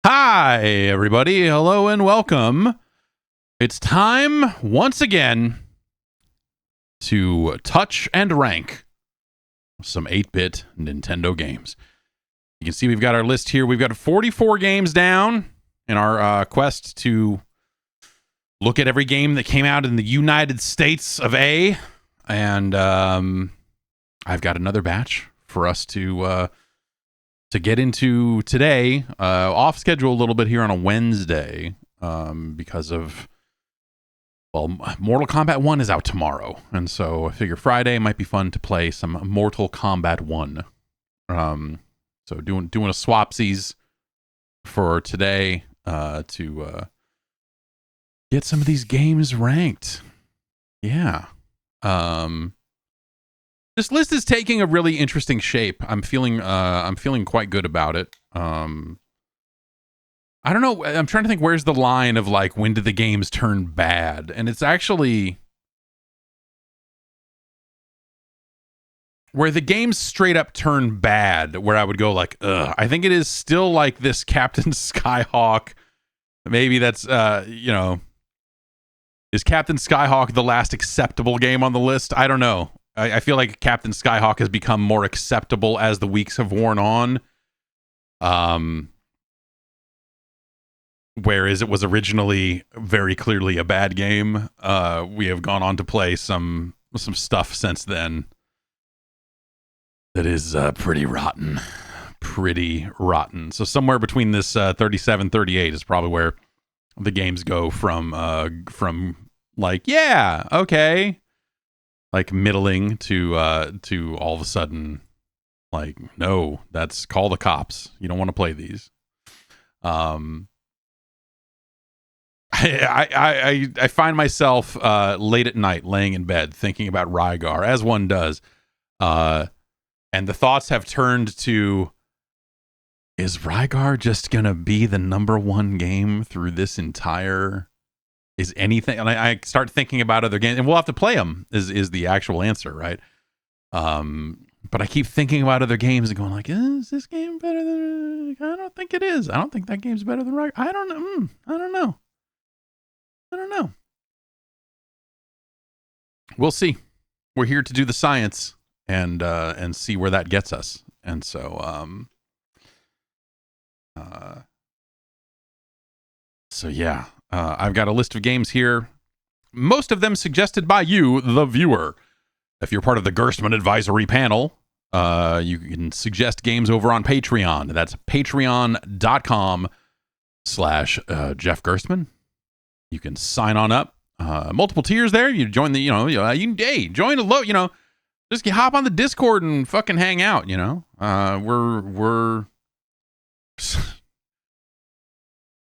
Hi, everybody. Hello and welcome. It's time once again to touch and rank some 8-bit Nintendo games. You can see we've got our list here. We've got 44 games down in our quest to look at every game that came out in the United States of A. And I've got another batch for us to get into today, off schedule a little bit here on a Wednesday, because of, well, Mortal Kombat 1 is out tomorrow, and so I figure Friday might be fun to play some Mortal Kombat 1. So doing a swapsies for today to get some of these games ranked. Yeah. This list is taking a really interesting shape. I'm feeling quite good about it. I don't know. I'm trying to think, where's the line of like, when do the games turn bad? And it's actually where the games straight up turn bad, where I would go like, ugh. I think it is still like this Captain Skyhawk. Maybe that's, is Captain Skyhawk the last acceptable game on the list? I don't know. I feel like Captain Skyhawk has become more acceptable as the weeks have worn on. Whereas it was originally very clearly a bad game. We have gone on to play some stuff since then that is pretty rotten. Pretty rotten. So somewhere between this 37, 38 is probably where the games go from like, yeah, okay, like middling to all of a sudden like, no, that's call the cops. You don't want to play these. I find myself late at night laying in bed thinking about Rygar, as one does, and the thoughts have turned to, is Rygar just gonna be the number one game through this entire? Is anything? And I start thinking about other games, and we'll have to play them. Is the actual answer, right? But I keep thinking about other games and going like, is this game better than? I don't think it is. I don't think that game's better than Rygar. I don't know. I don't know. We'll see. We're here to do the science and see where that gets us. And so yeah. I've got a list of games here, most of them suggested by you, the viewer. If you're part of the Gerstmann advisory panel, you can suggest games over on Patreon. That's patreon.com/Jeff Gerstmann. You can sign on up. Multiple tiers there. You join the, join a low, just hop on the Discord and fucking hang out, we're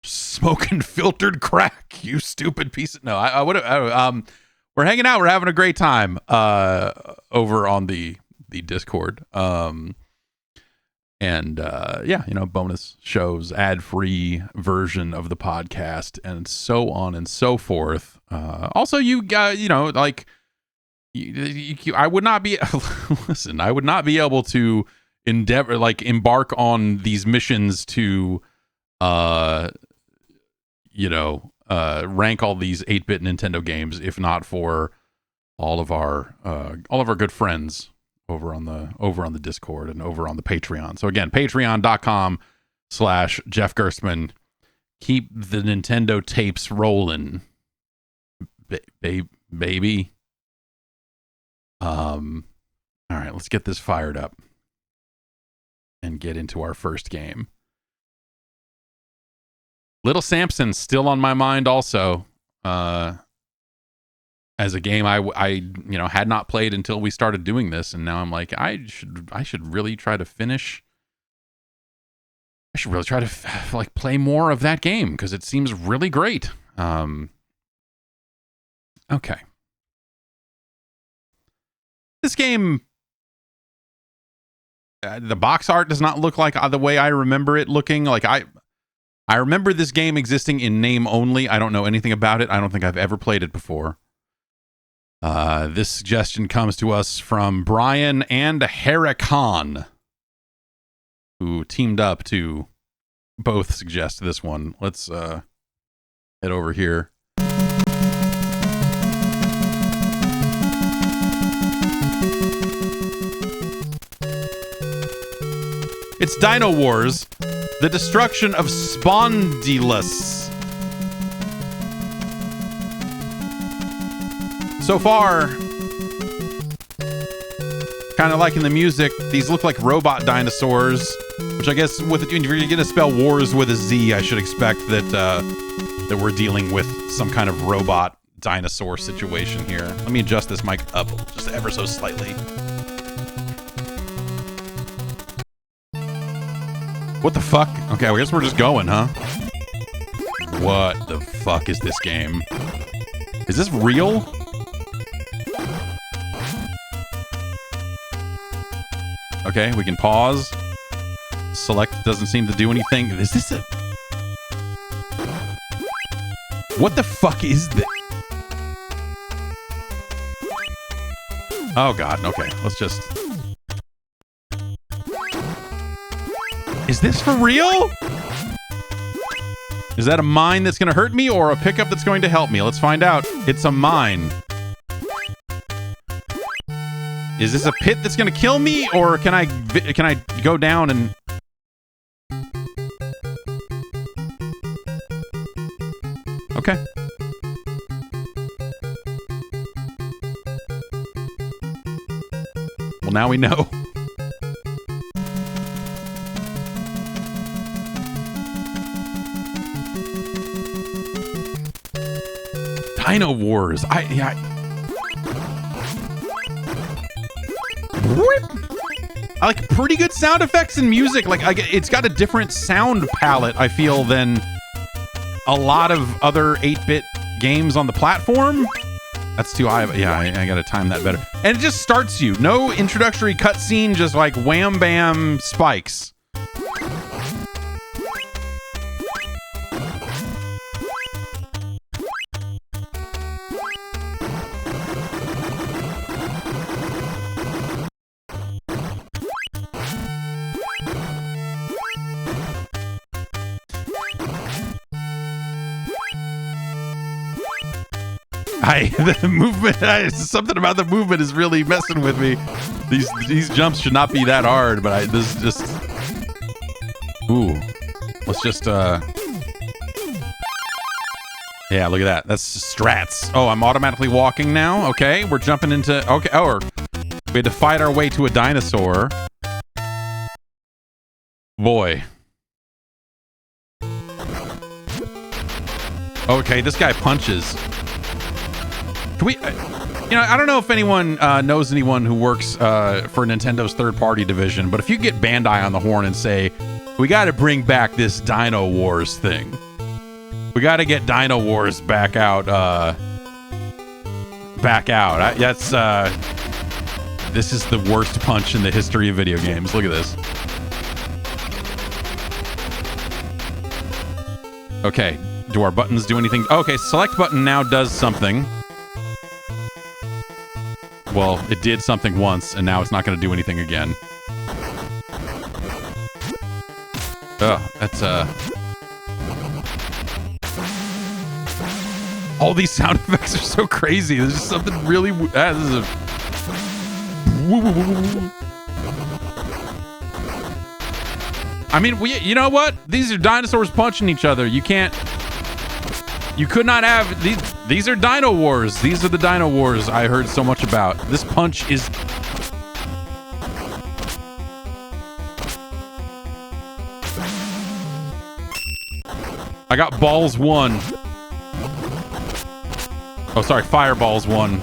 smoking filtered crack, you stupid piece of, no, I would have, we're hanging out. We're having a great time, over on the Discord. Bonus shows, ad-free version of the podcast, and so on and so forth. Also, you got, I would not be, listen, I would not be able to embark on these missions to, rank all these 8-bit Nintendo games if not for all of our good friends over on the Discord and over on the Patreon. So again, patreon.com/Jeff Gerstmann. Keep the Nintendo tapes rolling, baby. All right, let's get this fired up and get into our first game. Little Samson still on my mind also, as a game I had not played until we started doing this, and now I'm like, I should really try to finish. I should really try to play more of that game because it seems really great. Okay. This game, the box art does not look like the way I remember it looking. Like I remember this game existing in name only. I don't know anything about it. I don't think I've ever played it before. This suggestion comes to us from Brian and Archon, who teamed up to both suggest this one. Let's head over here. It's Dynowarz, the destruction of Spondylous. So far, kind of liking the music. These look like robot dinosaurs, which I guess if you're going to spell wars with a Z, I should expect that we're dealing with some kind of robot dinosaur situation here. Let me adjust this mic up just ever so slightly. What the fuck? Okay, I guess we're just going, huh? What the fuck is this game? Is this real? Okay, we can pause. Select doesn't seem to do anything. Is this a... What the fuck is this? Oh god, okay. Let's just... Is this for real? Is that a mine that's gonna hurt me or a pickup that's going to help me? Let's find out. It's a mine. Is this a pit that's gonna kill me, or can I go down and... Okay. Well, now we know. Dynowarz. I like pretty good sound effects and music. Like it's got a different sound palette, I feel, than a lot of other 8-bit games on the platform. That's too high. Yeah, I gotta time that better. And it just starts you. No introductory cutscene, just like wham bam spikes. The movement, something about the movement is really messing with me. These jumps should not be that hard, but this is just... Ooh. Let's just, Yeah, look at that. That's strats. Oh, I'm automatically walking now. Okay, we're jumping into... Okay, oh, we had to fight our way to a dinosaur. Boy. Okay, this guy punches. Can we... you know, I don't know if anyone knows anyone who works for Nintendo's third-party division, but if you get Bandai on the horn and say, we got to bring back this Dynowarz thing. We got to get Dynowarz back out. This is the worst punch in the history of video games. Look at this. Okay, do our buttons do anything? Okay, select button now does something. Well, it did something once, and now it's not going to do anything again. Oh, that's, all these sound effects are so crazy. There's just something really... this is a... I mean, you know what? These are dinosaurs punching each other. You can't... You could not have... These are Dynowarz. These are the Dynowarz I heard so much about. This punch is... I got balls 1. Oh, sorry. Fireballs 1.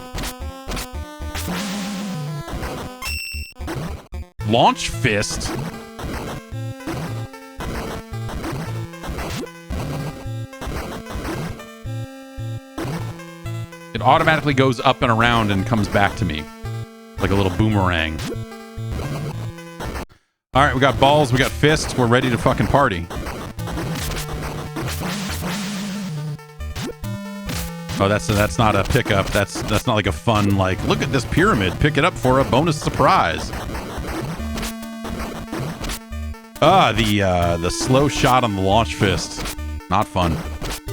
Launch fist? It automatically goes up and around and comes back to me. Like a little boomerang. Alright, we got balls, we got fists, we're ready to fucking party. Oh, that's not a pickup. That's not like a fun, like, look at this pyramid, pick it up for a bonus surprise. The slow shot on the launch fist. Not fun.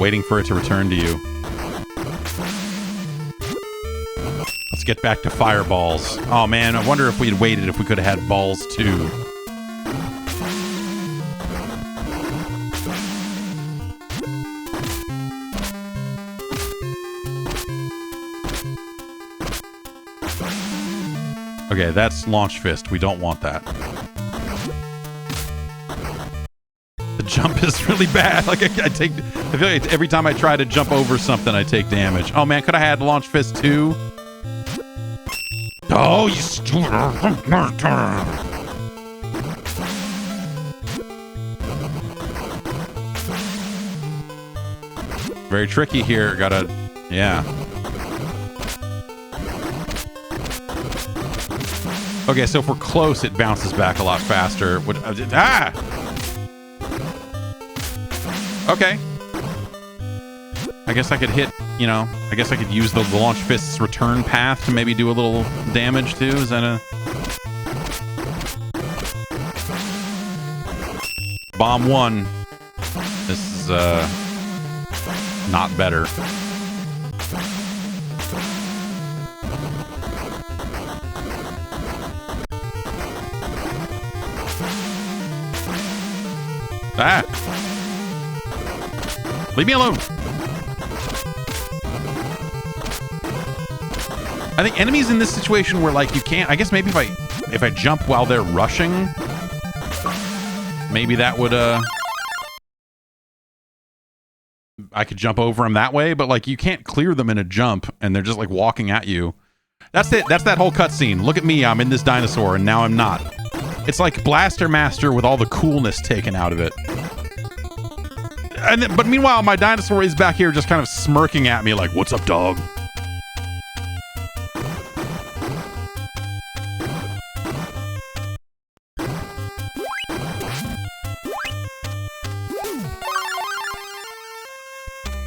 Waiting for it to return to you. Let's get back to fireballs. Oh man, I wonder if we'd waited if we could have had balls too. Okay, that's launch fist. We don't want that. The jump is really bad. Like I feel like every time I try to jump over something, I take damage. Oh man, could I had launch fist too? Oh, you stupid. Very tricky here. Gotta, yeah. Okay, so if we're close, it bounces back a lot faster. Ah! Okay. I guess I could hit, you know, I guess I could use the launch fist's return path to maybe do a little damage too. Is that a... Bomb 1. This is, not better. Ah! Leave me alone! I think enemies in this situation where, like, you can't... I guess maybe if I jump while they're rushing, maybe that would, I could jump over them that way, but, like, you can't clear them in a jump, and they're just, like, walking at you. That's it. That's that whole cutscene. Look at me. I'm in this dinosaur, and now I'm not. It's like Blaster Master with all the coolness taken out of it. And then, but meanwhile, my dinosaur is back here just kind of smirking at me like, what's up, dog?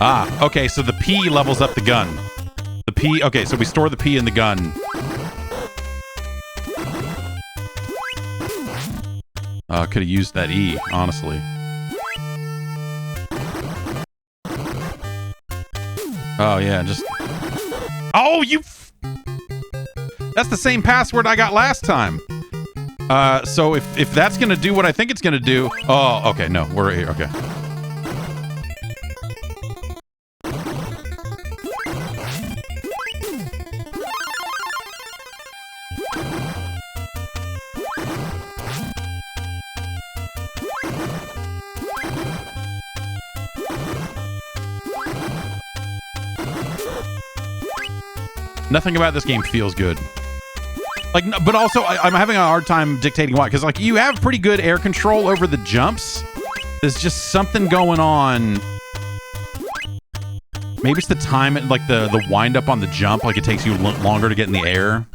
Ah, okay, so the P levels up the gun. The P, okay, so we store the P in the gun. Could have used that E, honestly. Oh, yeah, just... Oh, you... That's the same password I got last time. So if that's gonna do what I think it's gonna do... Oh, okay, no, we're right here, okay. Nothing about this game feels good. Like, but also, I'm having a hard time dictating why. Because, like, you have pretty good air control over the jumps. There's just something going on. Maybe it's the time, like, the wind up on the jump. Like, it takes you longer to get in the air.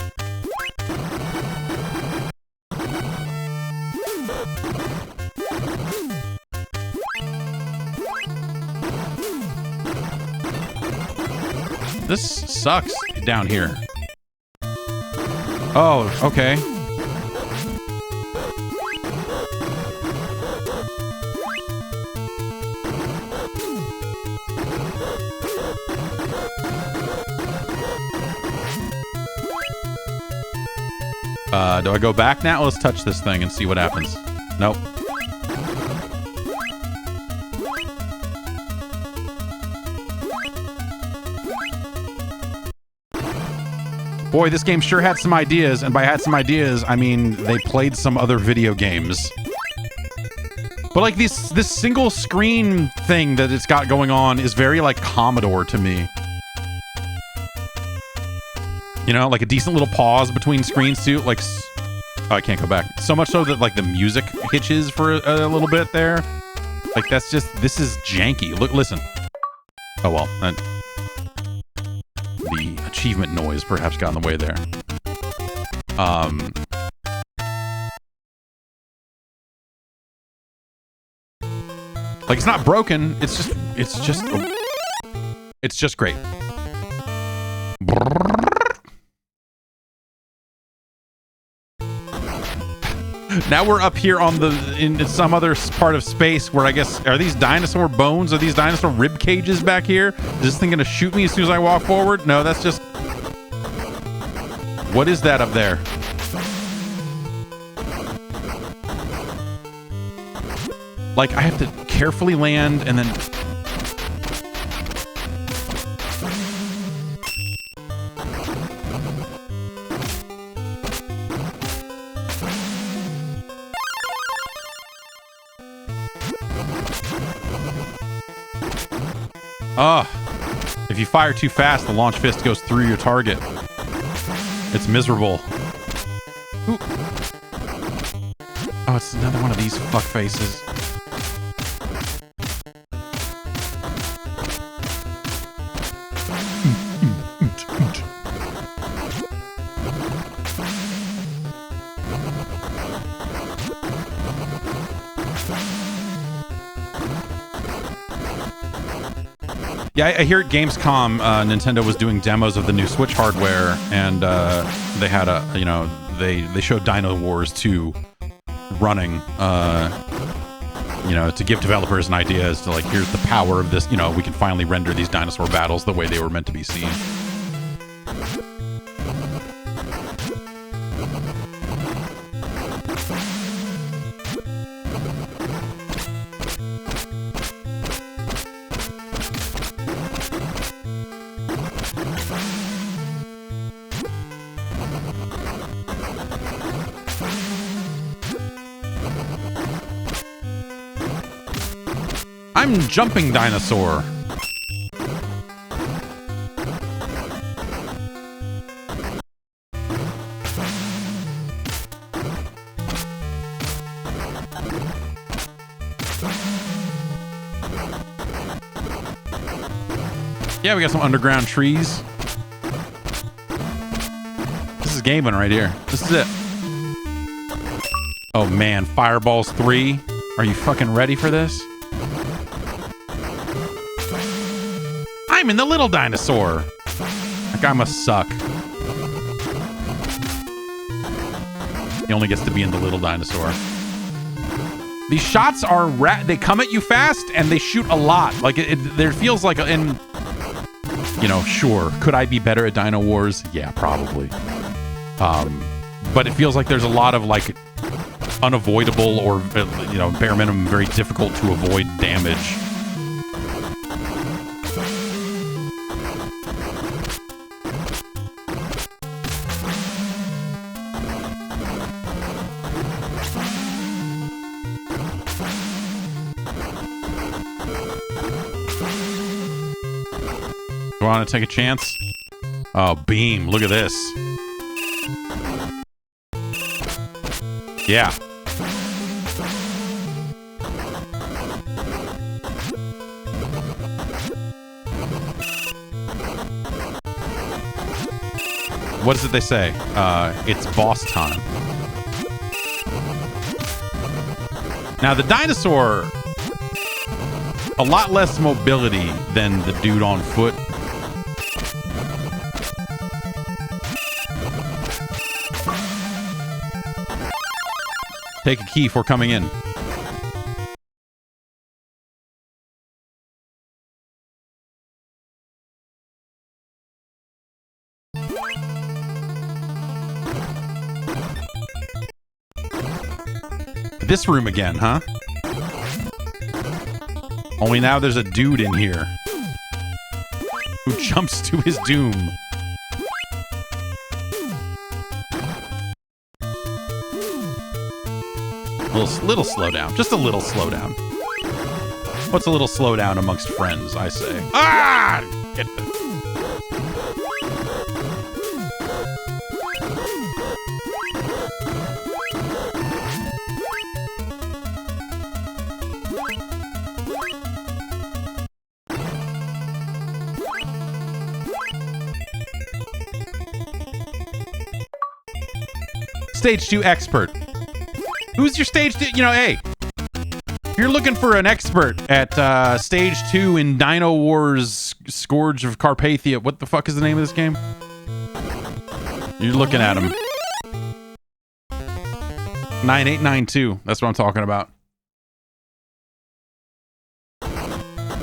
This sucks down here. Oh, okay. Do I go back now? Let's touch this thing and see what happens. Nope. Boy, this game sure had some ideas, and by had some ideas, I mean they played some other video games. But like this single screen thing that it's got going on is very like Commodore to me. You know, like a decent little pause between screens too. Like, oh, I can't go back. So much so that like the music hitches for a little bit there. Like that's just, this is janky. Look, listen. Oh well. The achievement noise perhaps got in the way there. Like it's not broken. It's just great. Now we're up here on in some other part of space where I guess, are these dinosaur bones? Are these dinosaur rib cages back here? Is this thing gonna shoot me as soon as I walk forward? No, that's just... What is that up there? Like, I have to carefully land and then... If you fire too fast, the launch fist goes through your target. It's miserable. Ooh. Oh, it's another one of these fuck faces. Yeah, I hear at Gamescom, Nintendo was doing demos of the new Switch hardware, and they had a, you know, they showed Dynowarz 2 running, you know, to give developers an idea as to, like, here's the power of this, you know, we can finally render these dinosaur battles the way they were meant to be seen. I'm jumping dinosaur. Yeah, we got some underground trees. This is gaming right here. This is it. Oh man, Fireballs 3. Are you fucking ready for this? I'm in the little dinosaur. That guy must suck. He only gets to be in the little dinosaur. These shots are they come at you fast and they shoot a lot. Like there feels like in, you know, sure, could I be better at Dynowarz? Yeah, probably. But it feels like there's a lot of like unavoidable or, you know, bare minimum very difficult to avoid damage. Want to take a chance? Oh, beam. Look at this. Yeah. What is it they say? It's boss time. Now, the dinosaur, a lot less mobility than the dude on foot. Take a key for coming in. This room again, huh? Only now there's a dude in here who jumps to his doom. Little slowdown. Just a little slowdown. What's a little slowdown amongst friends, I say? Ah! Get the... Stage 2 expert. Who's your stage 2? You know, hey, if you're looking for an expert at stage 2 in Dynowarz Scourge of Carpathia, what the fuck is the name of this game? You're looking at him. 9892. That's what I'm talking about.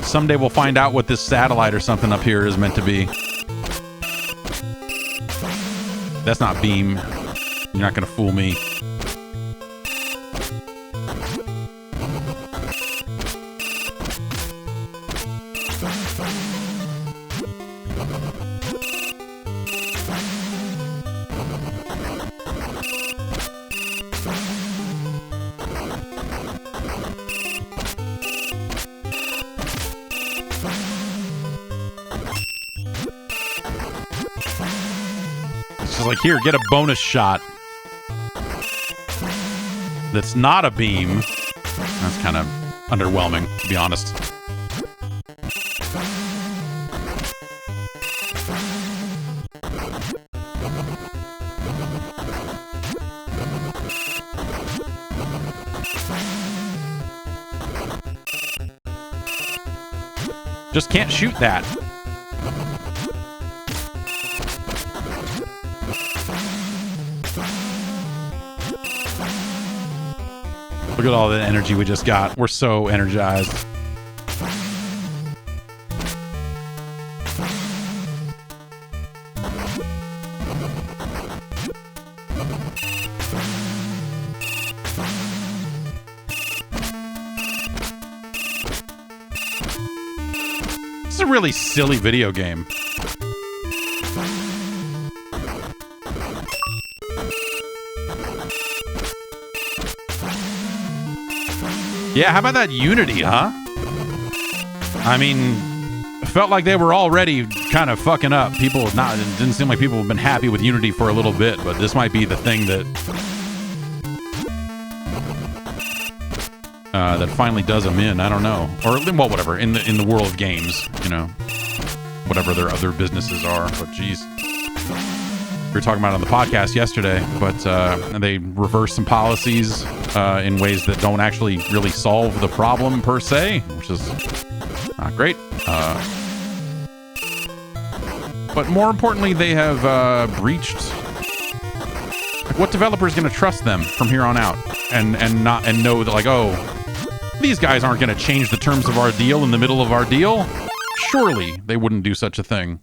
Someday we'll find out what this satellite or something up here is meant to be. That's not beam. You're not going to fool me. Like, here, get a bonus shot. That's not a beam. That's kind of underwhelming, to be honest. Just can't shoot that. Look at all the energy we just got. We're so energized. This is a really silly video game. Yeah, how about that Unity, huh? I mean, it felt like they were already kind of fucking up. It didn't seem like people have been happy with Unity for a little bit, but this might be the thing that that finally does them in. I don't know, or well, whatever. In the world of games, you know, whatever their other businesses are. But geez. We were talking about it on the podcast yesterday, but they reverse some policies in ways that don't actually really solve the problem per se, which is not great. But more importantly, they have breached. Like, what developer is going to trust them from here on out, and know that, like, oh, these guys aren't going to change the terms of our deal in the middle of our deal? Surely they wouldn't do such a thing.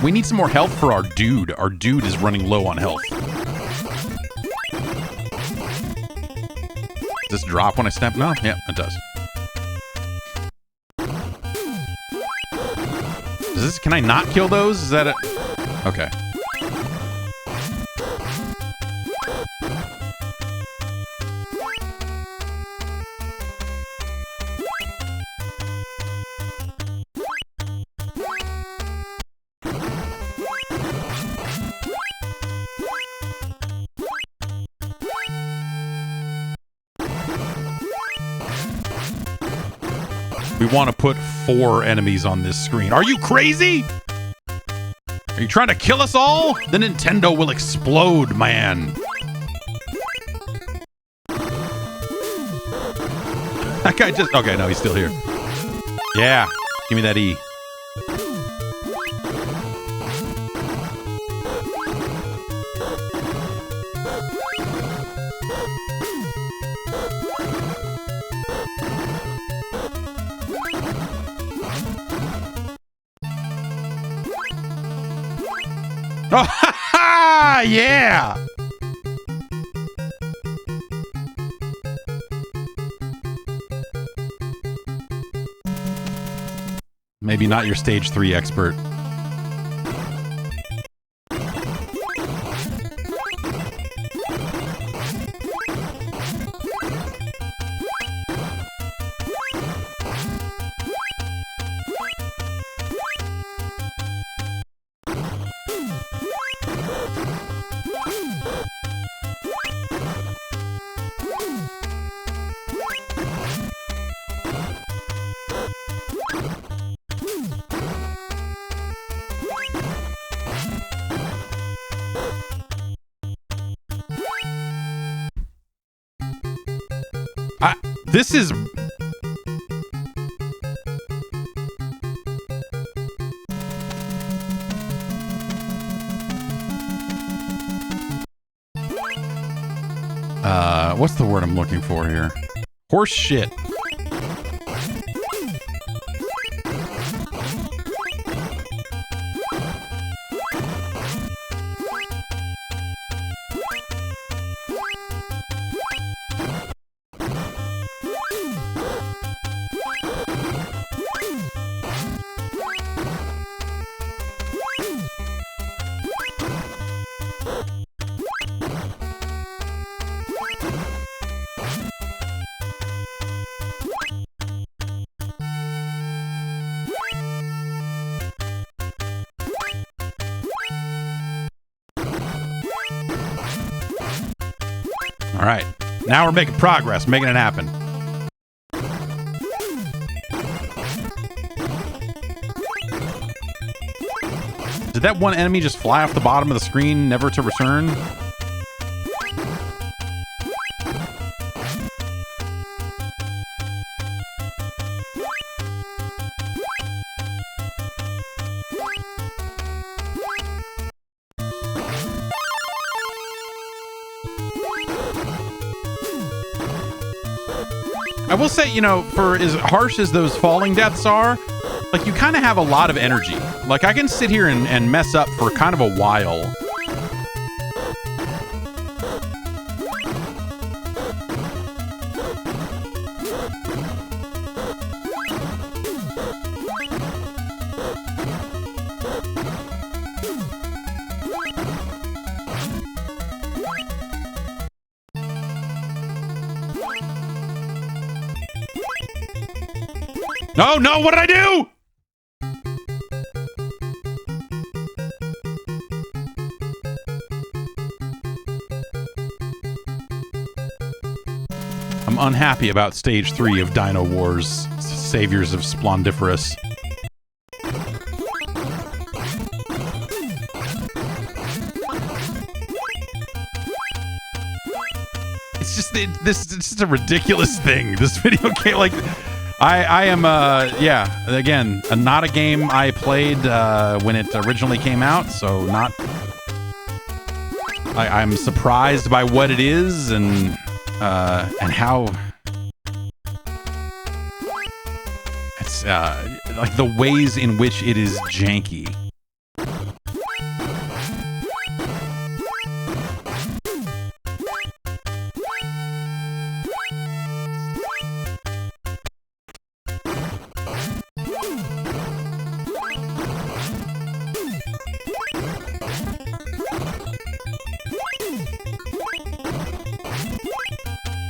We need some more health for our dude. Our dude is running low on health. Does this drop when I snap? No? Yeah, it does. Can I not kill those? Is that it? Okay. We want to put 4 enemies on this screen. Are you crazy? Are you trying to kill us all? The Nintendo will explode, man. That guy just... Okay, no, he's still here. Yeah, give me that E. Oh, ha, ha, yeah! Maybe not your stage 3 expert. This is... what's the word I'm looking for here? Horse shit. All right, now we're making progress, making it happen. Did that one enemy just fly off the bottom of the screen, never to return? I will say, you know, for as harsh as those falling deaths are, like, you kind of have a lot of energy. Like, I can sit here and mess up for kind of a while. No, no, what did I do? I'm unhappy about stage 3 of Dynowarz, Saviors of Spondylous. It's just it's just a ridiculous thing. This video game, like, I am, yeah, again, not a game I played when it originally came out, so not... I'm surprised by what it is and how... It's, like, the ways in which it is janky.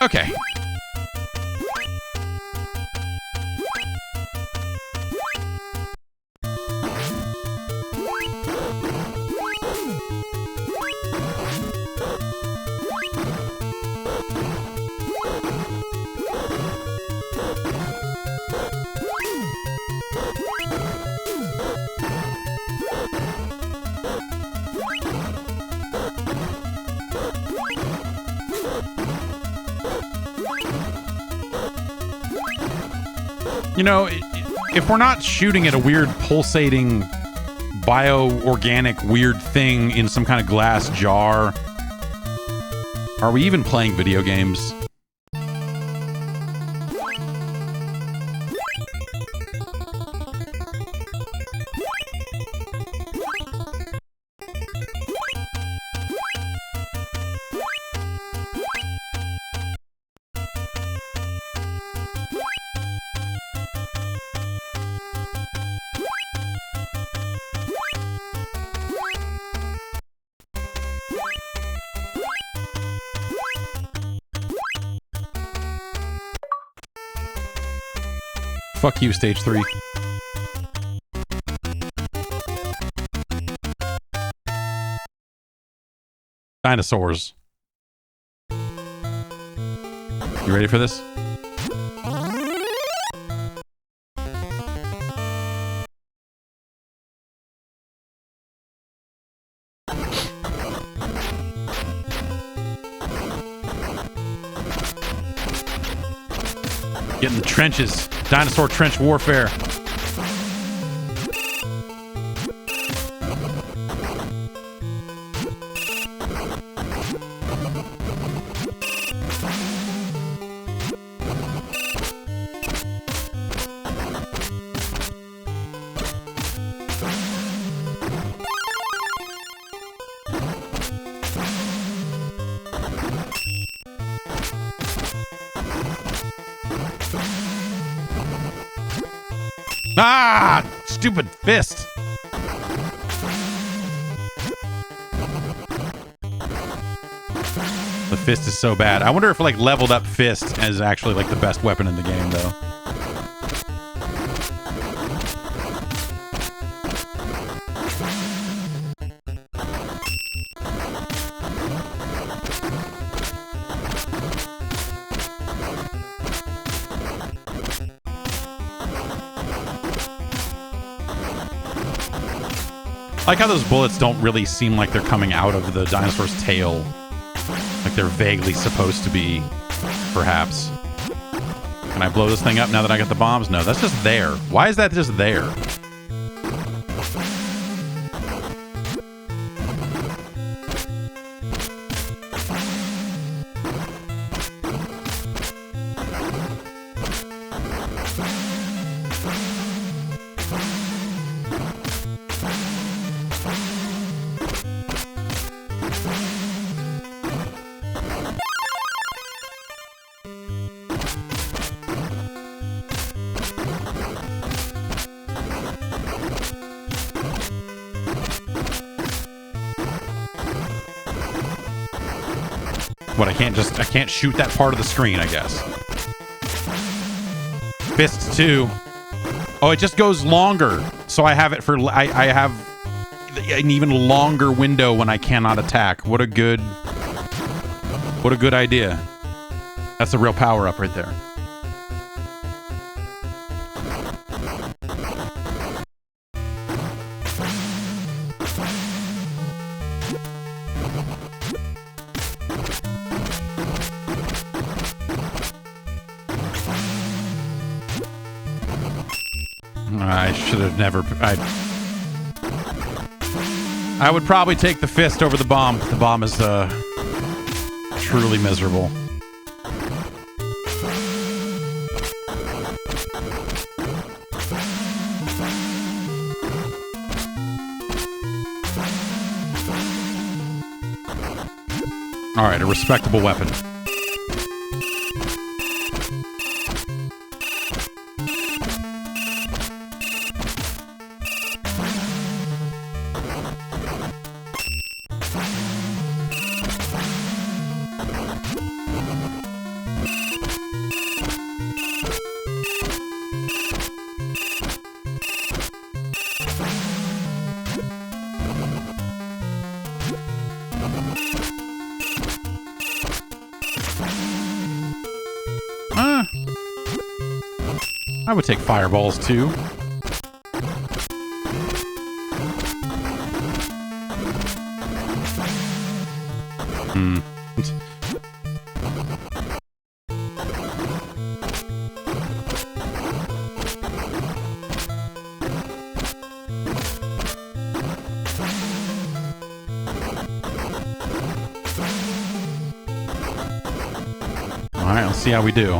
Okay. You know, if we're not shooting at a weird pulsating bioorganic weird thing in some kind of glass jar, are we even playing video games? Fuck you, stage 3. Dinosaurs. You ready for this? Get in the trenches. Dinosaur trench warfare. Ah! Stupid fist. The fist is so bad. I wonder if like leveled up fist is actually like the best weapon in the game though. I like how those bullets don't really seem like they're coming out of the dinosaur's tail. Like they're vaguely supposed to be, perhaps. Can I blow this thing up now that I got the bombs? No, that's just there. Why is that just there? What, I can't shoot that part of the screen, I guess. Fists 2. Oh, it just goes longer. So I have it for, I have an even longer window when I cannot attack. What a good idea. That's a real power up right there. I should have never... I would probably take the fist over the bomb. The bomb is truly miserable. All right, a respectable weapon. I would take fireballs too. All right, let's see how we do.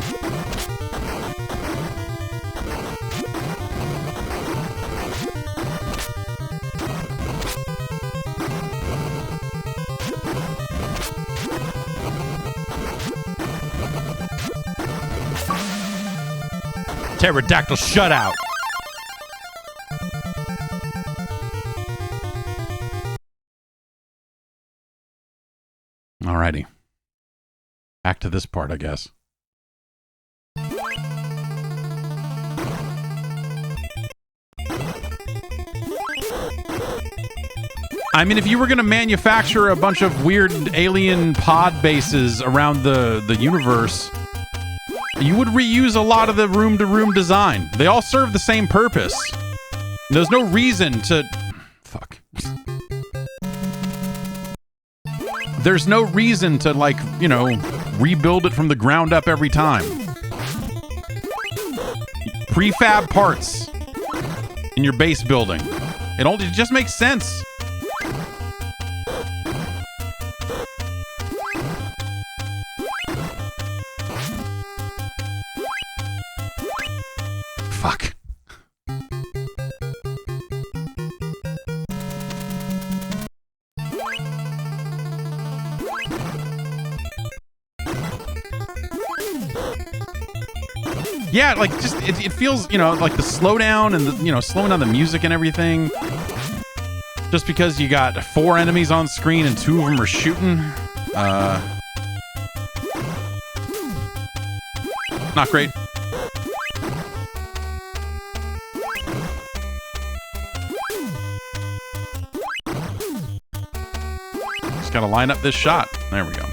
Pterodactyl shutout. Alrighty. Back to this part, I guess. I mean, if you were going to manufacture a bunch of weird alien pod bases around the universe, you would reuse a lot of the room-to-room design. They all serve the same purpose. There's no reason to... Fuck. There's no reason to, like, you know, rebuild it from the ground up every time. Prefab parts in your base building. It just makes sense. Fuck. Yeah, like just it feels, you know, like the slowdown and the, you know, slowing down the music and everything. Just because you got 4 enemies on screen and 2 of them are shooting. Not great. Just gotta line up this shot. There we go.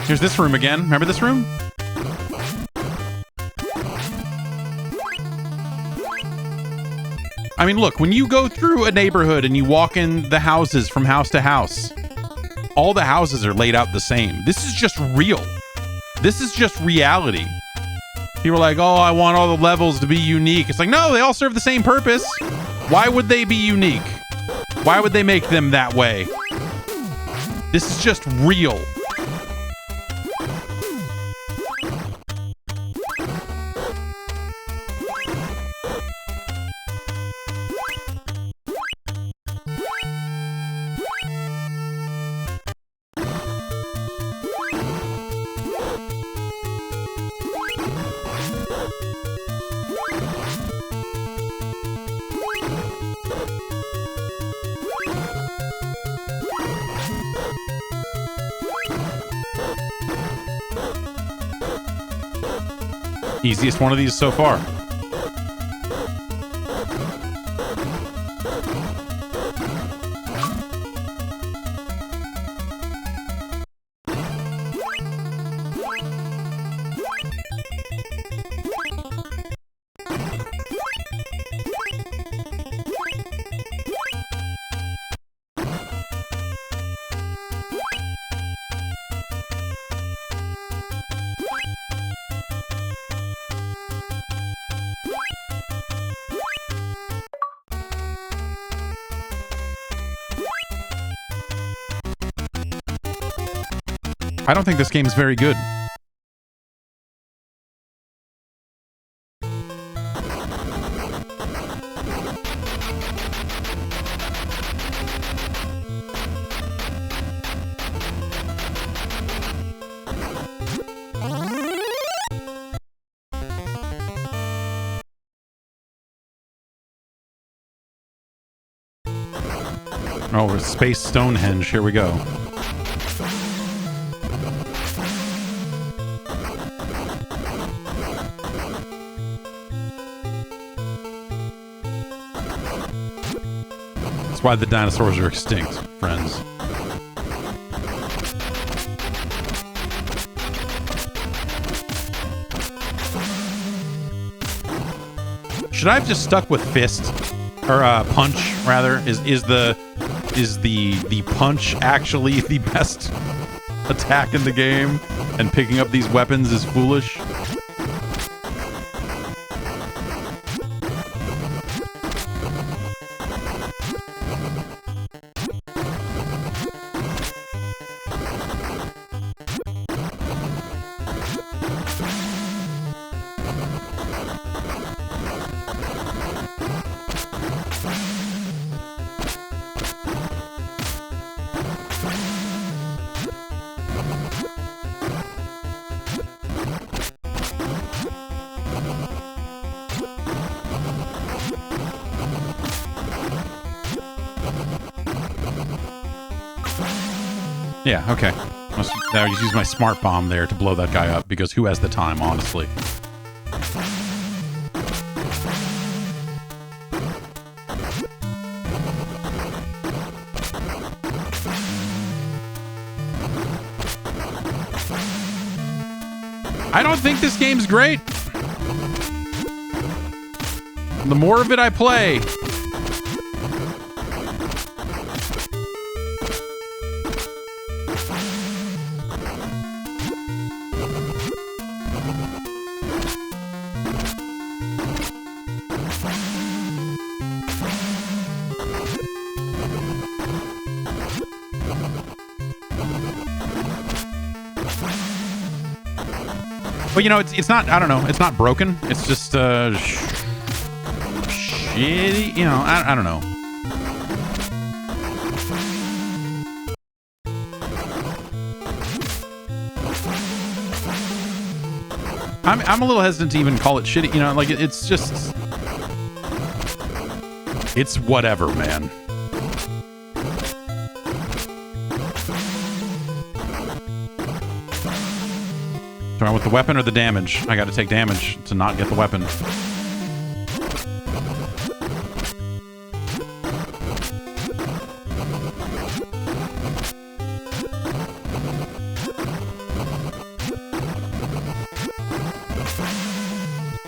Here's this room again. Remember this room? I mean, look, when you go through a neighborhood and you walk in the houses from house to house, all the houses are laid out the same. This is just real. This is just reality. People are like, oh, I want all the levels to be unique. It's like, no, they all serve the same purpose. Why would they be unique? Why would they make them that way? This is just real. Easiest one of these so far. I don't think this game is very good. Oh, Space Stonehenge. Here we go. That's why the dinosaurs are extinct, friends. Should I have just stuck with fist or punch rather? Is the punch actually the best attack in the game, and picking up these weapons is foolish? Yeah, okay. I use my smart bomb there to blow that guy up, because who has the time, honestly? I don't think this game's great. The more of it I play, but you know, it's not, I don't know, it's not broken. It's just shitty, you know, I don't know. I'm a little hesitant to even call it shitty. You know, like it's just, it's whatever, man. Trying with the weapon or the damage? I got to take damage to not get the weapon.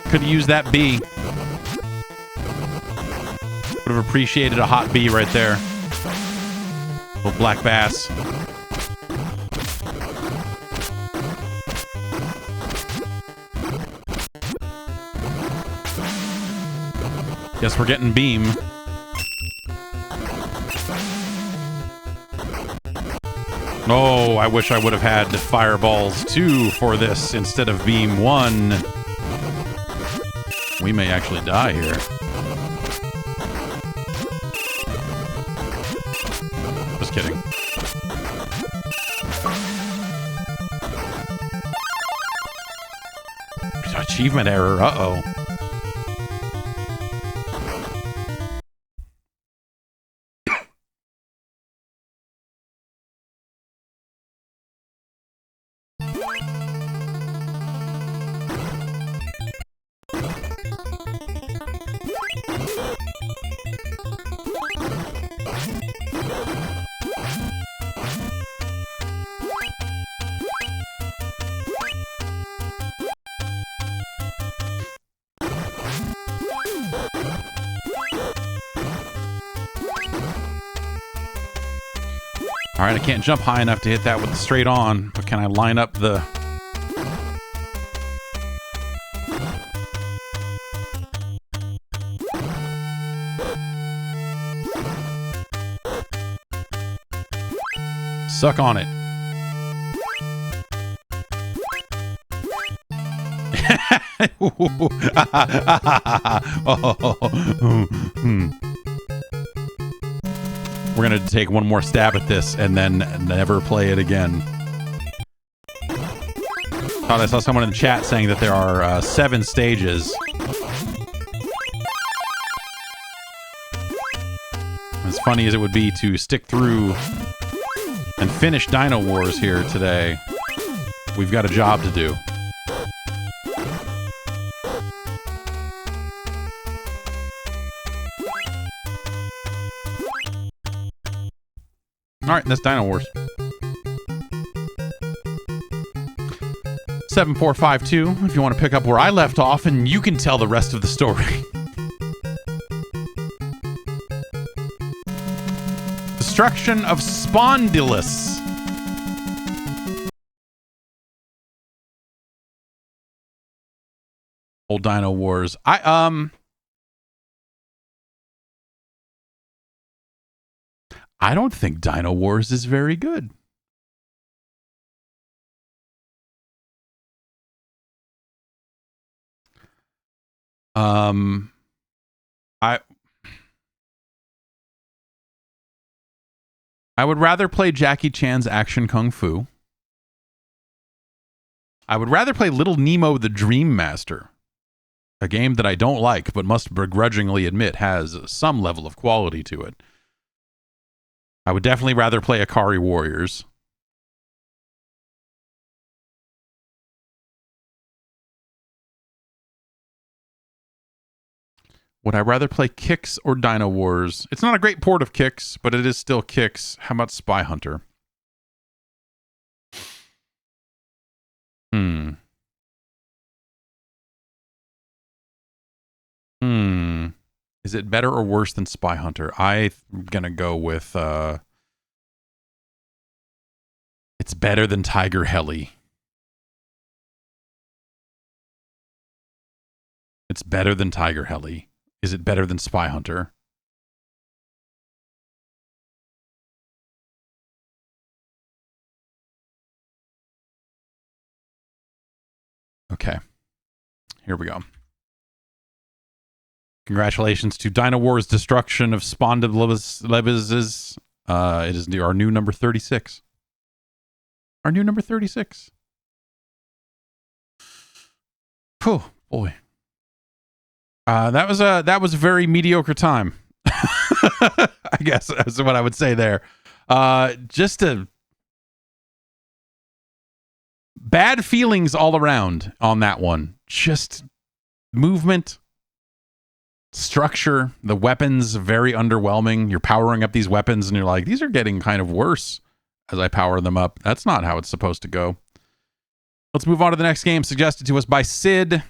Could have used that B. Would have appreciated a hot B right there. Little black bass. Guess we're getting beam. Oh, I wish I would have had fireballs 2 for this instead of beam 1. We may actually die here. Just kidding. Achievement error. Uh-oh. All right, I can't jump high enough to hit that with the straight on, but can I line up the... Suck on it. We're going to take one more stab at this and then never play it again. Thought I saw someone in the chat saying that there are 7 stages. As funny as it would be to stick through and finish Dynowarz here today, we've got a job to do. All right, that's Dynowarz. 7452, if you want to pick up where I left off, and you can tell the rest of the story. Destruction of Spondylous. Old Dynowarz. I don't think Dynowarz is very good. I would rather play Jackie Chan's Action Kung Fu. I would rather play Little Nemo the Dream Master, a game that I don't like but must begrudgingly admit has some level of quality to it. I would definitely rather play Akari Warriors. Would I rather play Kicks or Dynowarz? It's not a great port of Kicks, but it is still Kicks. How about Spy Hunter? Is it better or worse than Spy Hunter? I'm gonna go with it's better than Tiger Heli. It's better than Tiger Heli. Is it better than Spy Hunter? Okay. Here we go. Congratulations to Dynowarz Destruction of Spondylous. It is our new number 36. Our new number 36. Whew, boy. That was a very mediocre time. I guess that's what I would say there. Just bad feelings all around on that one. Just movement, structure, the weapons, very underwhelming. You're powering up these weapons and you're like, these are getting kind of worse as I power them up. That's not how it's supposed to go. Let's move on to the next game suggested to us by Sid.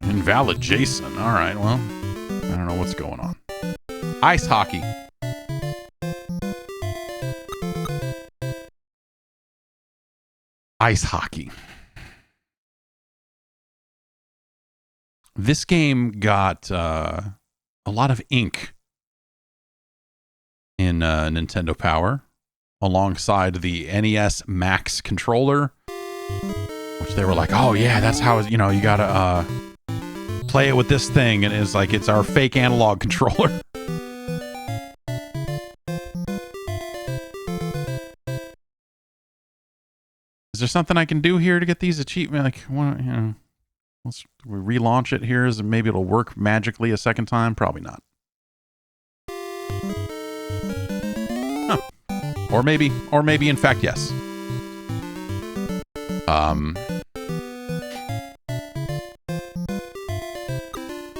Invalid Jason. All right, well, I don't know what's going on. Ice hockey. Ice hockey. This game got a lot of ink in Nintendo Power alongside the NES Max controller, which they were like, oh yeah, that's how, you know, you gotta play it with this thing, and it's like, it's our fake analog controller. Is there something I can do here to get these achievements? Like, you know, let's relaunch it here, as maybe it'll work magically a second time. Probably not. Huh. Or maybe in fact, yes.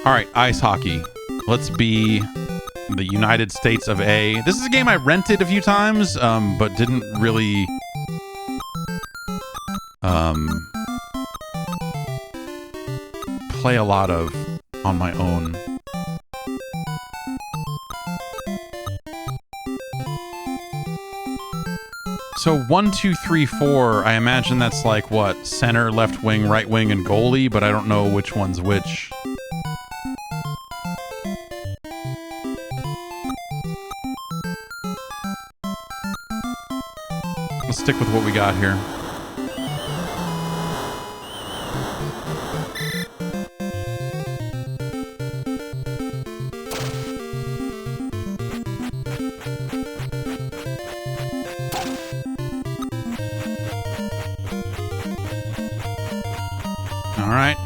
All right, ice hockey. Let's be the United States of A. This is a game I rented a few times, but didn't really play a lot of on my own. So 1, 2, 3, 4, I imagine that's like what? Center, left wing, right wing, and goalie, but I don't know which one's which. Let's stick with what we got here. All right.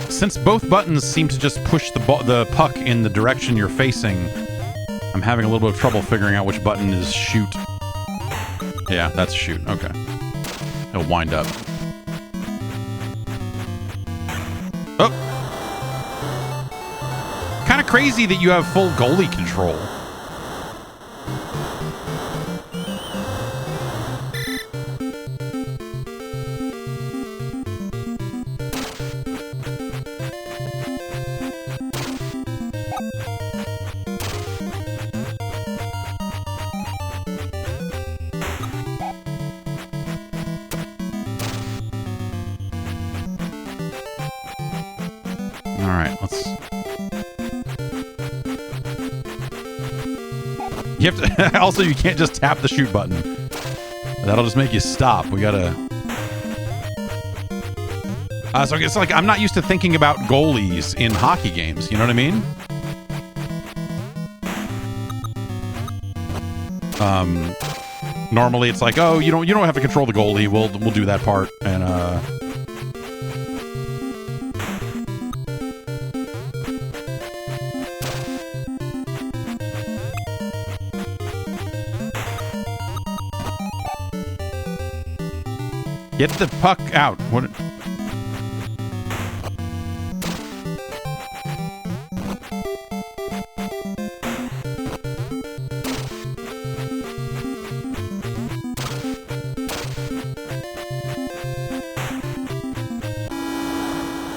Since both buttons seem to just push the puck in the direction you're facing, I'm having a little bit of trouble figuring out which button is shoot. Yeah, that's shoot. Okay. It'll wind up. Oh! Kind of crazy that you have full goalie control. You have to, also, you can't just tap the shoot button. That'll just make you stop. We gotta... so it's like, I'm not used to thinking about goalies in hockey games. You know what I mean? Normally it's like, oh, you don't have to control the goalie. We'll do that part. And, get the puck out. What?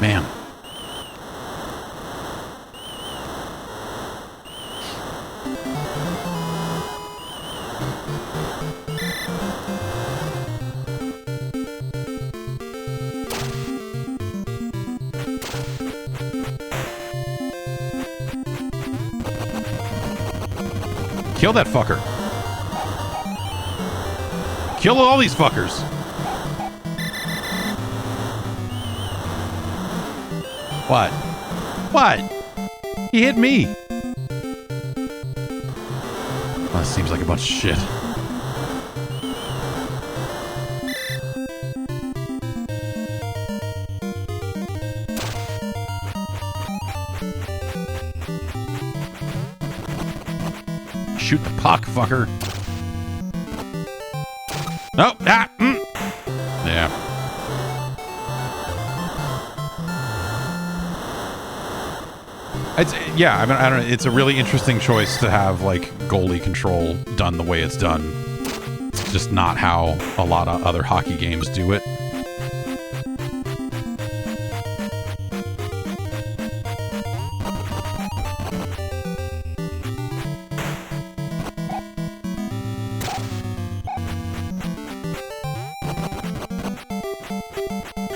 Man. Kill that fucker. Kill all these fuckers. What? What? He hit me. Oh, that seems like a bunch of shit. Shoot the puck, fucker. Oh, ah, yeah. Yeah, I mean, I don't know. It's a really interesting choice to have like goalie control done the way it's done. It's just not how a lot of other hockey games do it.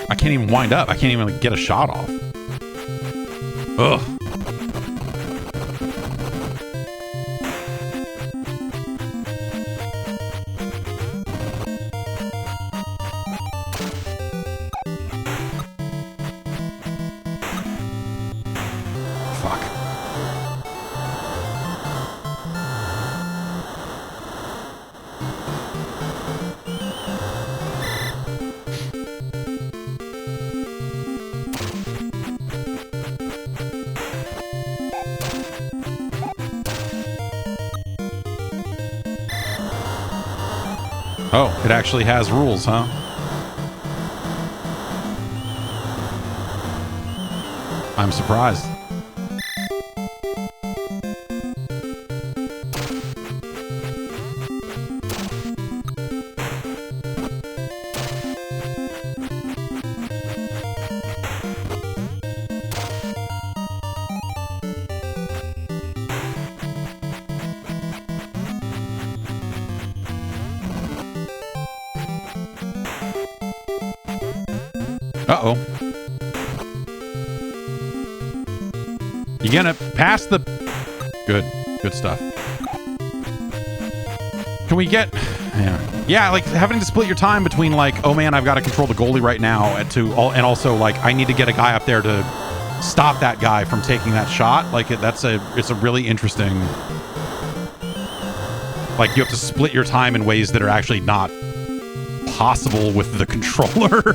I can't even wind up. I can't even like, get a shot off. Ugh. Oh, it actually has rules, huh? I'm surprised. Uh-oh. You gonna pass the... Good stuff. Can we get... Yeah, like, having to split your time between, like, oh man, I've got to control the goalie right now, and also, like, I need to get a guy up there to stop that guy from taking that shot. Like, it's a really interesting... Like, you have to split your time in ways that are actually not possible with the controller.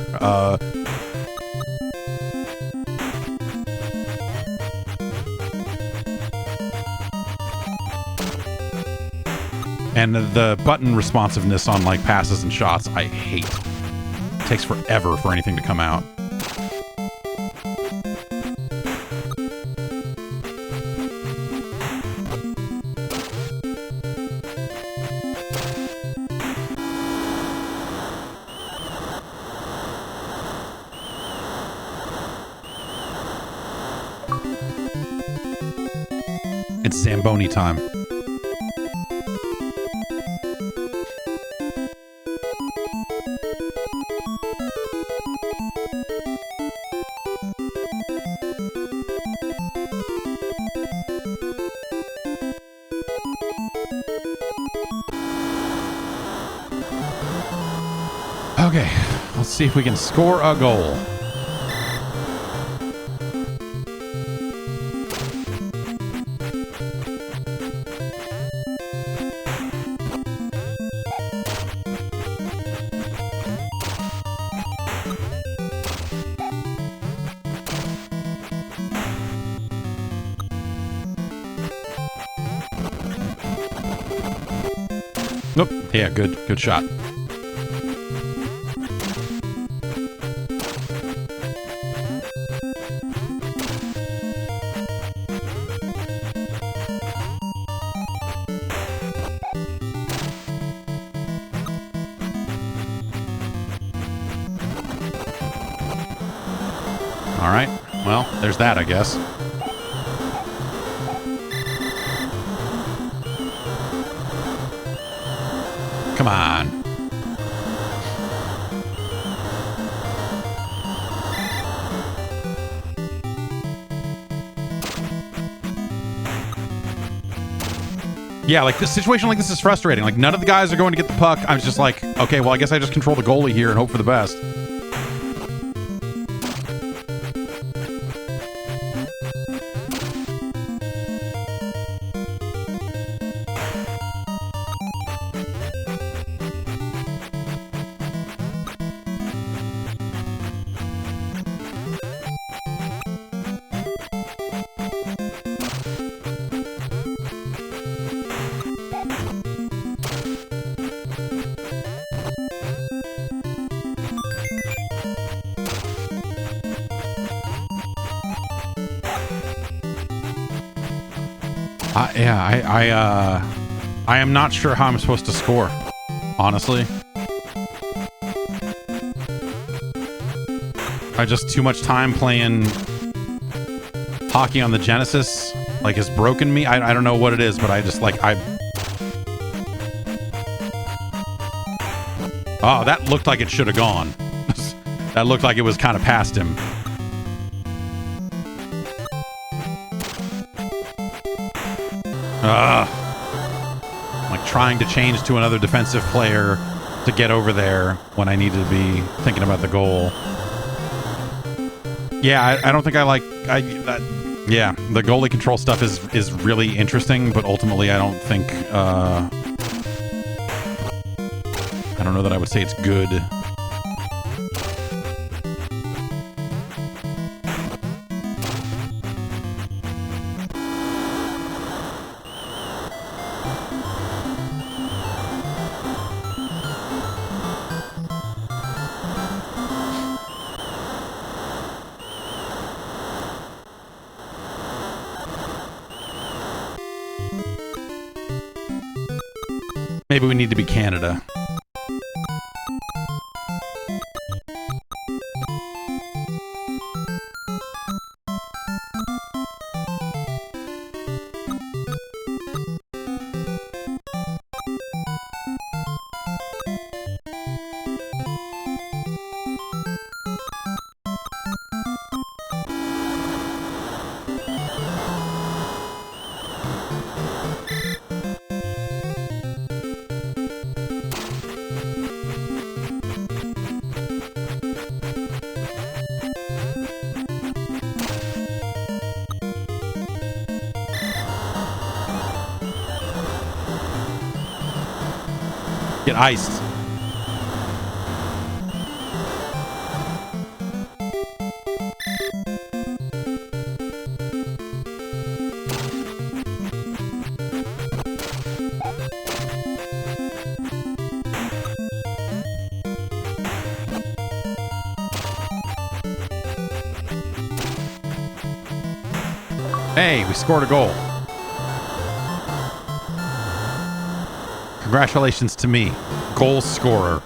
And the button responsiveness on like passes and shots, I hate. It takes forever for anything to come out. It's Zamboni time. Okay, let's see if we can score a goal. Nope. Yeah, good shot. All right. Well, there's that, I guess. Come on. Yeah, like this situation like this is frustrating. Like none of the guys are going to get the puck. I was just like, okay, well, I guess I just control the goalie here and hope for the best. I am not sure how I'm supposed to score, honestly. I just too much time playing hockey on the Genesis, like, has broken me. I don't know what it is, but I just, like, Oh, that looked like it should have gone. That looked like it was kind of past him. Like trying to change to another defensive player to get over there when I needed to be thinking about the goal. Yeah, I don't think I like yeah, the goalie control stuff is really interesting, but ultimately I don't think I don't know that I would say it's good. Maybe we need to be Canada. Get iced. Hey, we scored a goal. Congratulations to me, goal scorer.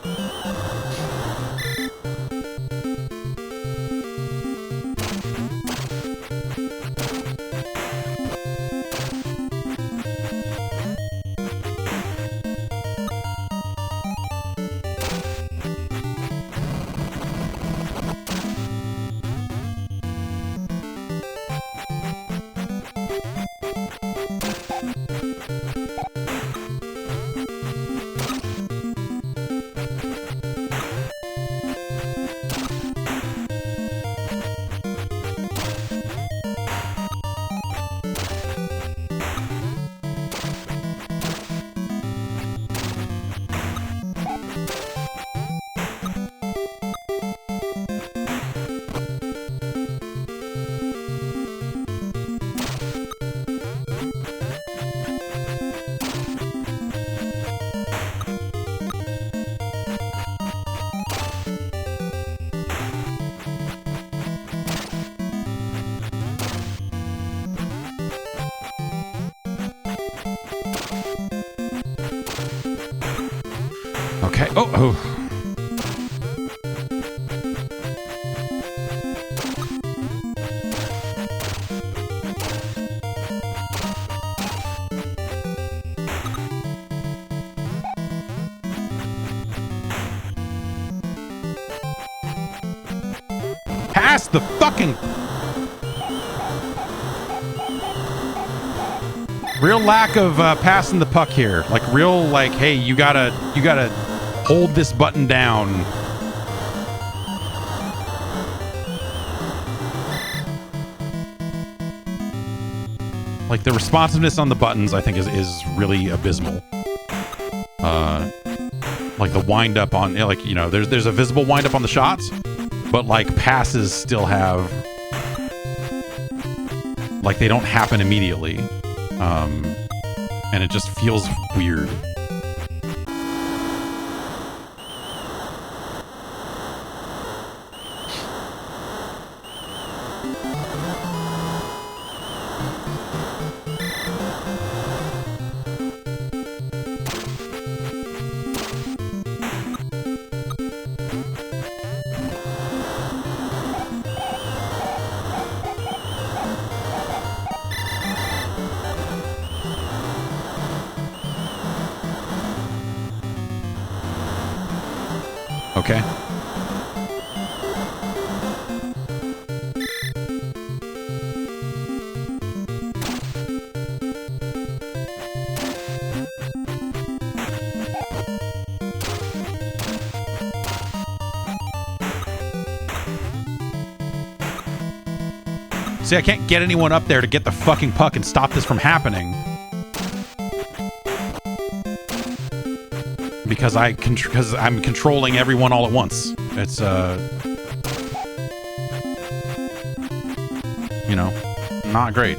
Okay. Oh. Pass the fucking... Real lack of passing the puck here. Like real, like, hey, you gotta hold this button down. Like the responsiveness on the buttons, I think, is really abysmal. Like the wind up on, like, you know, there's a visible wind up on the shots, but like passes still have, like, they don't happen immediately. And it just feels weird. Okay. See, I can't get anyone up there to get the fucking puck and stop this from happening. Because I'm controlling everyone all at once. It's you know, not great.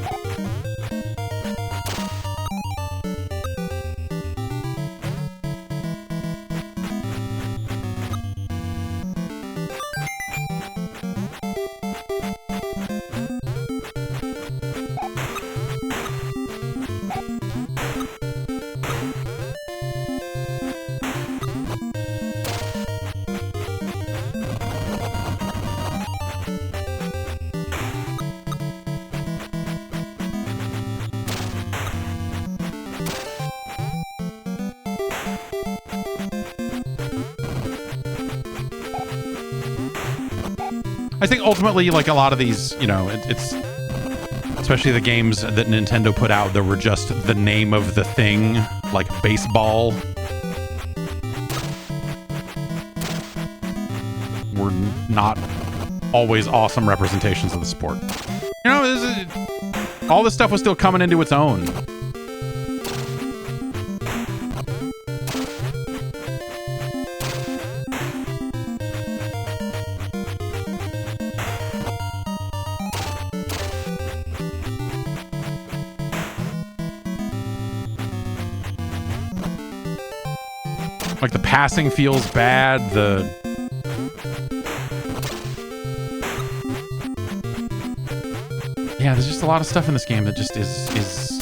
I think ultimately, like a lot of these, you know, it's especially the games that Nintendo put out that were just the name of the thing, like baseball, were not always awesome representations of the sport. You know, all this stuff was still coming into its own. Like the passing feels bad, yeah, there's just a lot of stuff in this game that just is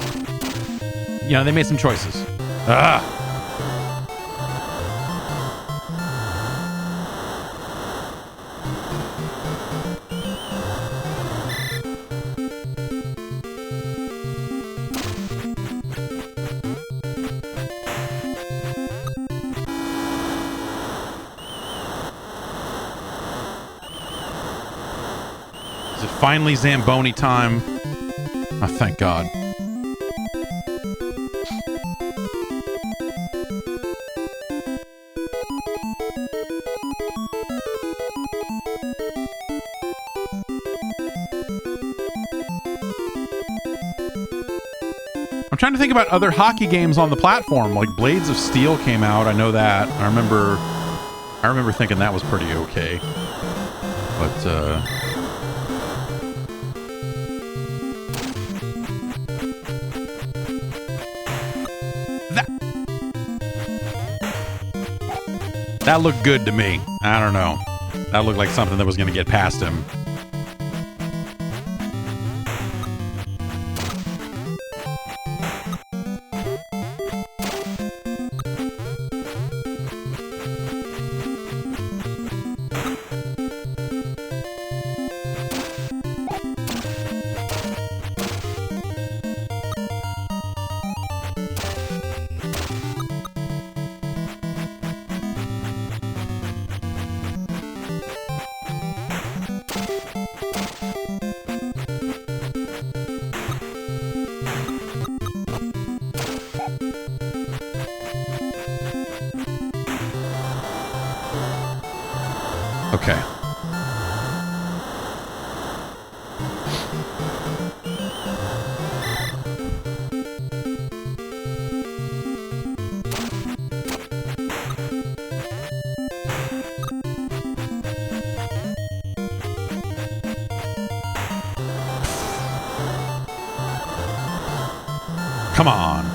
you know, they made some choices. Finally Zamboni time. Oh, thank God. I'm trying to think about other hockey games on the platform. Like Blades of Steel came out. I know that. I remember thinking that was pretty okay. But that looked good to me. I don't know. That looked like something that was going to get past him. Okay. Come on.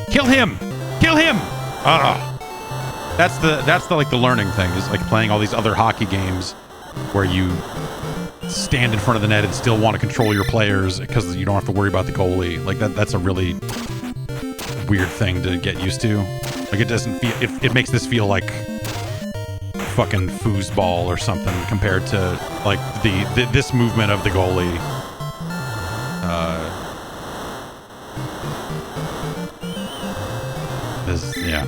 Kill him! Kill him! That's the like the learning thing, is like playing all these other hockey games where you stand in front of the net and still want to control your players because you don't have to worry about the goalie. Like that's a really weird thing to get used to. Like it doesn't feel, it makes this feel like fucking foosball or something compared to like this movement of the goalie. Yeah.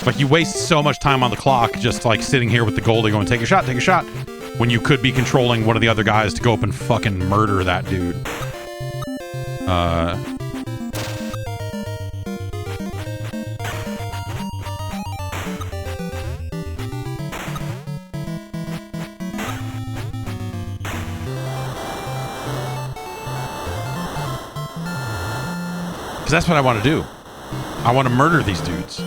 Like you waste so much time on the clock just like sitting here with the goalie going, take a shot, when you could be controlling one of the other guys to go up and fucking murder that dude. Because that's what I want to do. I want to murder these dudes.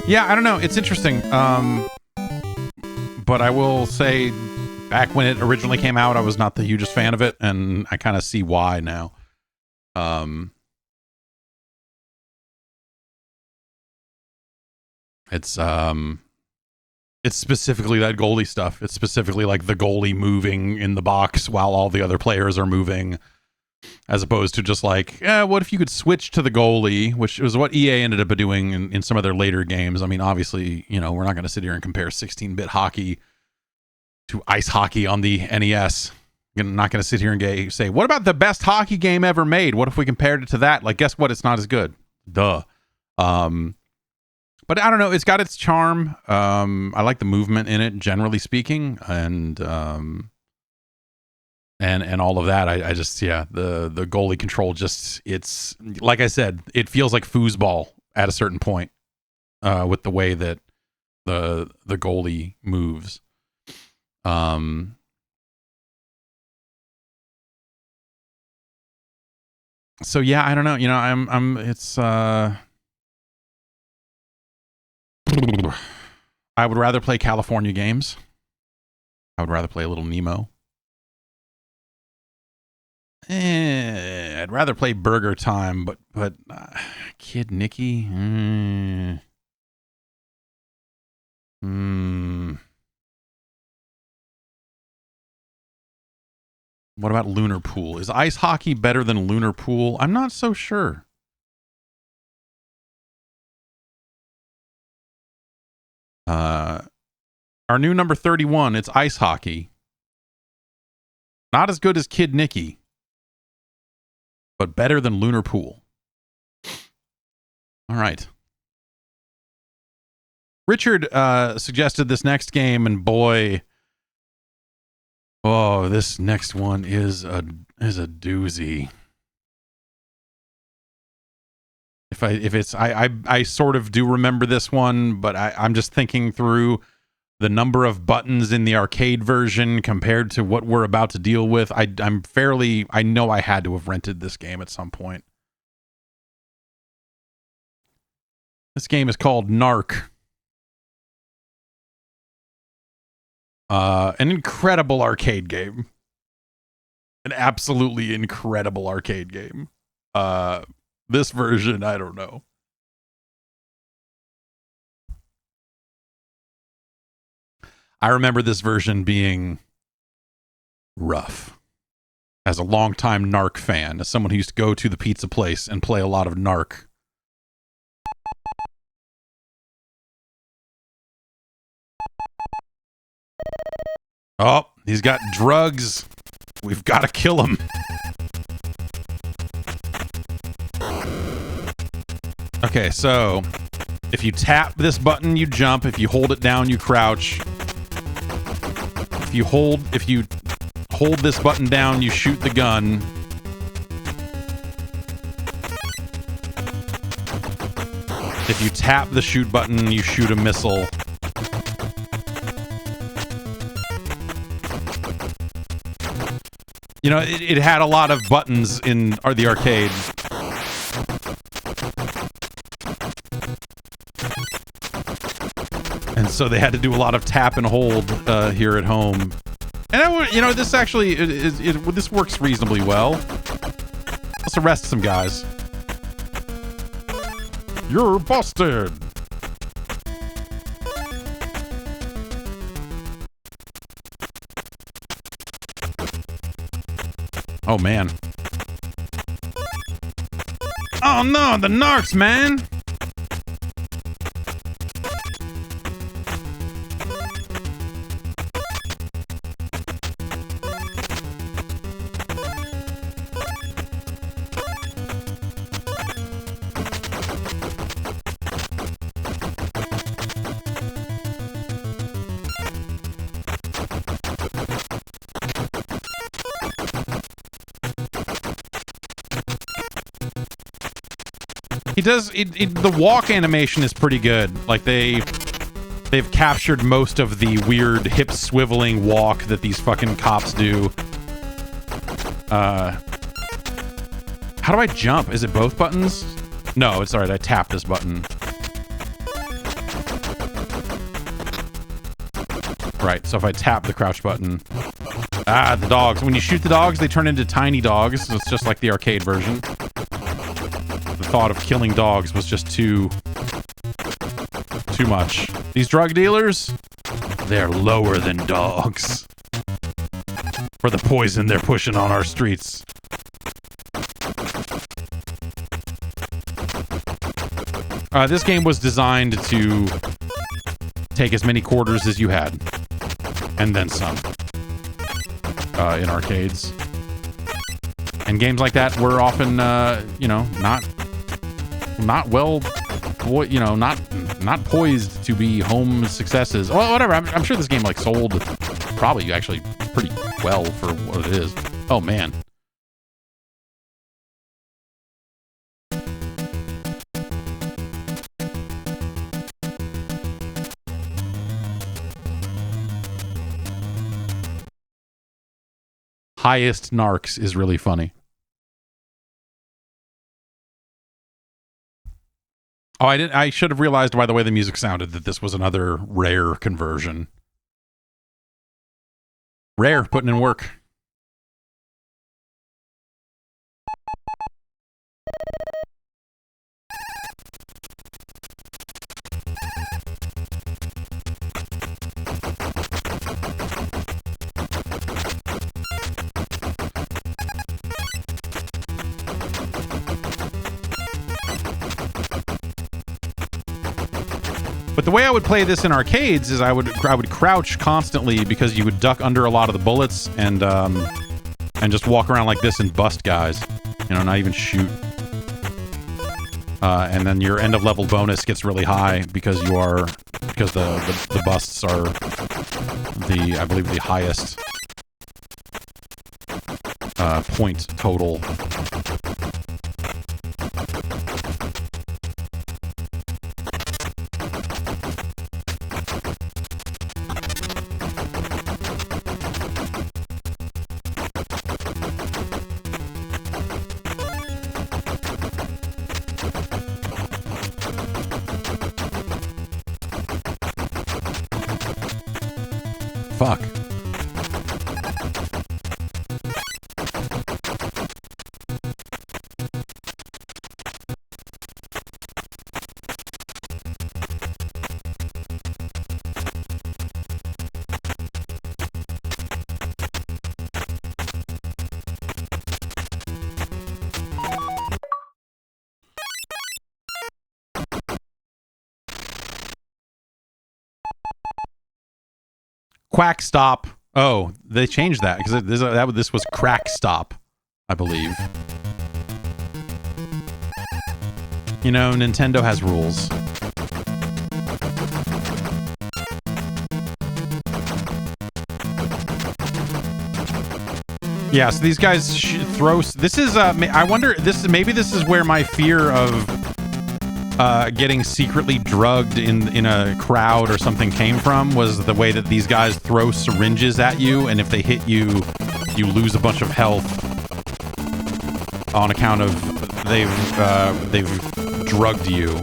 Yeah, I don't know. It's interesting. But I will say, back when it originally came out, I was not the hugest fan of it, and I kind of see why now. It's specifically that goalie stuff. It's specifically like the goalie moving in the box while all the other players are moving, as opposed to just like, what if you could switch to the goalie, which was what EA ended up doing in some of their later games. I mean, obviously, you know, we're not going to sit here and compare 16-bit hockey to ice hockey on the NES. I'm not going to sit here and say, what about the best hockey game ever made? What if we compared it to that? Like, guess what? It's not as good. Duh. But I don't know. It's got its charm. I like the movement in it, generally speaking, and all of that. I just, yeah, the goalie control just, it's like I said, it feels like foosball at a certain point with the way that the goalie moves. So yeah, I don't know. You know, it's I would rather play California games. I would rather play a little Nemo. I'd rather play Burger Time, but Kid Nicky. What about Lunar Pool? Is ice hockey better than Lunar Pool? I'm not so sure. Our new number 31, it's ice hockey. Not as good as Kid Nicky, but better than Lunar Pool. All right. Richard suggested this next game, and boy, oh, this next one is a doozy. I sort of do remember this one, but I'm just thinking through the number of buttons in the arcade version compared to what we're about to deal with. I know I had to have rented this game at some point. This game is called NARC. An incredible arcade game. An absolutely incredible arcade game. This version, I don't know. I remember this version being rough. As a longtime NARC fan, as someone who used to go to the pizza place and play a lot of NARC. Oh, he's got drugs. We've got to kill him. Okay, so if you tap this button, you jump. If you hold it down, you crouch. If you hold this button down, you shoot the gun. If you tap the shoot button, you shoot a missile. You know, it had a lot of buttons in the arcade. And so they had to do a lot of tap and hold here at home. And, you know, this actually, this works reasonably well. Let's arrest some guys. You're busted. Oh, man. Oh, no, the NARCs, man. He does the walk animation is pretty good. Like they've captured most of the weird hip swiveling walk that these fucking cops do. How do I jump? Is it both buttons? No, it's alright. I tap this button. Right, so if I tap the crouch button. Ah, the dogs. When you shoot the dogs, they turn into tiny dogs. So it's just like the arcade version. The thought of killing dogs was just too much. These drug dealers, they're lower than dogs. For the poison they're pushing on our streets. This game was designed to take as many quarters as you had. And then some. In arcades. And games like that were often, you know, not well, you know, not poised to be home successes. Well, whatever. I'm sure this game like sold probably actually pretty well for what it is. Oh man. Highest NARCs is really funny. Oh, I should have realized by the way the music sounded that this was another Rare conversion. Rare putting in work. But the way I would play this in arcades is I would crouch constantly because you would duck under a lot of the bullets and just walk around like this and bust guys. You know, not even shoot. And then your end of level bonus gets really high because the busts are I believe the highest point total. Fuck. Quack stop. Oh, they changed that because this was crack stop, I believe. You know, Nintendo has rules. Yeah, so these guys throw. This is. I wonder. Maybe this is where my fear of getting secretly drugged in a crowd or something came from, was the way that these guys throw syringes at you, and if they hit you, you lose a bunch of health on account of they've drugged you.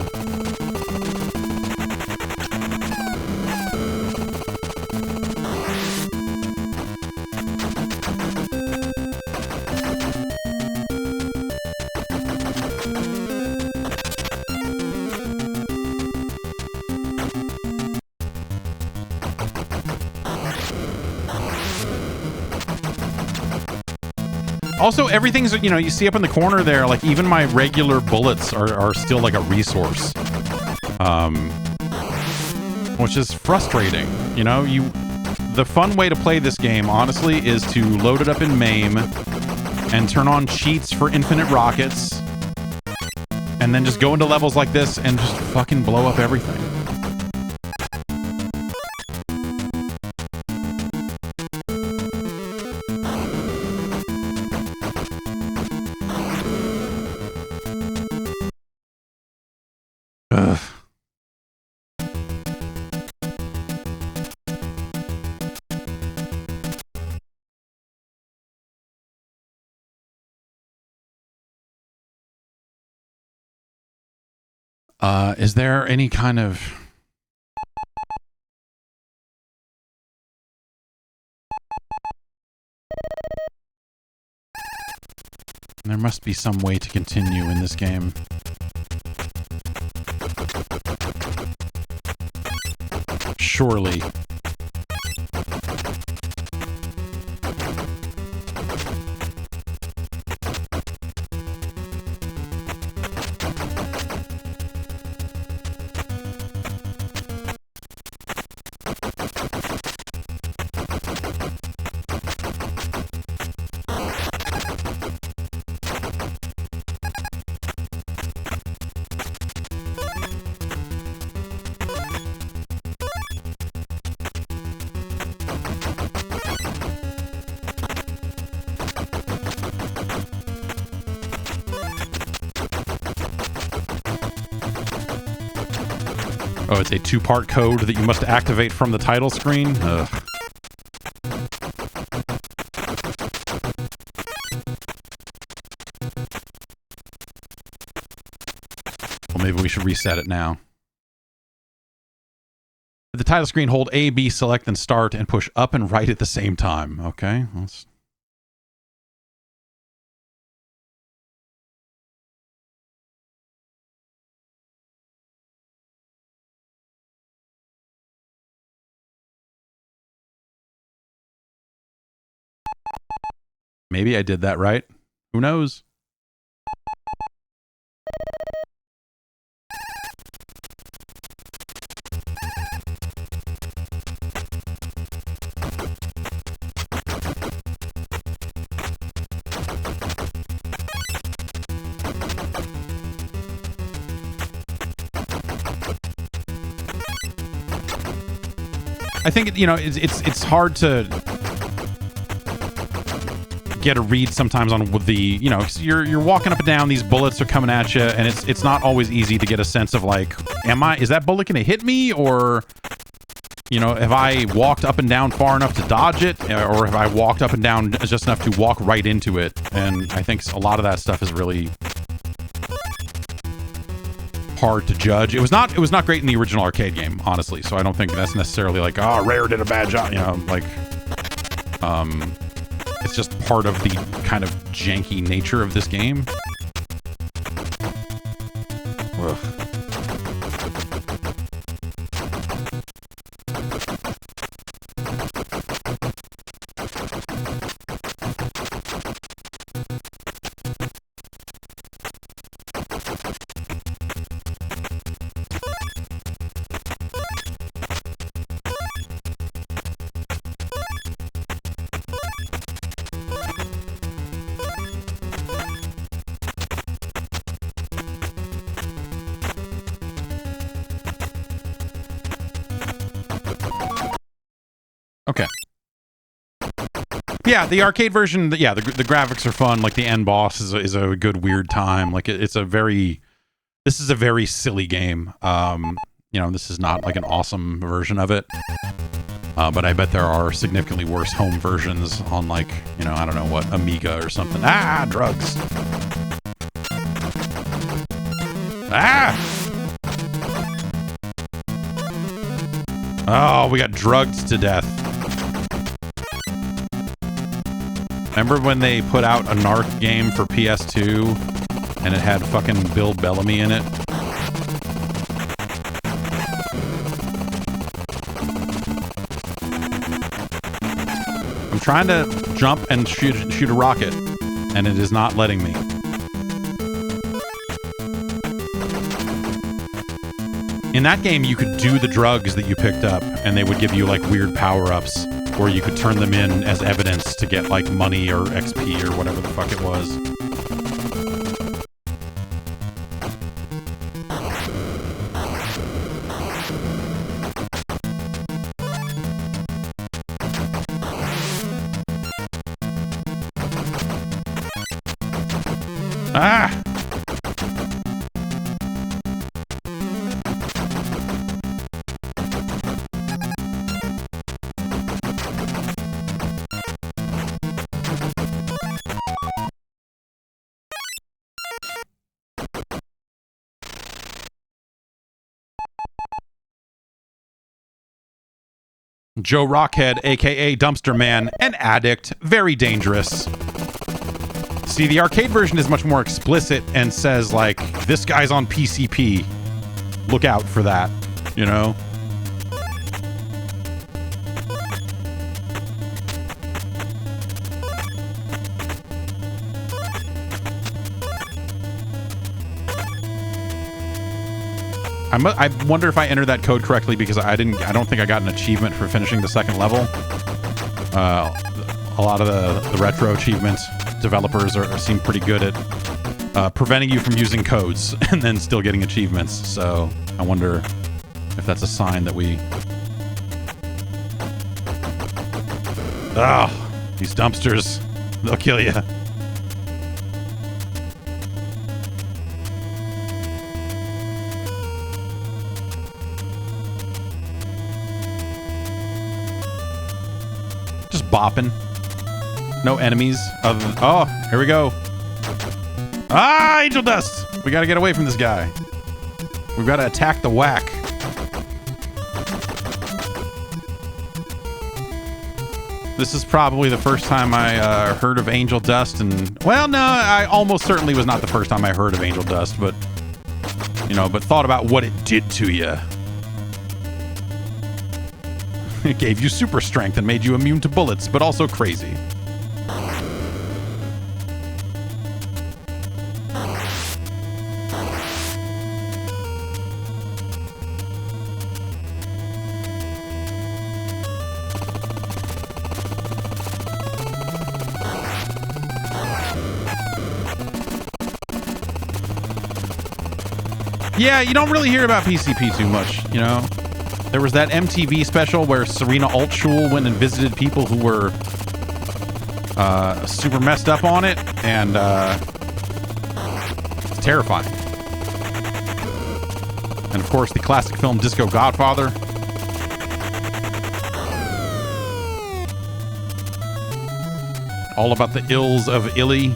Also, everything's, you know, you see up in the corner there, like even my regular bullets are still like a resource. Which is frustrating. You know, the fun way to play this game, honestly, is to load it up in MAME and turn on cheats for infinite rockets and then just go into levels like this and just fucking blow up everything. Is there any kind of... There must be some way to continue in this game. Surely. Oh, it's a two-part code that you must activate from the title screen? Ugh. Well, maybe we should reset it now. The title screen, hold A, B, select, and start, and push up and right at the same time. Okay, let's... Maybe I did that right. Who knows? I think, you know, it's hard to get a read sometimes on the, you know, you're walking up and down, these bullets are coming at you, and it's not always easy to get a sense of like, is that bullet gonna hit me, or, you know, have I walked up and down far enough to dodge it, or have I walked up and down just enough to walk right into it? And I think a lot of that stuff is really hard to judge. It was not great in the original arcade game, honestly. So I don't think that's necessarily like, oh, Rare did a bad job. You know, like, it's just part of the kind of janky nature of this game. Ugh. Okay. Yeah, the arcade version, the graphics are fun. Like, the end boss is a good weird time. Like, this is a very silly game. You know, this is not like an awesome version of it. But I bet there are significantly worse home versions on, like, you know, I don't know what, Amiga or something. Ah, drugs. Ah! Oh, we got drugged to death. Remember when they put out a NARC game for PS2 and it had fucking Bill Bellamy in it? I'm trying to jump and shoot a rocket, and it is not letting me. In that game, you could do the drugs that you picked up, and they would give you, like, weird power-ups, or you could turn them in as evidence to get, like, money or XP or whatever the fuck it was. Ah! Joe Rockhead, aka Dumpster Man, an addict, very dangerous. See, the arcade version is much more explicit and says, like, this guy's on PCP. Look out for that, you know? I wonder if I entered that code correctly, because I don't think I got an achievement for finishing the second level. A lot of the retro achievement developers seem pretty good at preventing you from using codes and then still getting achievements. So I wonder if that's a sign that we... Oh, these dumpsters, they'll kill you. Just bopping. No enemies. Oh, here we go. Ah, angel dust. We got to get away from this guy. We've got to attack the whack. This is probably the first time I heard of angel dust, and well, no, I almost certainly was not the first time I heard of angel dust, but you know, but thought about what it did to you. It gave you super strength and made you immune to bullets, but also crazy. Yeah, you don't really hear about PCP too much, you know? There was that MTV special where Serena Altschul went and visited people who were super messed up on it, and it's terrifying. And of course, the classic film Disco Godfather. All about the ills of Illy.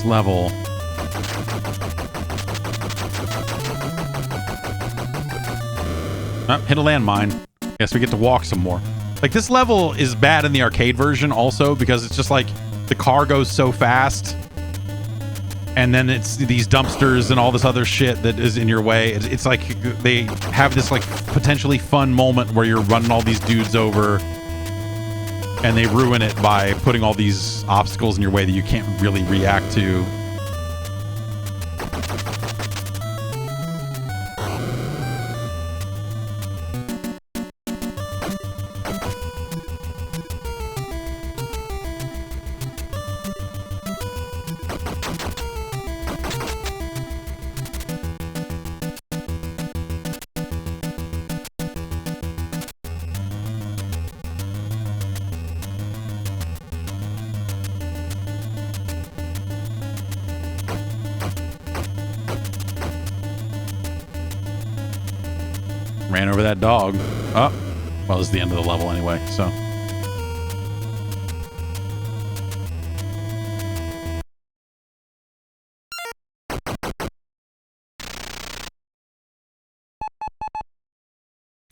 this level. Oh, hit a landmine. Guess we get to walk some more. Like, this level is bad in the arcade version also because it's just like the car goes so fast. And then it's these dumpsters and all this other shit that is in your way. It's like they have this like potentially fun moment where you're running all these dudes over and they ruin it by putting all these obstacles in your way that you can't really react to. Ran over that dog. Oh, well, this is the end of the level anyway, so.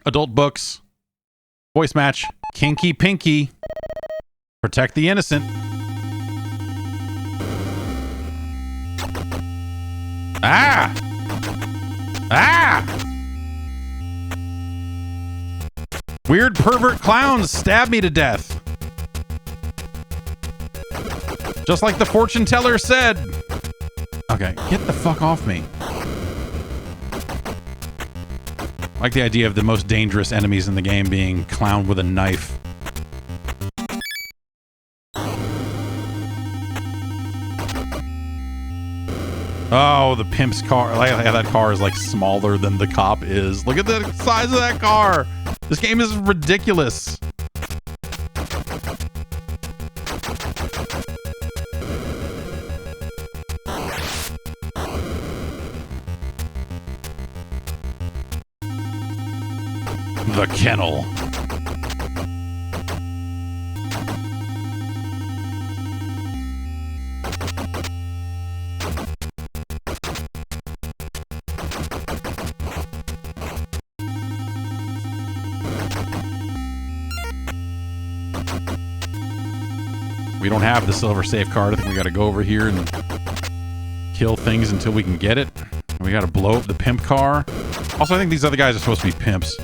Adult books. Voice match. Kinky Pinky. Protect the innocent. Ah! Ah! Weird pervert clowns stab me to death. Just like the fortune teller said. Okay, get the fuck off me. I like the idea of the most dangerous enemies in the game being clown with a knife. Oh, the pimp's car. Like that car is like smaller than the cop is. Look at the size of that car. This game is ridiculous. The kennel. We don't have the silver safe card. I think we got to go over here and kill things until we can get it. We got to blow up the pimp car. Also, I think these other guys are supposed to be pimps.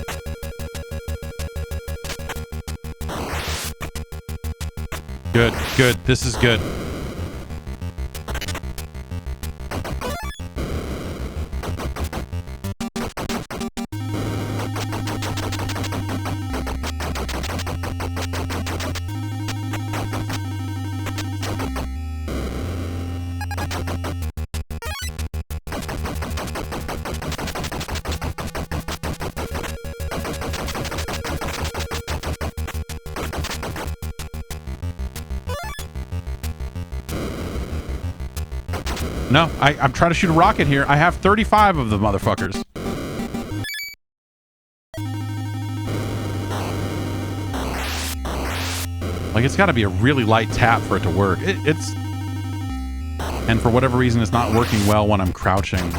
Good, good. This is good. No, I'm trying to shoot a rocket here. I have 35 of the motherfuckers. Like, it's got to be a really light tap for it to work. It's... And for whatever reason, it's not working well when I'm crouching.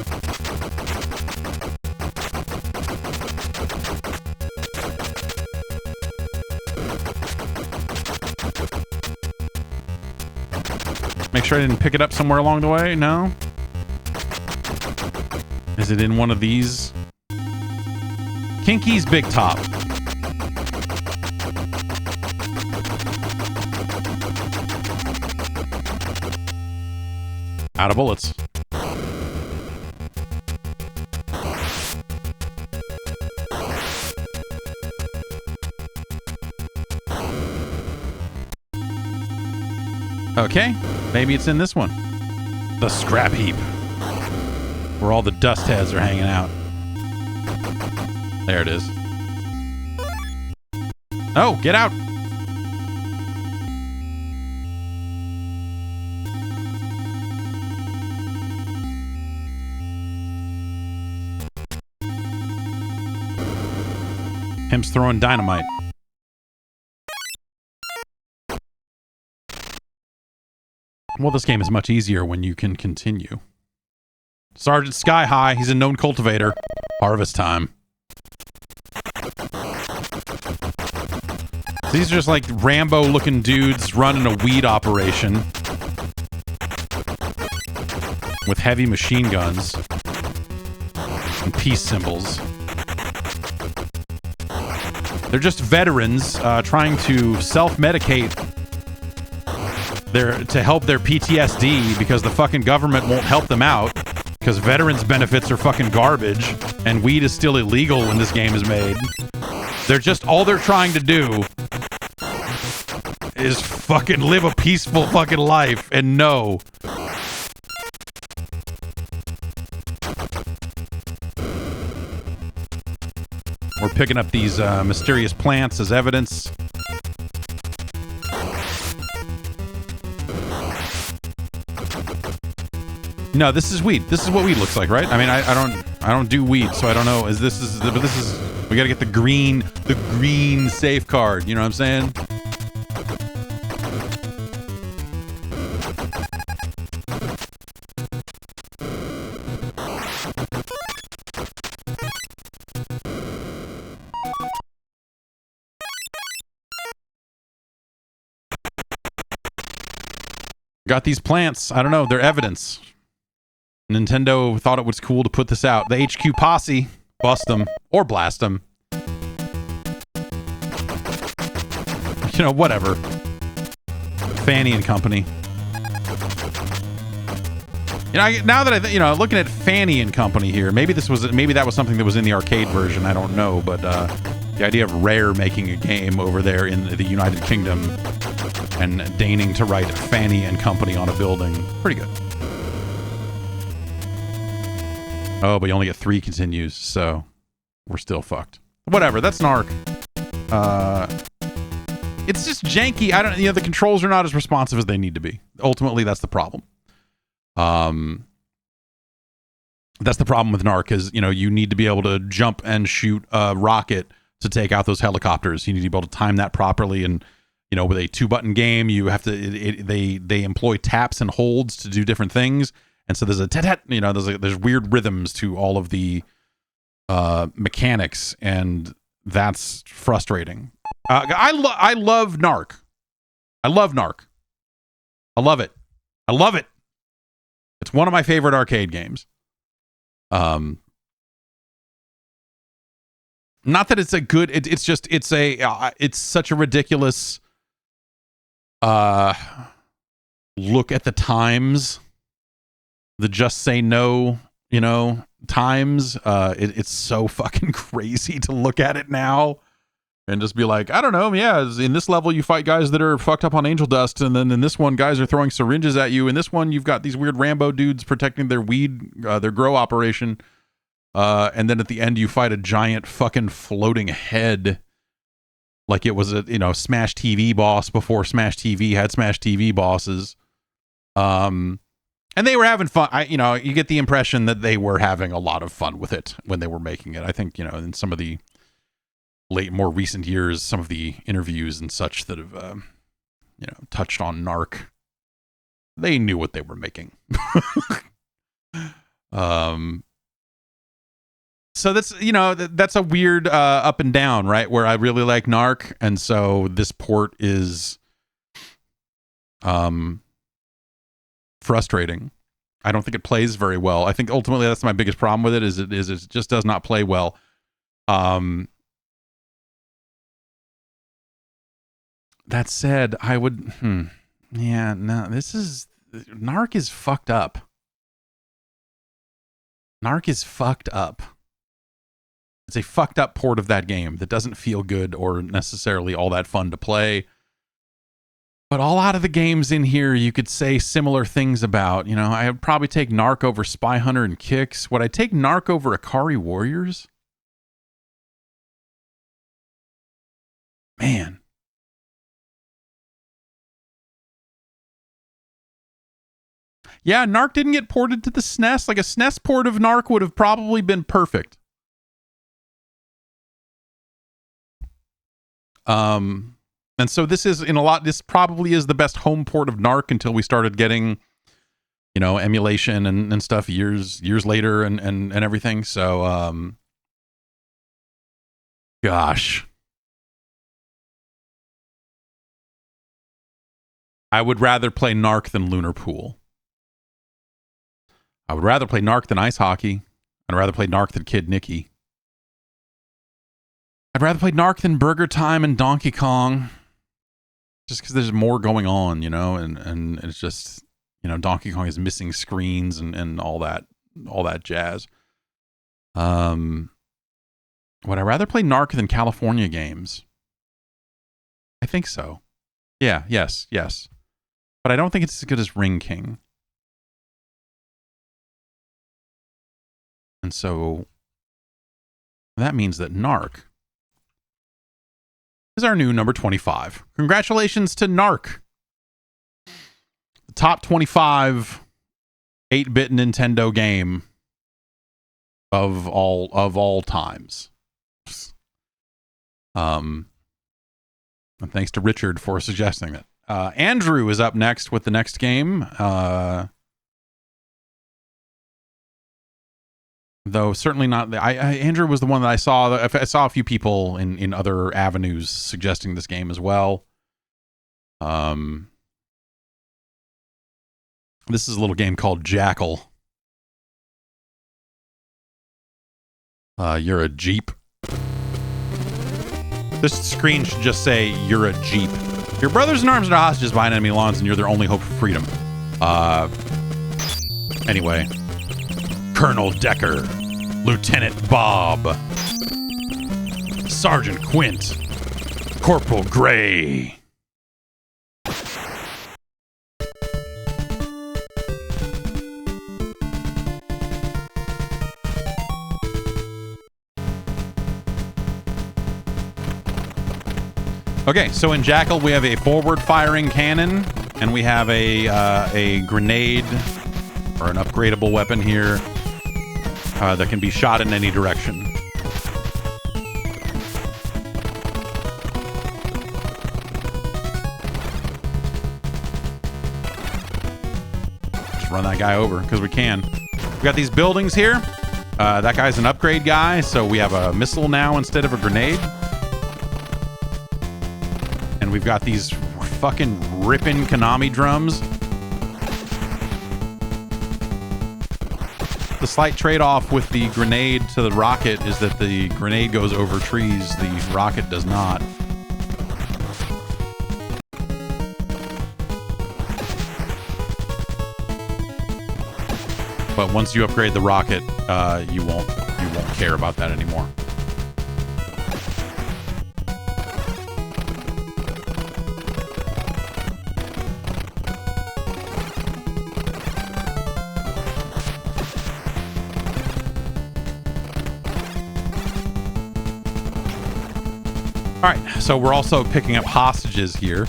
Make sure I didn't pick it up somewhere along the way. No? Is it in one of these? Kinky's Big Top. Out of bullets. Okay. Maybe it's in this one. The scrap heap. Where all the dust heads are hanging out. There it is. Oh, get out! Pimp's throwing dynamite. Well, this game is much easier when you can continue. Sergeant Sky High, he's a known cultivator. Harvest time. These are just like Rambo-looking dudes running a weed operation with heavy machine guns and peace symbols. They're just veterans trying to self-medicate to help their PTSD because the fucking government won't help them out because veterans benefits are fucking garbage and weed is still illegal when this game is made. All they're trying to do is fucking live a peaceful fucking life and know. We're picking up these mysterious plants as evidence. No, this is weed. This is what weed looks like, right? I mean, I don't do weed, so I don't know. But this is we gotta get the green safeguard. You know what I'm saying? Got these plants. I don't know. They're evidence. Nintendo thought it was cool to put this out. The HQ posse. Bust them. Or blast them. You know, whatever. Fanny and Company. You know, now that looking at Fanny and Company here, maybe that was something that was in the arcade version. I don't know, but the idea of Rare making a game over there in the United Kingdom and deigning to write Fanny and Company on a building, pretty good. Oh, but you only get 3 continues, so we're still fucked. Whatever, that's NARC. It's just janky. The controls are not as responsive as they need to be. Ultimately, that's the problem. That's the problem with NARC is, you need to be able to jump and shoot a rocket to take out those helicopters. You need to be able to time that properly. And, with a 2-button game, you have to, they employ taps and holds to do different things. And so there's a there's weird rhythms to all of the mechanics, and that's frustrating. I love NARC. I love NARC. I love it. I love it. It's one of my favorite arcade games. Not that it's a good. It's such a ridiculous look at the times. The just say no, times. It's so fucking crazy to look at it now and just be like, I don't know. Yeah, in this level, you fight guys that are fucked up on angel dust. And then in this one, guys are throwing syringes at you. In this one, you've got these weird Rambo dudes protecting their weed, their grow operation. And then at the end, you fight a giant fucking floating head. Like it was a, Smash TV boss before Smash TV had Smash TV bosses. And they were having fun. You get the impression that they were having a lot of fun with it when they were making it. I think, in some of the more recent years, some of the interviews and such that have, touched on NARC, they knew what they were making. So that's a weird up and down, right? Where I really like NARC, and so this port is frustrating. I don't think it plays very well. I think ultimately that's my biggest problem with it is it just does not play well. That said, I would NARC is fucked up. NARC is fucked up. It's a fucked up port of that game that doesn't feel good or necessarily all that fun to play. But a lot of the games in here you could say similar things about. I would probably take NARC over Spy Hunter and Kicks. Would I take NARC over Akari Warriors? Man. Yeah, NARC didn't get ported to the SNES. Like a SNES port of NARC would have probably been perfect. And so this is this probably is the best home port of NARC until we started getting, you know, emulation and stuff years later and everything. So, gosh, I would rather play NARC than Lunar Pool. I would rather play NARC than Ice Hockey. I'd rather play NARC than Kid Nicky. I'd rather play NARC than Burger Time and Donkey Kong. Just because there's more going on, you know, and it's just, you know, Donkey Kong is missing screens and all that jazz. Would I rather play NARC than California games? I think so. Yeah, yes. But I don't think it's as good as Ring King. And so that means that NARC is our new number 25. Congratulations to NARC. The top 25 8-bit Nintendo game of all times. And thanks to Richard for suggesting that. Andrew is up next with the next game. Though certainly not. Andrew was the one that I saw. I saw a few people in other avenues suggesting this game as well. This is a little game called Jackal. You're a Jeep. This screen should just say, you're a Jeep. Your brothers in arms are hostages behind enemy lawns and you're their only hope for freedom. Anyway. Colonel Decker. Lieutenant Bob. Sergeant Quint. Corporal Gray. Okay, so in Jackal we have a forward-firing cannon, and we have a grenade, or an upgradable weapon here, that can be shot in any direction. Just run that guy over, because we can. We got these buildings here. That guy's an upgrade guy, so we have a missile now instead of a grenade. And we've got these fucking ripping Konami drums. The slight trade-off with the grenade to the rocket is that the grenade goes over trees, the rocket does not. But once you upgrade the rocket, you won't care about that anymore. All right, so we're also picking up hostages here,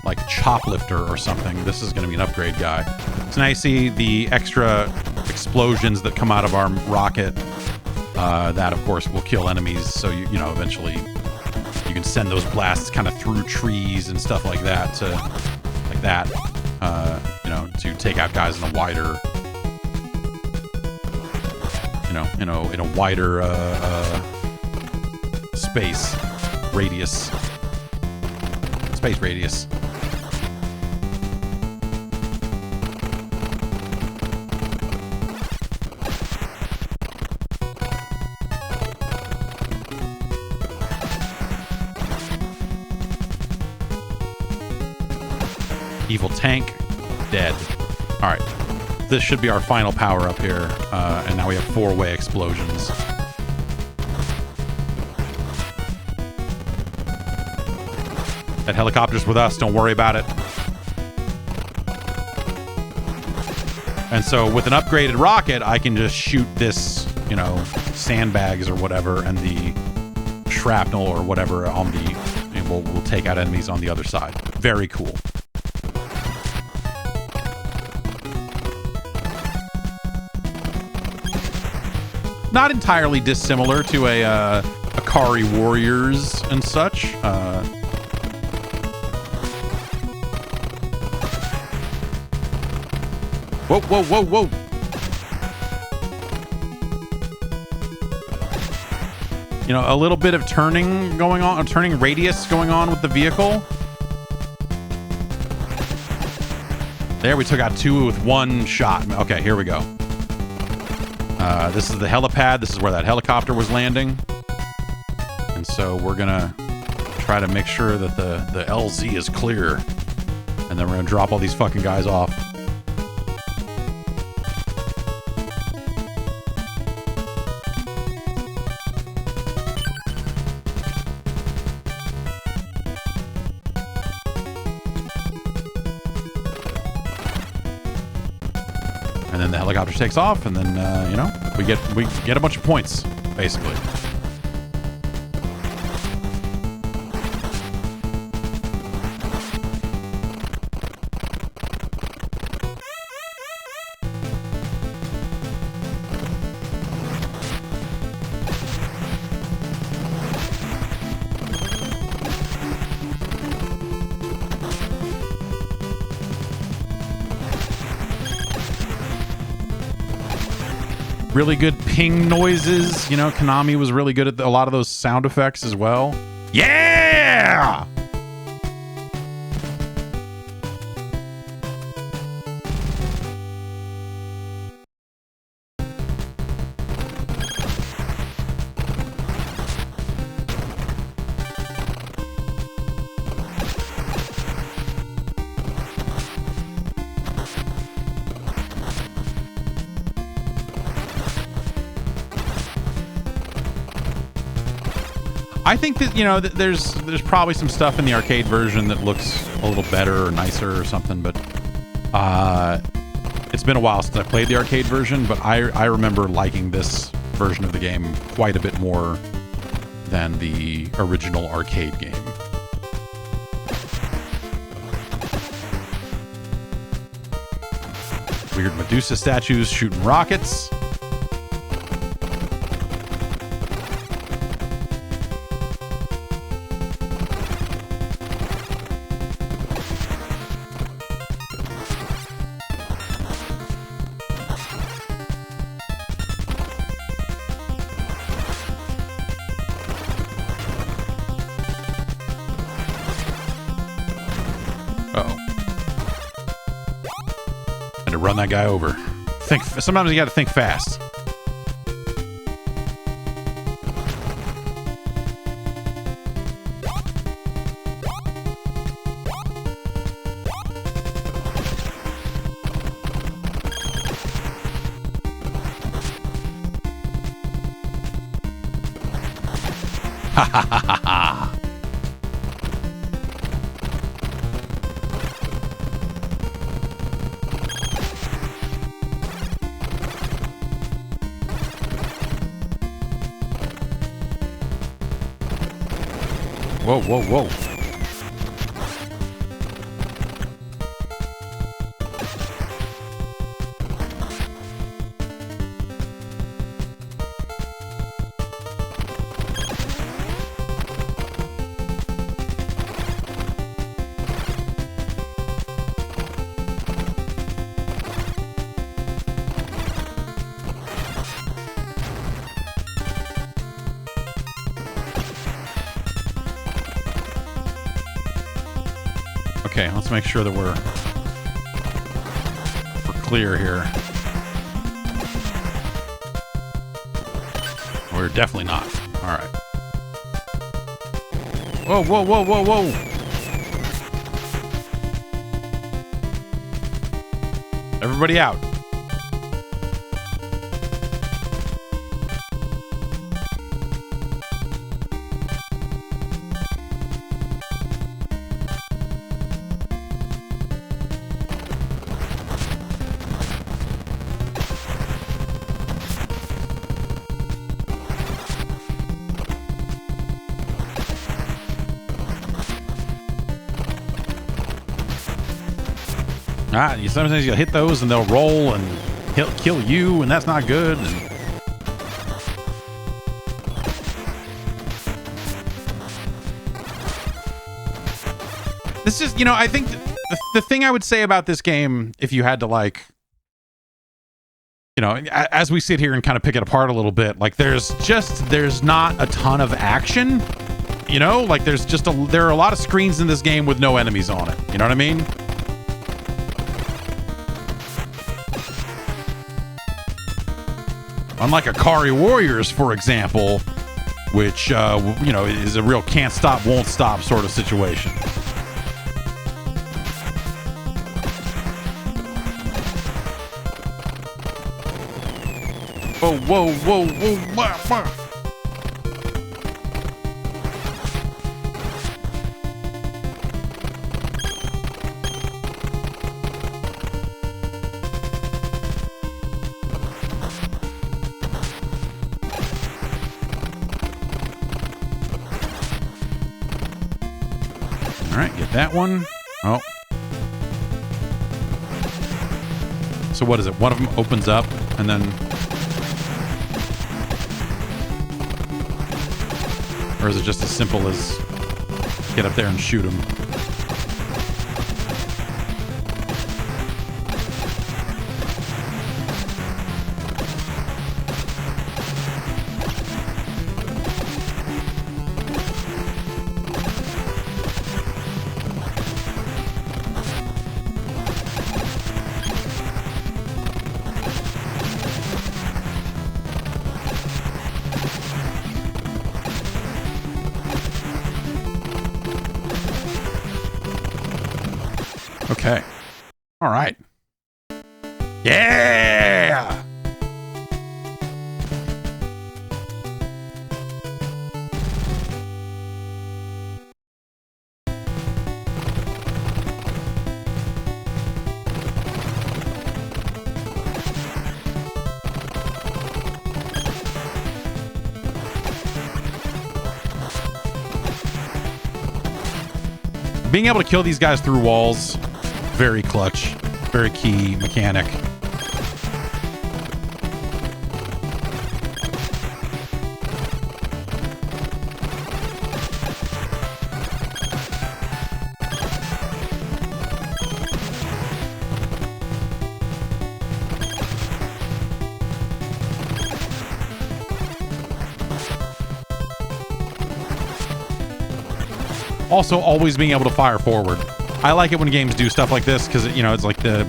like Choplifter or something. This is going to be an upgrade guy. So now you see the extra explosions that come out of our rocket. That, of course, will kill enemies. So you know, eventually, you can send those blasts kind of through trees and stuff like that to, you know, to take out guys in a wider, you know, in a wider space radius. Evil tank, dead. All right, this should be our final power up here, and now we have 4-way explosions. That helicopter's with us, don't worry about it. And so with an upgraded rocket, I can just shoot this, you know, sandbags or whatever, and the shrapnel or whatever on the, and we'll take out enemies on the other side. Very cool. Not entirely dissimilar to a Akari warriors and such. Whoa, whoa, whoa, whoa. You know, a little bit of turning going on, a turning radius going on with the vehicle. There, we took out 2 with 1 shot. Okay, here we go. This is the helipad. This is where that helicopter was landing. And so we're gonna try to make sure that the LZ is clear. And then we're gonna drop all these fucking guys off. And then the helicopter takes off, and then you know, we get a bunch of points, basically. Really good ping noises. You know, Konami was really good at a lot of those sound effects as well. Yeah! I think that, you know, there's probably some stuff in the arcade version that looks a little better or nicer or something, but it's been a while since I played the arcade version, but I remember liking this version of the game quite a bit more than the original arcade game. Weird Medusa statues shooting rockets. Run that guy over. Sometimes you got to think fast. Ha ha ha ha ha. Whoa, whoa, whoa. Okay, let's make sure that we're clear here. We're definitely not. All right. Whoa, whoa, whoa, whoa, whoa. Everybody out. Sometimes you'll hit those and they'll roll and he'll kill you, and that's not good. And This is, you know, I think the thing I would say about this game, if you had to, like, you know, as we sit here and kind of pick it apart a little bit, like, there's not a ton of action, you know? Like, there are a lot of screens in this game with no enemies on it. You know what I mean? Unlike Akari Warriors, for example, which, you know, is a real can't stop, won't stop sort of situation. Whoa, whoa, whoa, whoa, blah, blah. All right, get that one. Oh. So what is it? One of them opens up and then... Or is it just as simple as get up there and shoot him? Okay. All right. Yeah! Being able to kill these guys through walls, very clutch, very key mechanic. Also, always being able to fire forward. I like it when games do stuff like this because, you know, it's like the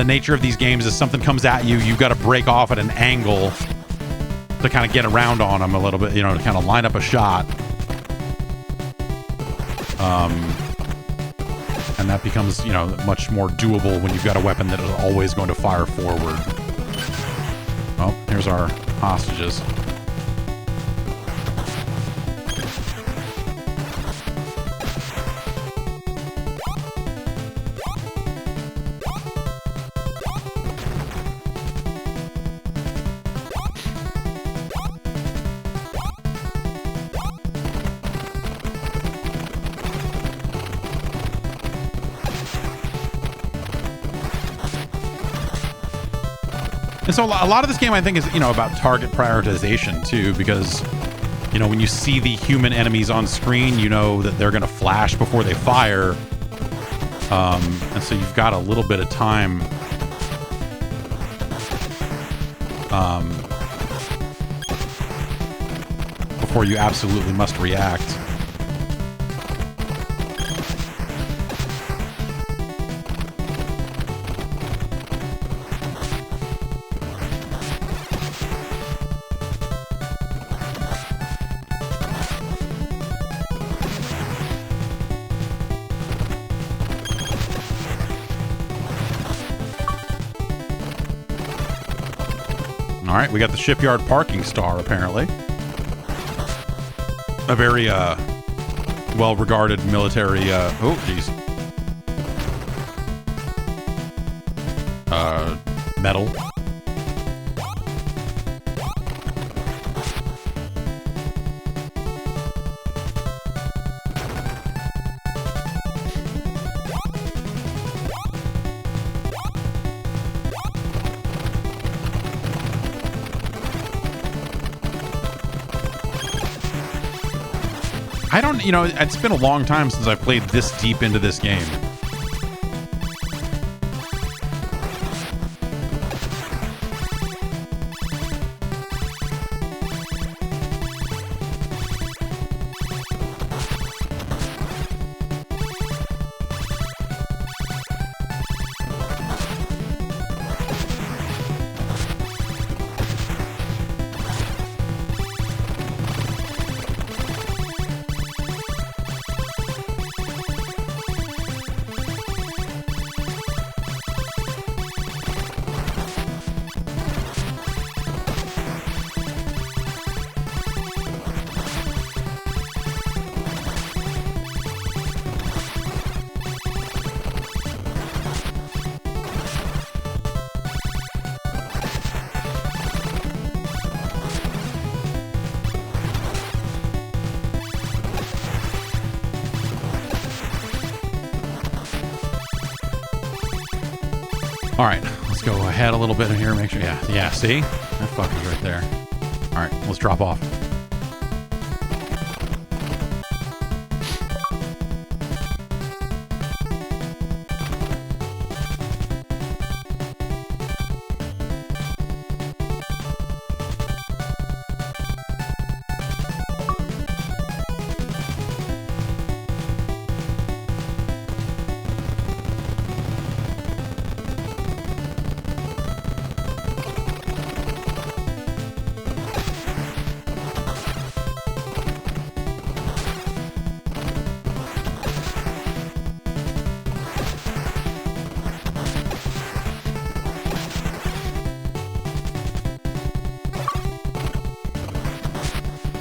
nature of these games is something comes at you, you've got to break off at an angle to kind of get around on them a little bit, you know, to kind of line up a shot. And that becomes, you know, much more doable when you've got a weapon that is always going to fire forward. Well, here's our hostages. And so a lot of this game, I think, is, you know, about target prioritization, too, because, you know, when you see the human enemies on screen, you know that they're going to flash before they fire. And so you've got a little bit of time before you absolutely must react. All right, we got the shipyard parking star, apparently. A very well-regarded military... oh, geez. Medal. I don't, you know, it's been a long time since I've played this deep into this game. All right, let's go ahead a little bit here. Make sure, yeah, see? That fucker's right there. All right, let's drop off.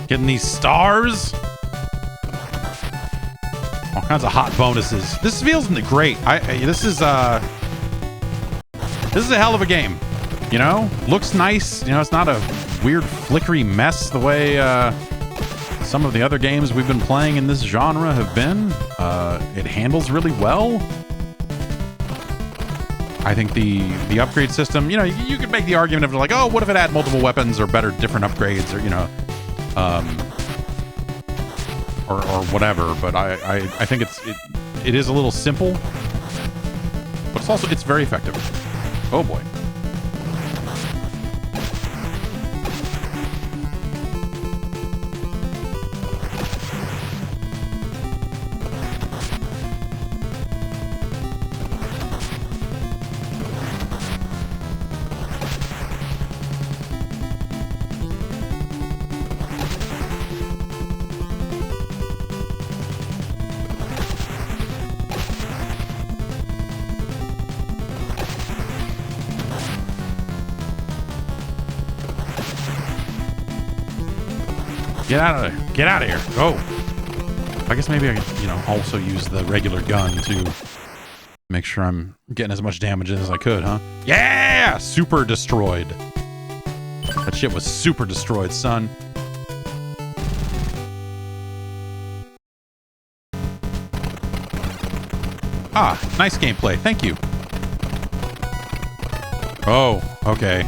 Getting these stars. All kinds of hot bonuses. This feels great. This is a hell of a game. You know? Looks nice. You know, it's not a weird flickery mess the way some of the other games we've been playing in this genre have been. It handles really well. I think the upgrade system, you know, you could make the argument of like, oh, what if it had multiple weapons or better different upgrades, or, you know, or whatever, but I think it is a little simple, but it's very effective. Oh boy. Get out of here. Go. I guess maybe I could, you know, also use the regular gun to make sure I'm getting as much damage as I could, huh? Yeah! Super destroyed. That shit was super destroyed, son. Ah, nice gameplay. Thank you. Oh, okay.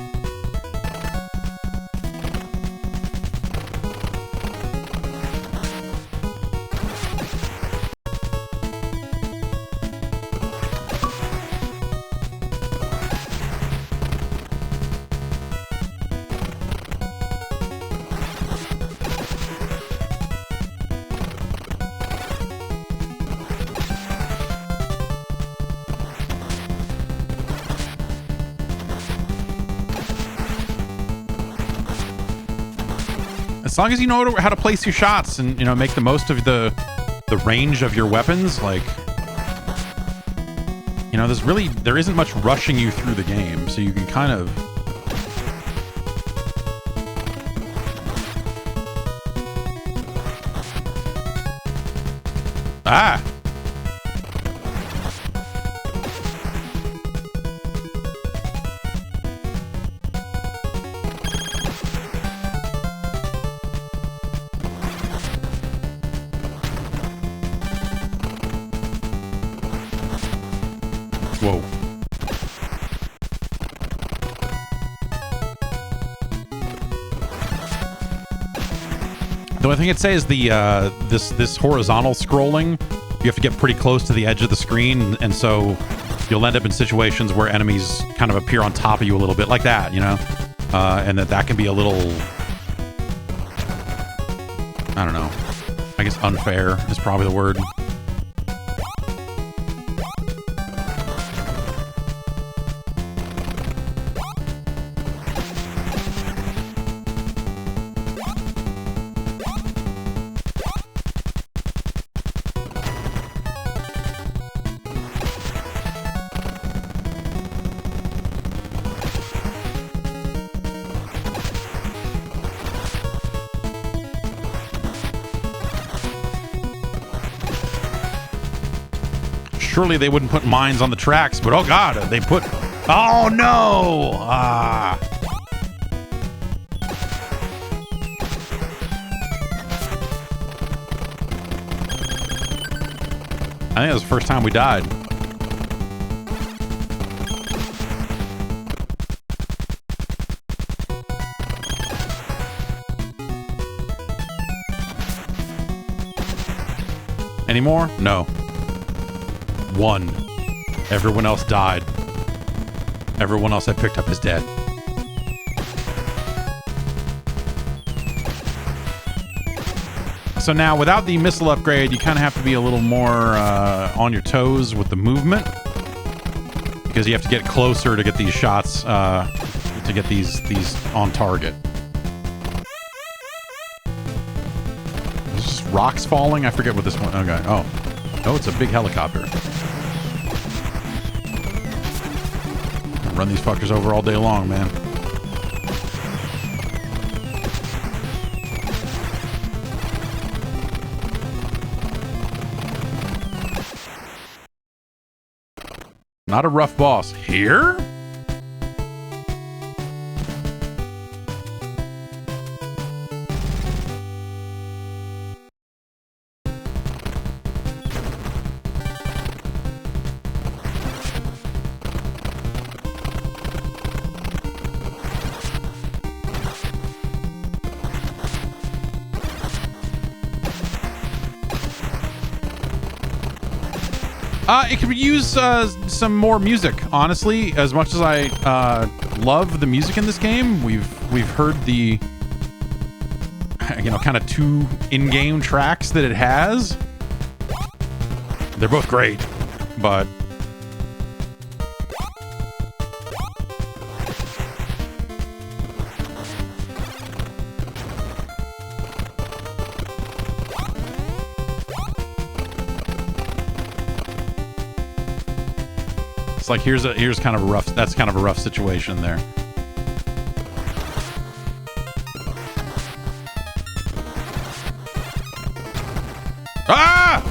As long as you know how to place your shots and, you know, make the most of the range of your weapons, like, you know, there isn't much rushing you through the game, so you can kind of Whoa. The only thing I'd say is the this horizontal scrolling, you have to get pretty close to the edge of the screen, and so you'll end up in situations where enemies kind of appear on top of you a little bit, like that, you know? And that can be a little, I don't know, I guess unfair is probably the word. Surely they wouldn't put mines on the tracks, but oh god, they put... Oh no! Ah. I think that was the first time we died. Any more? No. One. Everyone else died. Everyone else I picked up is dead. So now, without the missile upgrade, you kind of have to be a little more on your toes with the movement, because you have to get closer to get these shots, to get these on target. There's just rocks falling. I forget what this one. Okay. Oh, no, it's a big helicopter. Run these fuckers over all day long, man. Not a rough boss. Here? It could use some more music, honestly. As much as I love the music in this game, we've heard the, you know, kind of two in-game tracks that it has. They're both great, but like here's kind of a rough, that's kind of a rough situation there. Ah!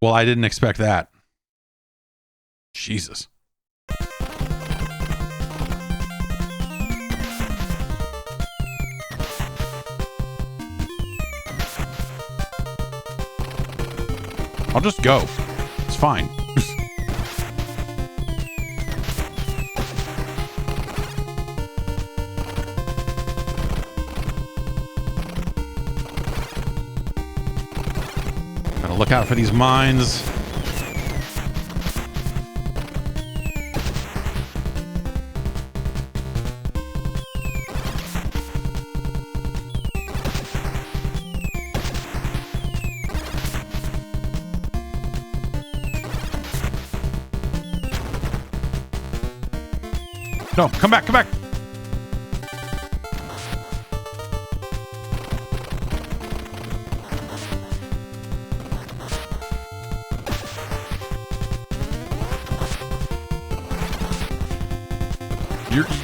Well, I didn't expect that. Jesus. I'll just go. It's fine. Gotta look out for these mines. No, come back, come back.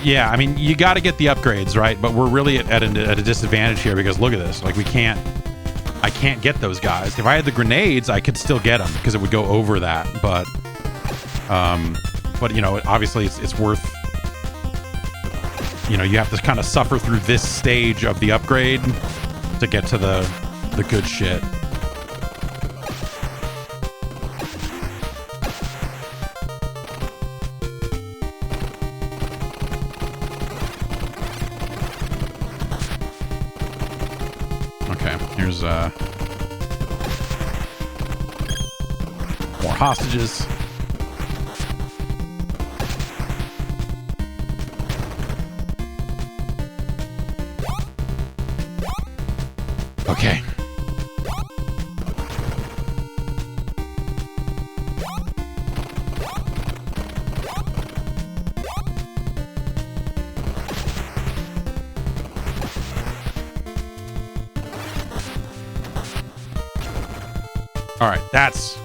Yeah, I mean, you got to get the upgrades, right? But we're really at a disadvantage here because look at this. Like, I can't get those guys. If I had the grenades, I could still get them because it would go over that. But you know, obviously it's worth, you know, you have to kind of suffer through this stage of the upgrade to get to the good shit. Here's more hostages. Okay. All right, that's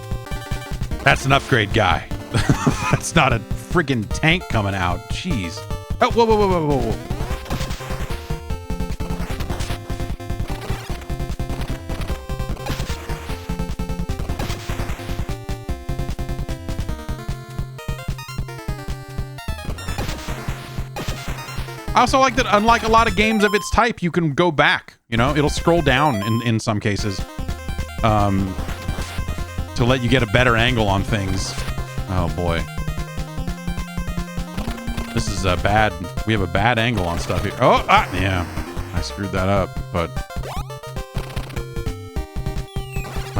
an upgrade guy. That's not a friggin' tank coming out. Jeez. Oh, whoa, whoa, whoa, whoa, whoa, whoa. I also like that, unlike a lot of games of its type, you can go back. You know, it'll scroll down in some cases to let you get a better angle on things. Oh boy, this is a bad. We have a bad angle on stuff here. Oh, yeah, I screwed that up, but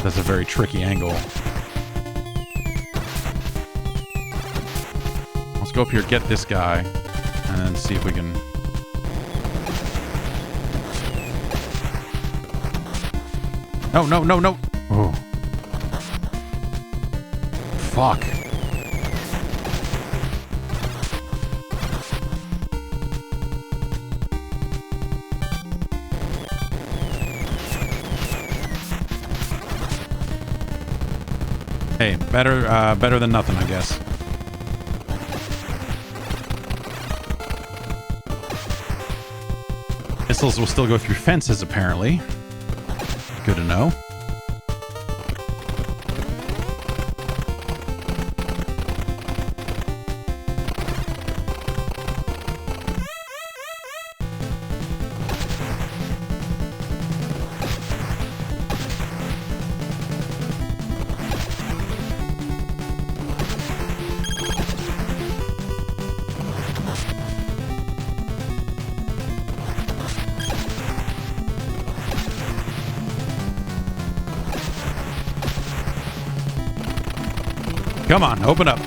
that's a very tricky angle. Let's go up here, get this guy, and then see if we can. No, no, no, no. Oh. Fuck. Hey, better than nothing, I guess. Missiles will still go through fences, apparently. Good to know. Come on, open up.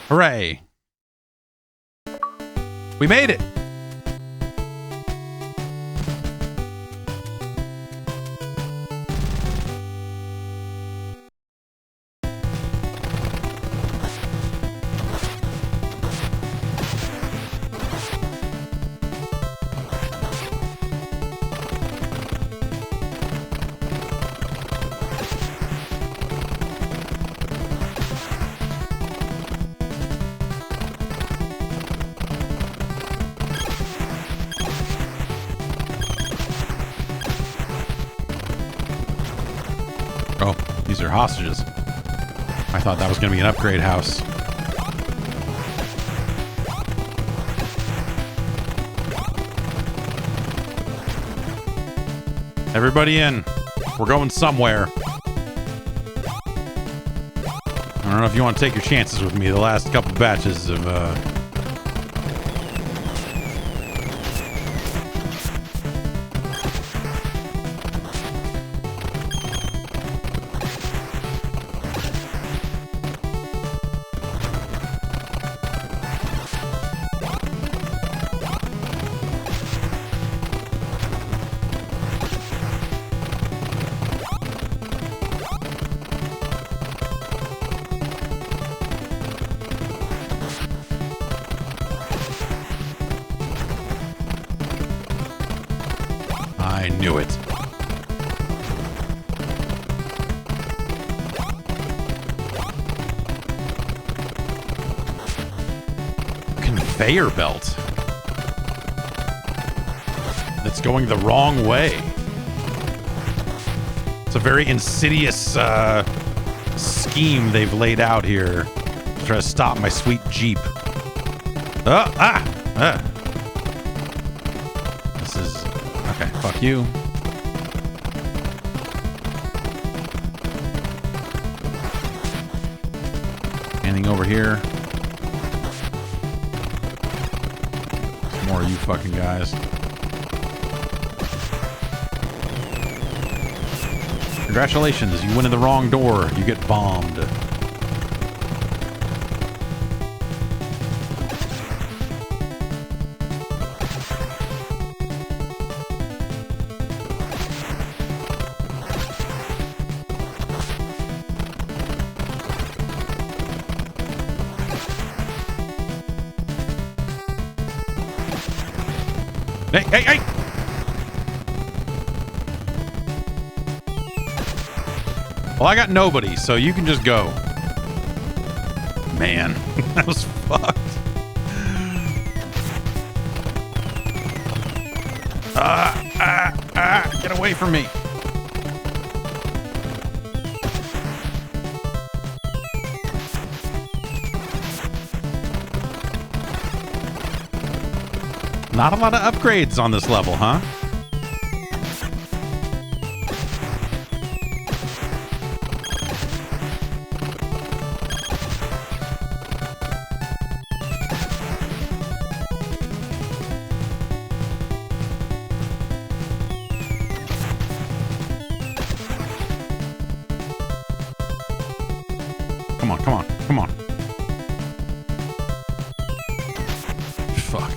Hooray. We made it. Oh, these are hostages. I thought that was going to be an upgrade house. Everybody in. We're going somewhere. I don't know if you want to take your chances with me. The last couple batches of I knew it. Conveyor belt. That's going the wrong way. It's a very insidious scheme they've laid out here to try to stop my sweet Jeep. This is... Okay, fuck you. Anything over here? Some more of you fucking guys. Congratulations, you went in the wrong door. You get bombed. Hey! Well, I got nobody, so you can just go. Man, that was fucked. Get away from me. Not a lot of upgrades on this level, huh? Come on. Fuck.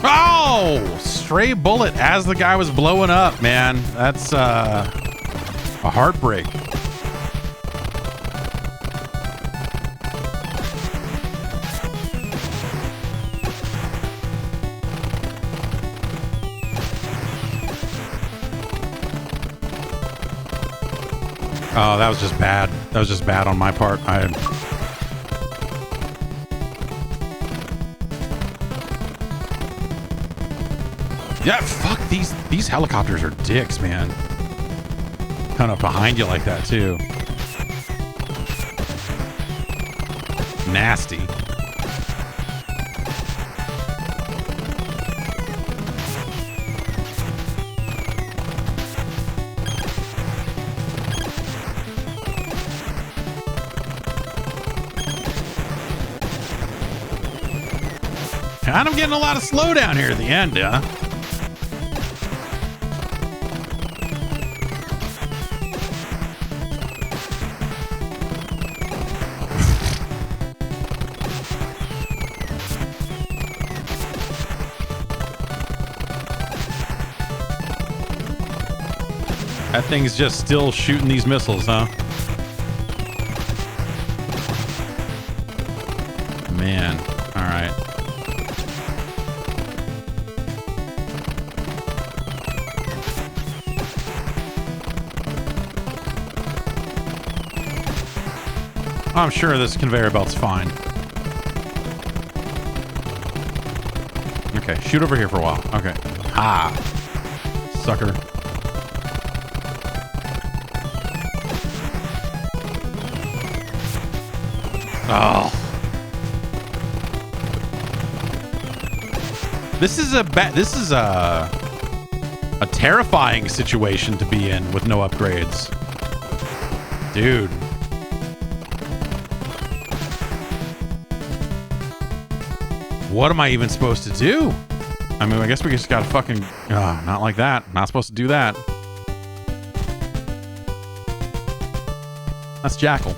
Oh! Stray bullet as the guy was blowing up, man. That's a heartbreak. Oh, that was just bad. That was just bad on my part. Yeah, fuck, these helicopters are dicks, man. Kind of behind you like that, too. Nasty. And I'm getting a lot of slowdown here at the end, huh? That thing's just still shooting these missiles, huh? Man, all right. I'm sure this conveyor belt's fine. Okay, shoot over here for a while. Okay. Ah. Sucker. Oh. This is a terrifying situation to be in with no upgrades. Dude. What am I even supposed to do? I mean, I guess we just gotta fucking... not like that. Not supposed to do that. That's Jackal.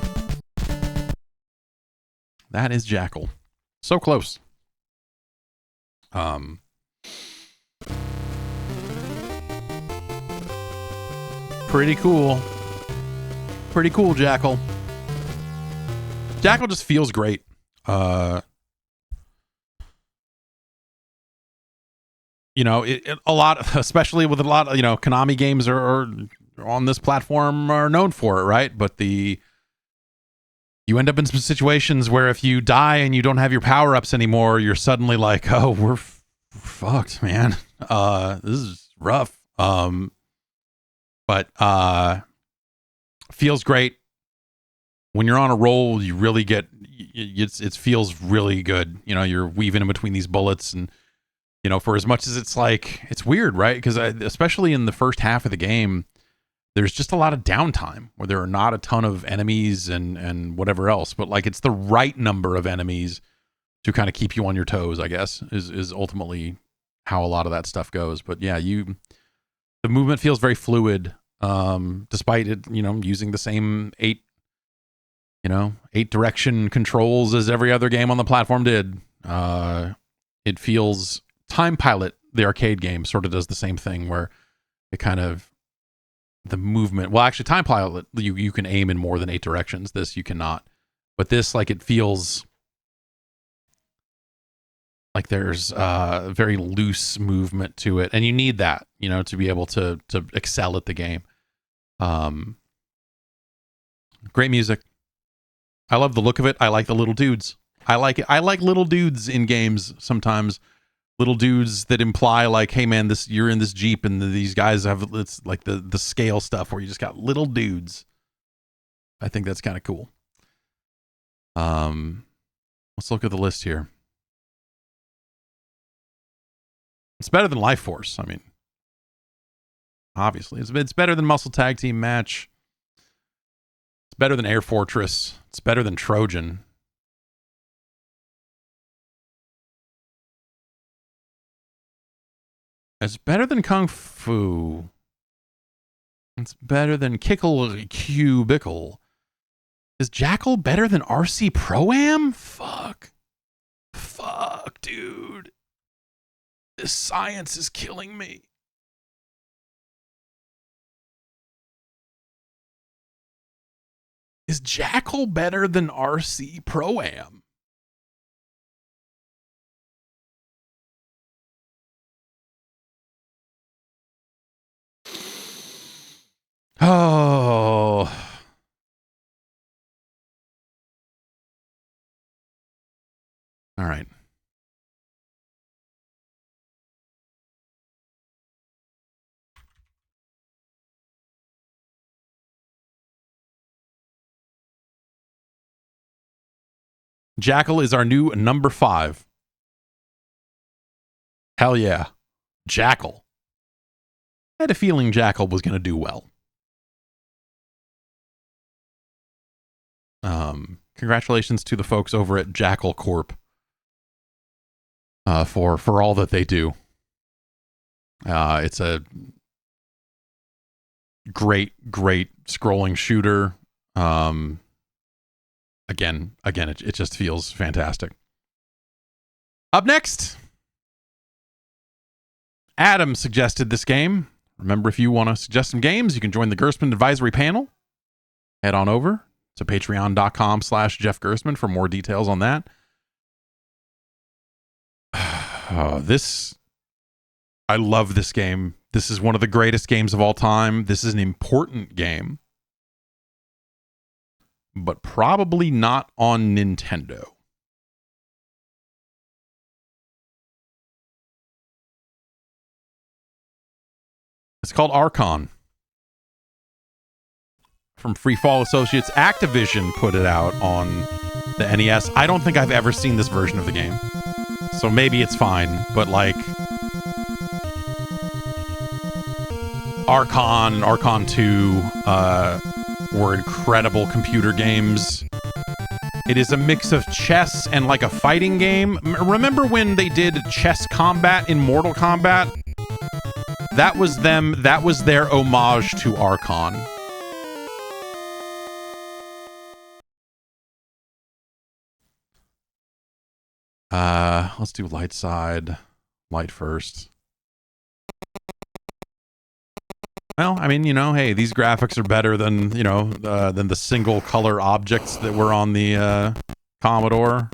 That is Jackal. So close. Pretty cool. Pretty cool, Jackal. Jackal just feels great. You know, a lot, especially with a lot of, Konami games are on this platform are known for it, right? But you end up in some situations where if you die and you don't have your power-ups anymore, you're suddenly like, oh, we're fucked, man. This is rough. But feels great. when you're on a roll, you really get it feels really good. You know, you're weaving in between these bullets, and you know, for as much as it's like, it's weird, right? Because especially in the first half of the game, there's just a lot of downtime where there are not a ton of enemies and whatever else, but like it's the right number of enemies to kind of keep you on your toes, I guess, is ultimately how a lot of that stuff goes. But yeah, the movement feels very fluid, despite it, you know, using the same 8 direction controls as every other game on the platform did. It feels Time Pilot, the arcade game, sort of does the same thing where it kind of, the movement, well, actually Time Pilot, you can aim in more than 8 directions. This you cannot. But this, like, it feels like there's very loose movement to it, and you need that, you know, to be able to excel at the game. Great music. I love the look of it. I like the little dudes. I like it. I like little dudes in games sometimes. Little dudes that imply like, hey man, you're in this Jeep and these guys have, it's like the scale stuff where you just got little dudes. I think that's kind of cool. Let's look at the list here. It's better than Life Force. I mean, obviously it's better than Muscle Tag Team Match. It's better than Air Fortress. It's better than Trojan. It's better than Kung Fu. It's better than Kickle Cubicle. Is Jackal better than RC Pro-Am? Fuck, dude. This science is killing me. Is Jackal better than RC Pro-Am? Oh. All right. Jackal is our new number 5. Hell yeah. Jackal. I had a feeling Jackal was going to do well. Congratulations to the folks over at Jackal Corp for all that they do. It's a great scrolling shooter. Again, it just feels fantastic. Up next, Adam suggested this game. Remember, if you want to suggest some games, you can join the Gerstmann advisory panel. Head on over to patreon.com/Jeff Gerstmann for more details on that. I love this game. This is one of the greatest games of all time. This is an important game, but probably not on Nintendo. It's called Archon. From Free Fall Associates. Activision put it out on the NES. I don't think I've ever seen this version of the game, so maybe it's fine, but like Archon and Archon 2 were incredible computer games. It is a mix of chess and like a fighting game. Remember when they did chess combat in Mortal Kombat? That was them. That was their homage to Archon. Let's do light side. Light first. Well, I mean, you know, hey, these graphics are better than, you know, than the single color objects that were on the Commodore.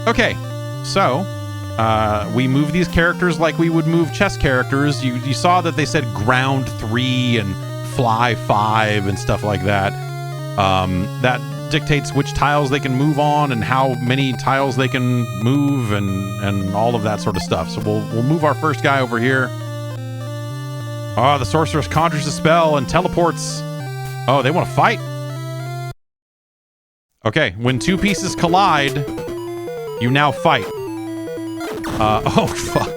Okay, so we move these characters like we would move chess characters. You saw that they said ground 3 and fly 5 and stuff like that. dictates which tiles they can move on and how many tiles they can move and all of that sort of stuff. So we'll move our first guy over here. Oh, the sorceress conjures a spell and teleports. Oh, they want to fight? Okay, when two pieces collide, you now fight. Oh, fuck.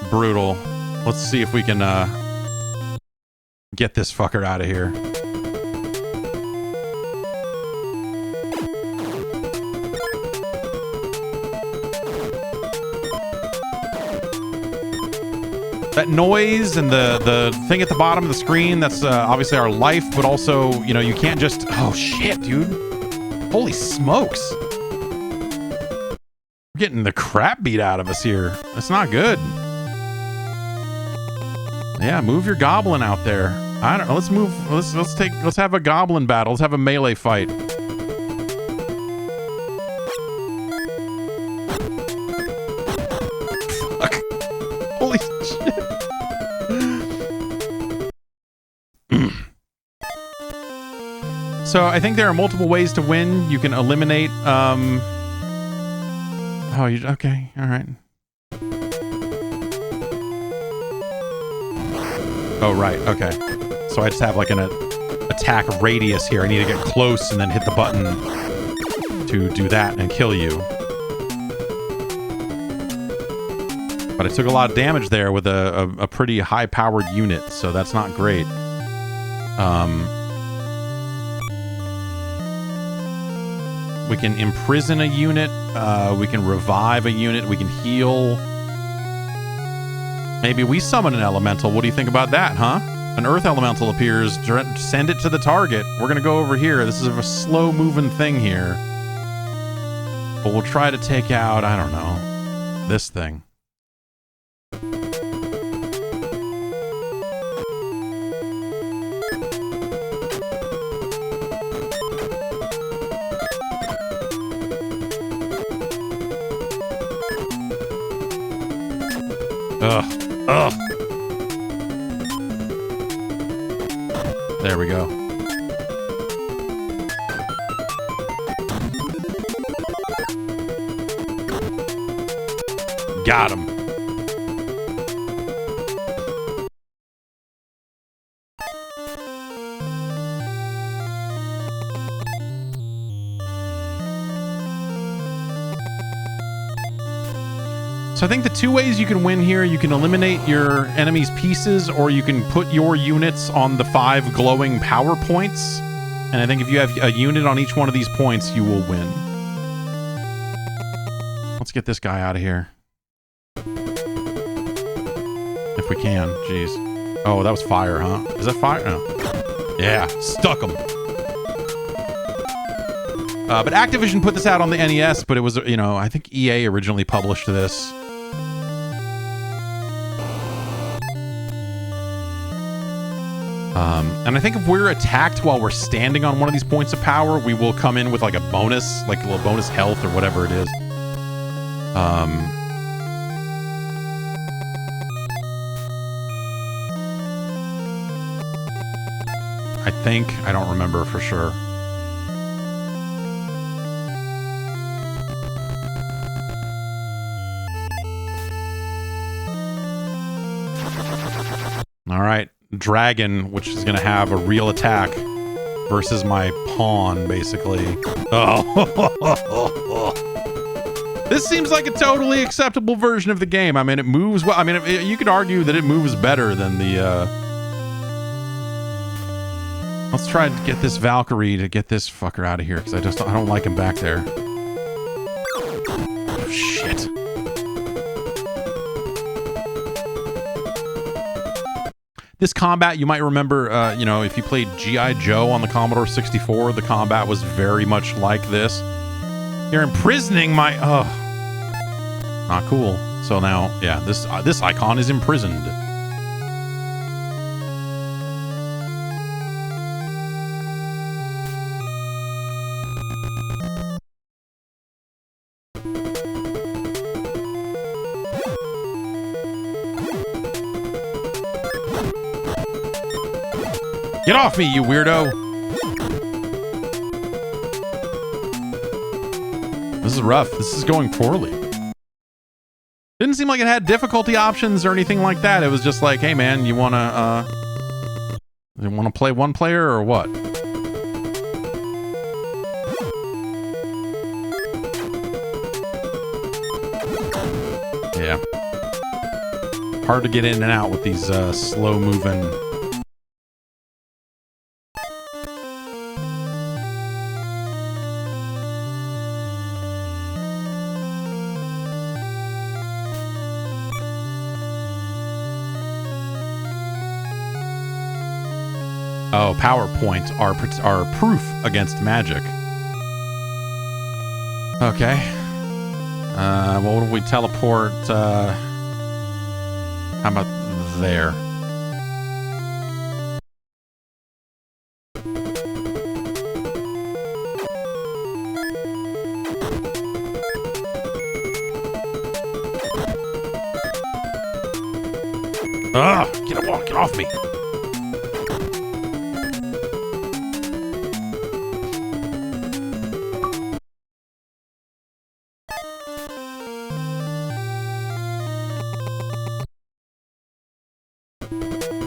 Brutal. Let's see if we can get this fucker out of here. That noise and the thing at the bottom of the screen, that's obviously our life, but also, you know, you can't just... Oh, shit, dude. Holy smokes. We're getting the crap beat out of us here. That's not good. Yeah, move your goblin out there. I don't know. Let's move. Let's have a goblin battle. Let's have a melee fight. Fuck. Holy shit. So I think there are multiple ways to win. You can eliminate. Oh, you okay? All right. Oh, right. Okay. So I just have like an attack radius here. I need to get close and then hit the button to do that and kill you. But I took a lot of damage there with a pretty high-powered unit, so that's not great. We can imprison a unit. We can revive a unit. We can heal. Maybe we summon an elemental. What do you think about that, huh? An earth elemental appears. Send it to the target. We're going to go over here. This is a slow-moving thing here. But we'll try to take out, I don't know, this thing. Ugh. Ugh. There we go. Got him. So I think the two ways you can win here, you can eliminate your enemy's pieces, or you can put your units on the 5 glowing power points. And I think if you have a unit on each one of these points, you will win. Let's get this guy out of here. If we can. Jeez. Oh, that was fire, huh? Is that fire? No. Yeah, stuck him. But Activision put this out on the NES, but it was, you know, I think EA originally published this. And I think if we're attacked while we're standing on one of these points of power, we will come in with like a bonus, like a little bonus health or whatever it is. I think. I don't remember for sure. All right. Dragon, which is going to have a real attack versus my pawn, basically. Oh. This seems like a totally acceptable version of the game. I mean, it moves well. I mean, you could argue that it moves better than the... Let's try to get this Valkyrie to get this fucker out of here, because I don't like him back there. Oh, shit. This combat, you might remember, you know, if you played G.I. Joe on the Commodore 64, the combat was very much like this. You're imprisoning my... Oh. Not cool. So now, yeah, this icon is imprisoned. Get off me, you weirdo! This is rough. This is going poorly. Didn't seem like it had difficulty options or anything like that. It was just like, hey man, you wanna play one player or what? Yeah. Hard to get in and out with these slow moving. Oh, PowerPoint are proof against magic. Okay. What would we teleport? How about there? Get off me.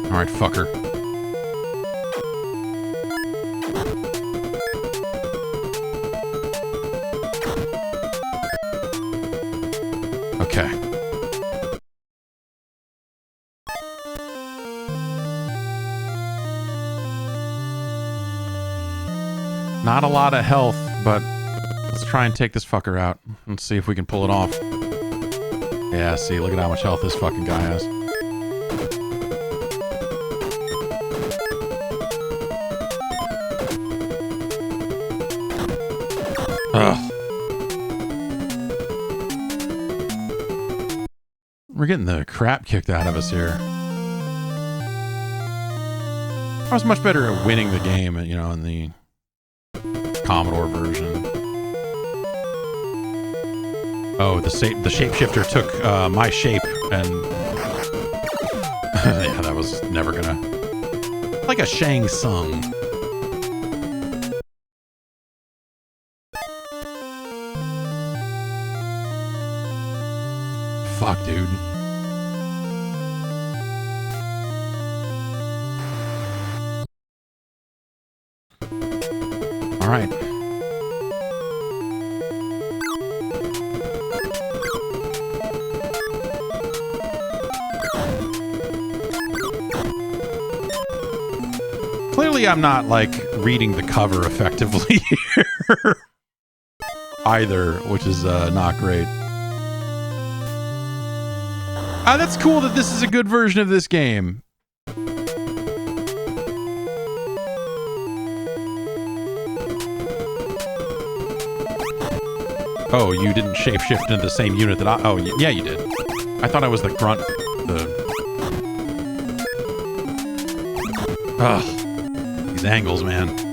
Alright, fucker. Okay. Not a lot of health, but let's try and take this fucker out. Let's see if we can pull it off. Yeah, see, look at how much health this fucking guy has. Ugh. We're getting the crap kicked out of us here. I was much better at winning the game, you know, in the Commodore version. Oh, the shapeshifter took my shape, and yeah, that was never gonna... Like a Shang Tsung. Fuck, dude. All right. Clearly, I'm not, like, reading the cover effectively here either, which is not great. That's cool that this is a good version of this game. Oh, you didn't shapeshift into the same unit that I... Oh, yeah, you did. I thought I was the grunt. Ugh. These angles, man.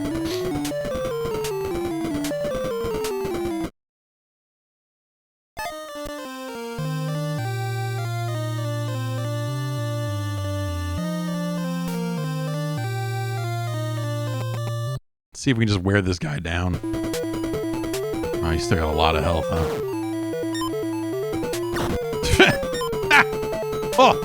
See if we can just wear this guy down. Oh, he's still got a lot of health, huh? Oh!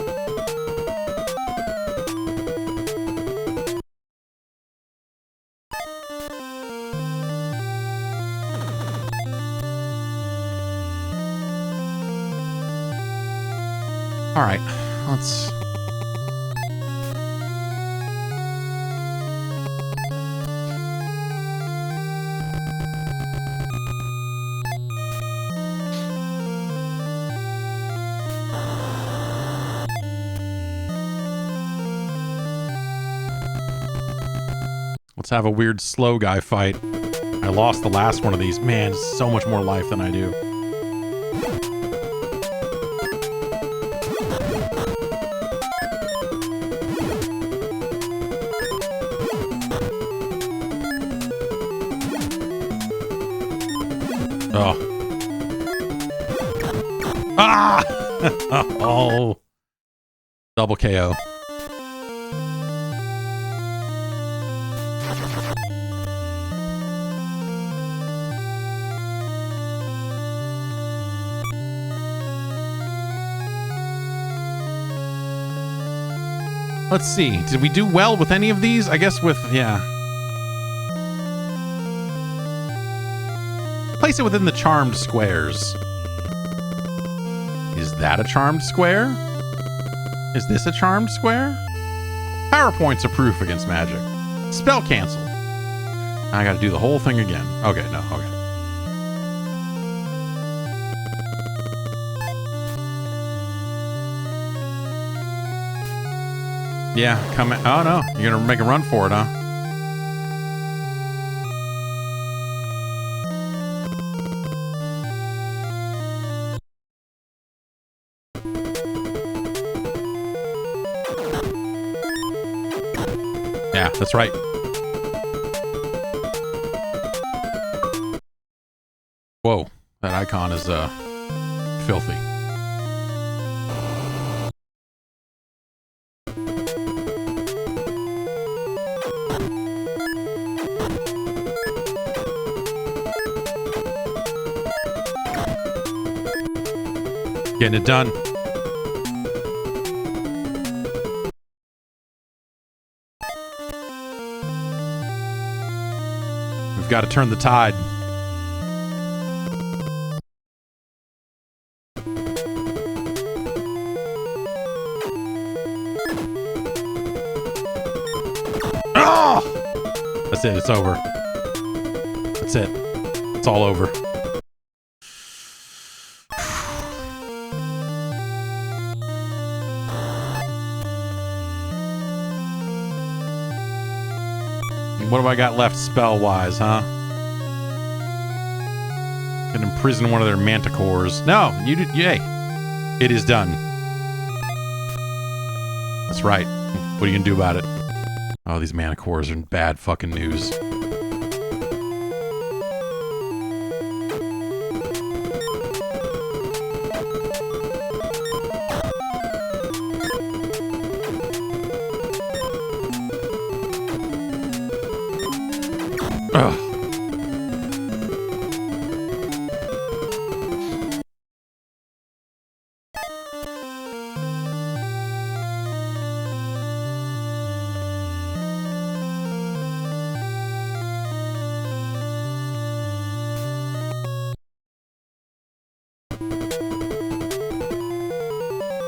All right, let's... Let's have a weird slow guy fight. I lost the last one of these. Man, so much more life than I do. Oh. Ah! Oh. Double KO. Let's see. Did we do well with any of these? I guess with, yeah. Place it within the charmed squares. Is that a charmed square? Is this a charmed square? PowerPoints are proof against magic. Spell canceled. I gotta do the whole thing again. Okay, no, okay. Yeah, come in. Oh no, you're gonna make a run for it, huh? Yeah, that's right. Whoa, that icon is filthy. Getting it done. We've got to turn the tide. Oh! That's it. It's over. That's it. It's all over. What have I got left spell-wise, huh? Can imprison one of their manticores. No, you did. Yay. It is done. That's right. What are you gonna do about it? Oh, these manticores are bad fucking news. Ugh.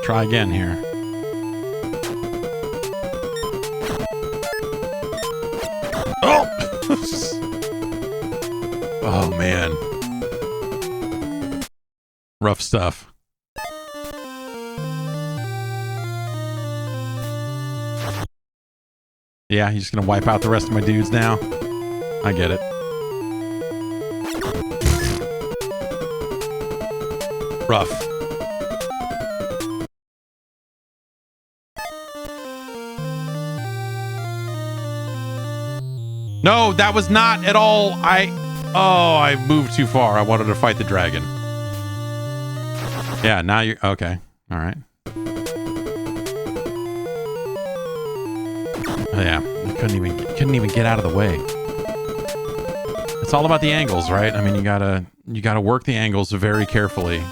Try again here. Oh! Oh, man. Rough stuff. Yeah, he's just gonna wipe out the rest of my dudes now. I get it. Rough. No, that was not at all. I moved too far. I wanted to fight the dragon. Yeah, now you're okay. All right. Oh, yeah, I couldn't even get out of the way. It's all about the angles, right? I mean, you gotta work the angles very carefully.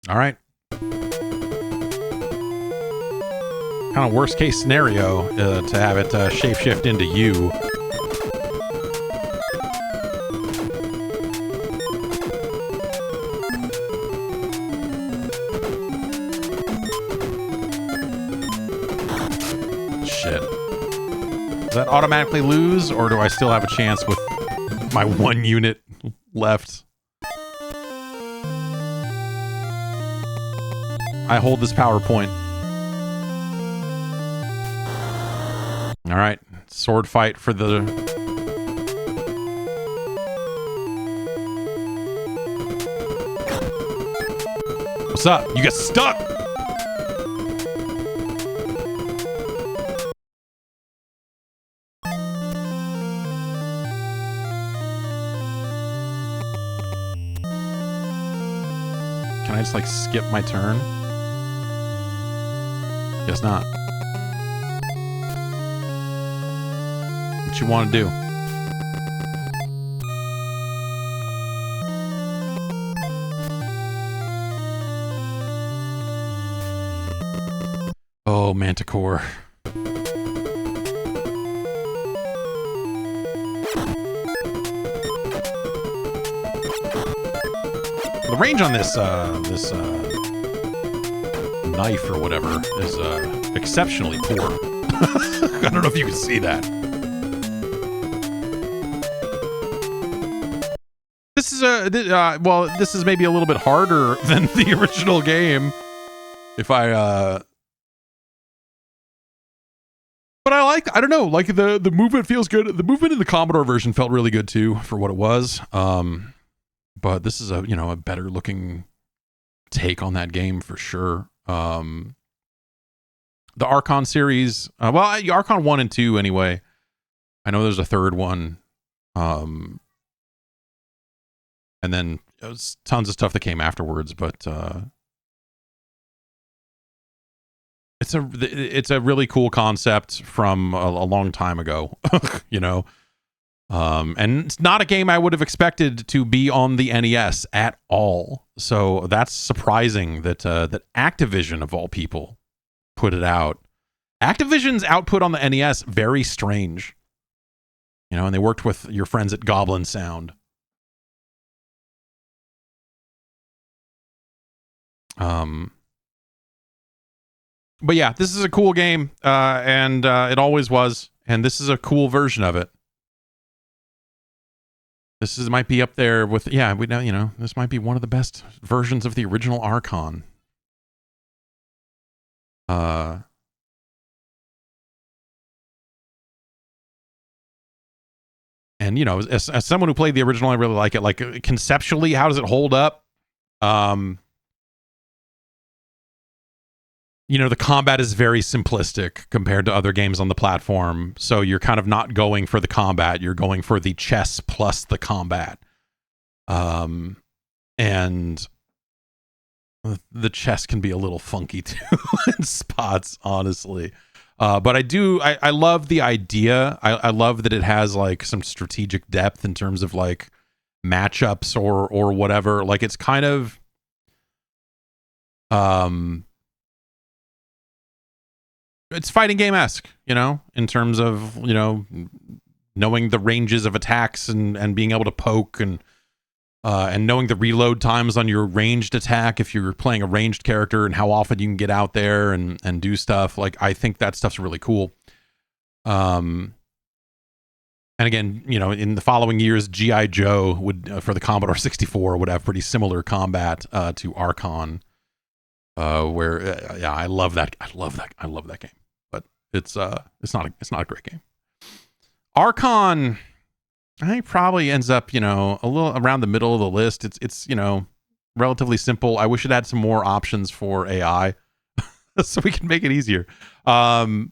All right. Kind of worst case scenario to have it shapeshift into you. Shit. Does that automatically lose, or do I still have a chance with my 1 unit left? I hold this PowerPoint. All right, sword fight for the... What's up? You get stuck! Can I just, like, skip my turn? Guess not. What you want to do? Oh, Manticore. The range on this knife or whatever is exceptionally poor. I don't know if you can see that. This is well, this is maybe a little bit harder than the original game. If I but I don't know, like the movement feels good. The movement in the Commodore version felt really good too for what it was. But this is a better looking take on that game for sure. The Archon series, well, Archon 1 and 2 anyway. I know there's a third one. And then tons of stuff that came afterwards, but it's a really cool concept from a long time ago, and it's not a game I would have expected to be on the NES at all. So that's surprising that that Activision of all people put it out. Activision's output on the NES, very strange, and they worked with your friends at Goblin Sound. But yeah, this is a cool game, and it always was, and this is a cool version of it. This might be up there with, we know, this might be one of the best versions of the original Archon. And as someone who played the original, I really like it. Like conceptually, how does it hold up? The combat is very simplistic compared to other games on the platform. So you're kind of not going for the combat. You're going for the chess plus the combat. And the chess can be a little funky too in spots, honestly. But I love the idea. I love that it has like some strategic depth in terms of like matchups or whatever. Like it's kind of, it's fighting game-esque, in terms of, knowing the ranges of attacks and being able to poke and knowing the reload times on your ranged attack if you're playing a ranged character and how often you can get out there and do stuff. Like, I think that stuff's really cool. And again, in the following years, G.I. Joe would, for the Commodore 64, would have pretty similar combat to Archon. Where I love that game, but it's not a great game. Archon, I think probably ends up a little around the middle of the list. It's relatively simple. I wish it had some more options for AI so we can make it easier, or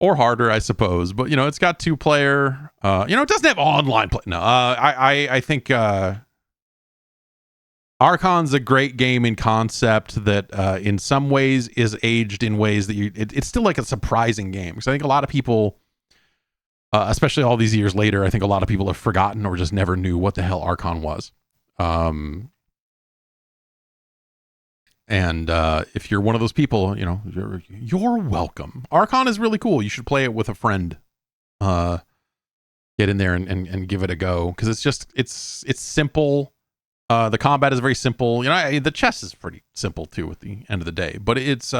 harder, I suppose. But it's got 2-player. It doesn't have online play. No, I think. Archon's a great game in concept that in some ways is aged in ways that it's still like a surprising game. Because I think a lot of people, especially all these years later, I think a lot of people have forgotten or just never knew what the hell Archon was. And if you're one of those people, you're welcome. Archon is really cool. You should play it with a friend. Get in there and give it a go, because it's simple. The combat is very simple. The chess is pretty simple too at the end of the day, but it's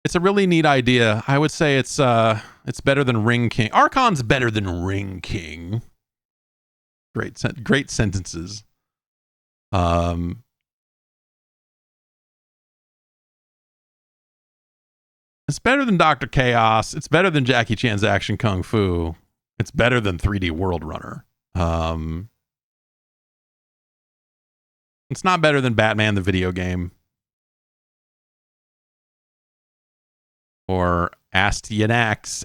It's a really neat idea. I would say it's better than Ring King. Archon's better than Ring King. Great sentences. It's better than Dr. Chaos. It's better than Jackie Chan's Action Kung Fu. It's better than 3D World Runner. It's not better than Batman the video game. Or Astyanax.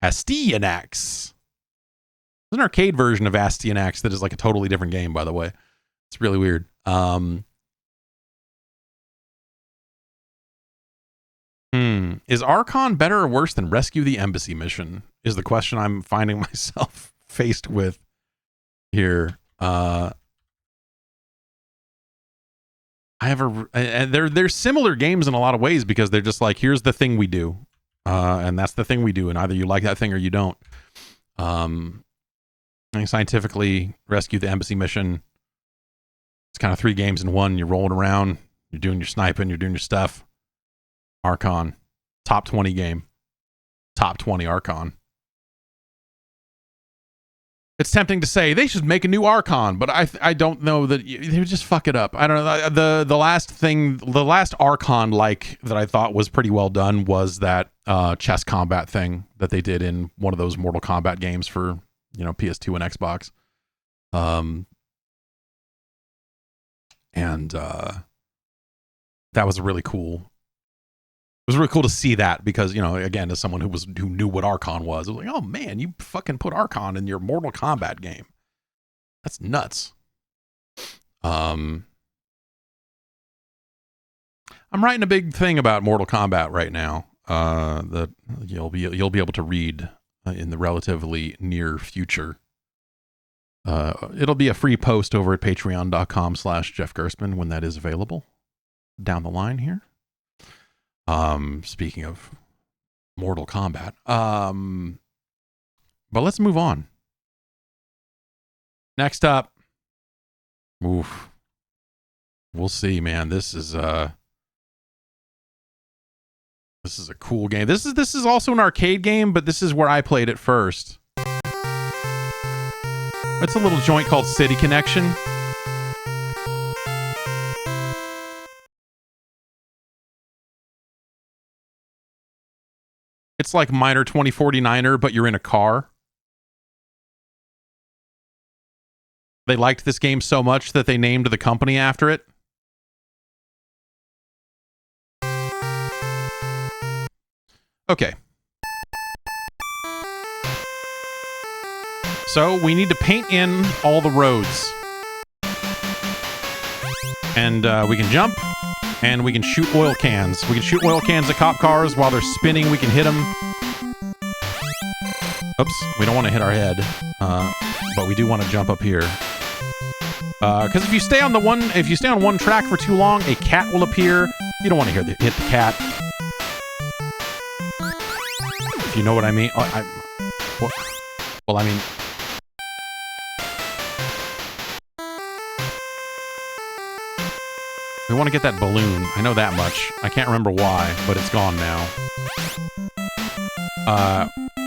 There's an arcade version of Astyanax that is like a totally different game, by the way. It's really weird. Is Archon better or worse than Rescue the Embassy mission? Is the question I'm finding myself faced with here. They're similar games in a lot of ways because they're just like, here's the thing we do, and that's the thing we do, and either you like that thing or you don't. I think scientifically, Rescue the Embassy mission, it's kind of 3 games in one. You're rolling around, you're doing your sniping, you're doing your stuff. Archon, top 20 game, top 20 Archon. It's tempting to say they should make a new Archon, but I don't know that they would just fuck it up. I don't know. The last Archon like that I thought was pretty well done was that chess combat thing that they did in one of those Mortal Kombat games for, you know, PS2 and Xbox. That was really cool. It was really cool to see that because, you know, again, as someone who knew what Archon was, it was like, oh man, you fucking put Archon in your Mortal Kombat game. That's nuts. I'm writing a big thing about Mortal Kombat right now. That you'll be able to read in the relatively near future. It'll be a free post over at patreon.com/Jeff Gerstmann when that is available down the line here. Speaking of Mortal Kombat, but let's move on. Next up, we'll see, man. This is a cool game. This is also an arcade game, but this is where I played it first. It's a little joint called City Connection. It's like Miner 2049er, but you're in a car. They liked this game so much that they named the company after it. Okay. So we need to paint in all the roads. And we can jump. And we can shoot oil cans. We can shoot oil cans at cop cars while they're spinning. We can hit them. Oops, we don't want to hit our head, but we do want to jump up here. Because if you stay on one track for too long, a cat will appear. You don't want to hit the cat. If you know what I mean. Well, I mean. We want to get that balloon. I know that much. I can't remember why, but it's gone now.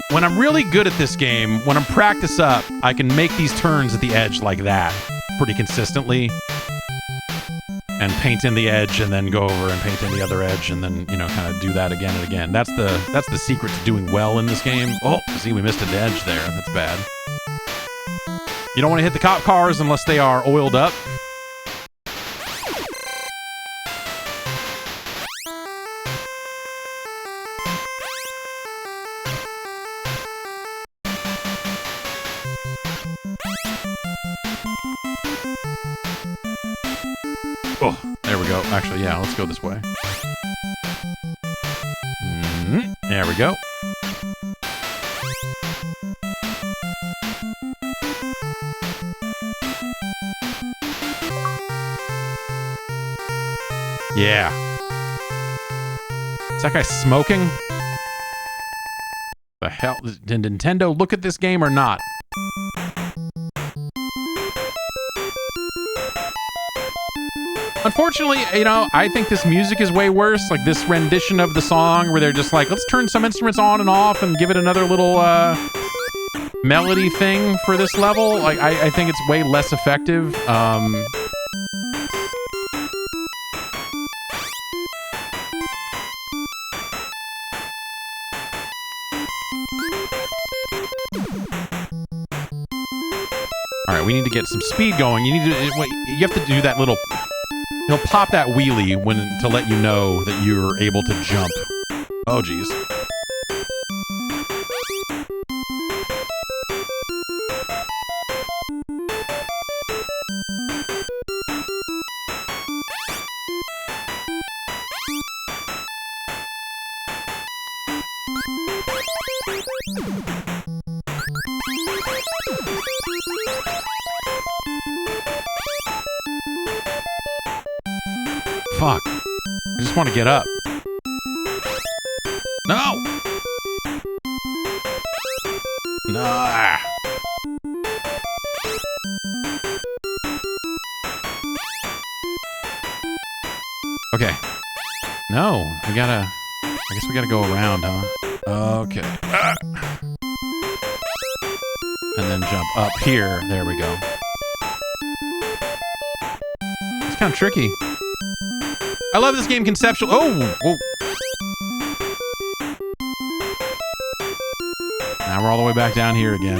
When I'm really good at this game, when I'm practice up, I can make these turns at the edge like that pretty consistently. And paint in the edge and then go over and paint in the other edge and then, you know, kind of do that again and again. That's the secret to doing well in this game. Oh, see, we missed an edge there. That's bad. You don't want to hit the cop cars unless they are oiled up. Oh, there we go. Actually, yeah, let's go this way. There we go. Yeah. Is that guy smoking? The hell? Did Nintendo look at this game or not? Unfortunately, you know, I think this music is way worse. Like this rendition of the song where they're just like, let's turn some instruments on and off and give it another little melody thing for this level. Like I think it's way less effective. All right, we need to get some speed going. You have to do that little. He'll pop that wheelie to let you know that you're able to jump. Oh, geez. Fuck. I just want to get up. No! No! Ah. Okay. No, I guess we gotta go around, huh? Okay. Ah. And then jump up here. There we go. It's kind of tricky. I love this game conceptual. Oh! Whoa. Now we're all the way back down here again.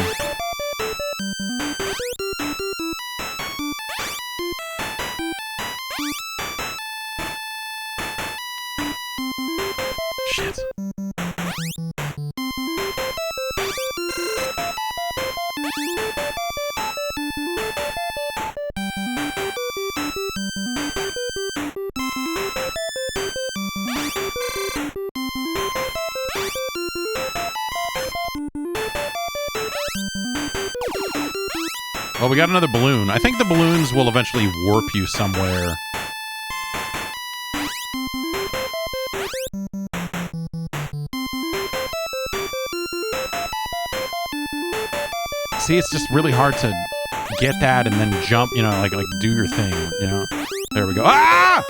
Shit. Well, we got another balloon. I think the balloons will eventually warp you somewhere. See, it's just really hard to get that and then jump, you know, like do your thing, you know? There we go. Ah!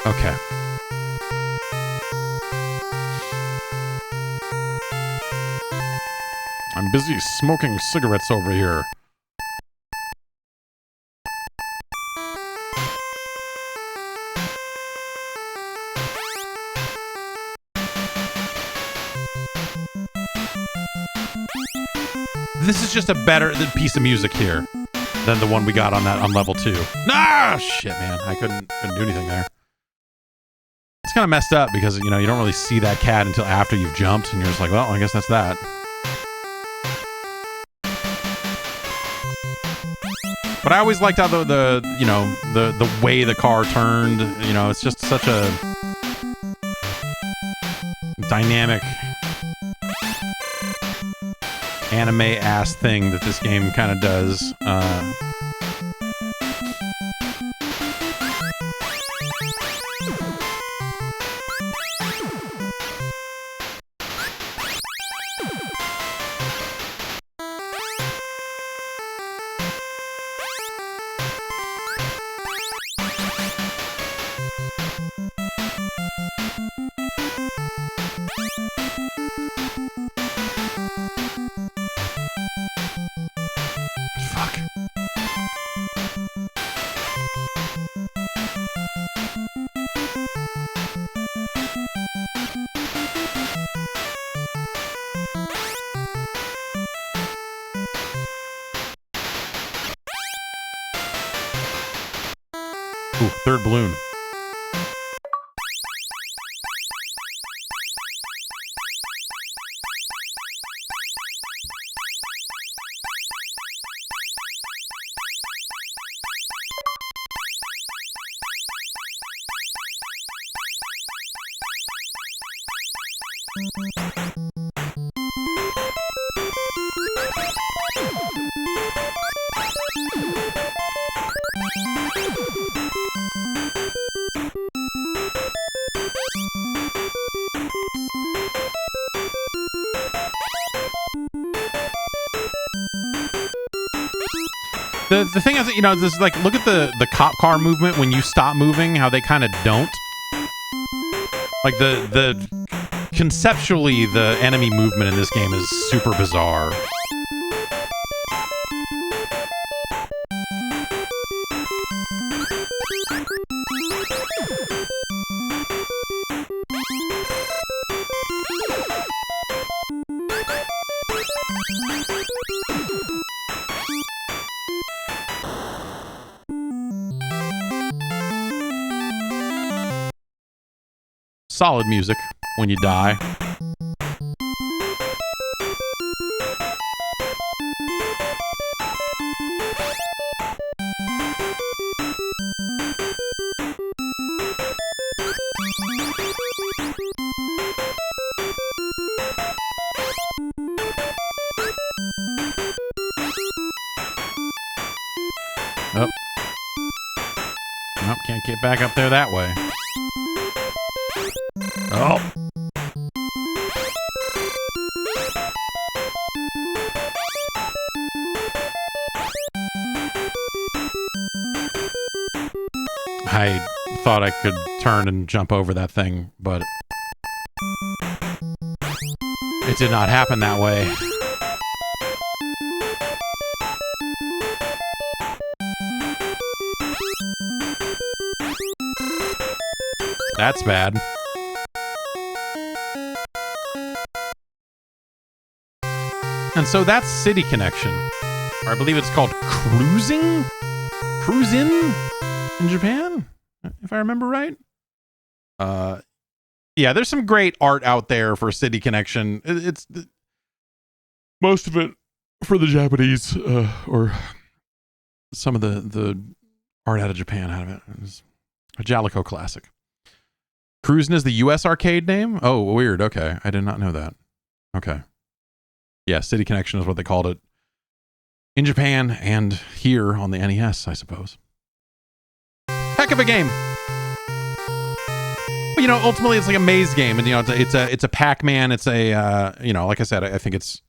Okay. I'm busy smoking cigarettes over here. This is just a better piece of music here than the one we got on level 2. Ah, shit, man. I couldn't do anything there. It's kind of messed up because, you know, you don't really see that cat until after you've jumped, and you're just like, well, I guess that's that. But I always liked how the way the car turned. You know, it's just such a dynamic anime-ass thing that this game kind of does. Ooh, third balloon. The thing is, you know, this is like, look at the cop car movement when you stop moving, how they kind of don't. Like conceptually, the enemy movement in this game is super bizarre. Solid music when you die. Oh. Nope, can't get back up there that way. Oh. I thought I could turn and jump over that thing, but it did not happen that way. That's bad. And so that's City Connection. Or I believe it's called Cruising? Cruisin' in Japan? If I remember right. Yeah, there's some great art out there for City Connection. It's most of it for the Japanese, or some of the art out of Japan out of it. It's a Jalico classic. Cruisin' is the US arcade name? Oh, weird. Okay. I did not know that. Okay. Yeah, City Connection is what they called it in Japan and here on the NES, I suppose. Heck of a game. But, you know, ultimately it's like a maze game, and you know, it's a Pac-Man. It's a you know, like I said, I think it's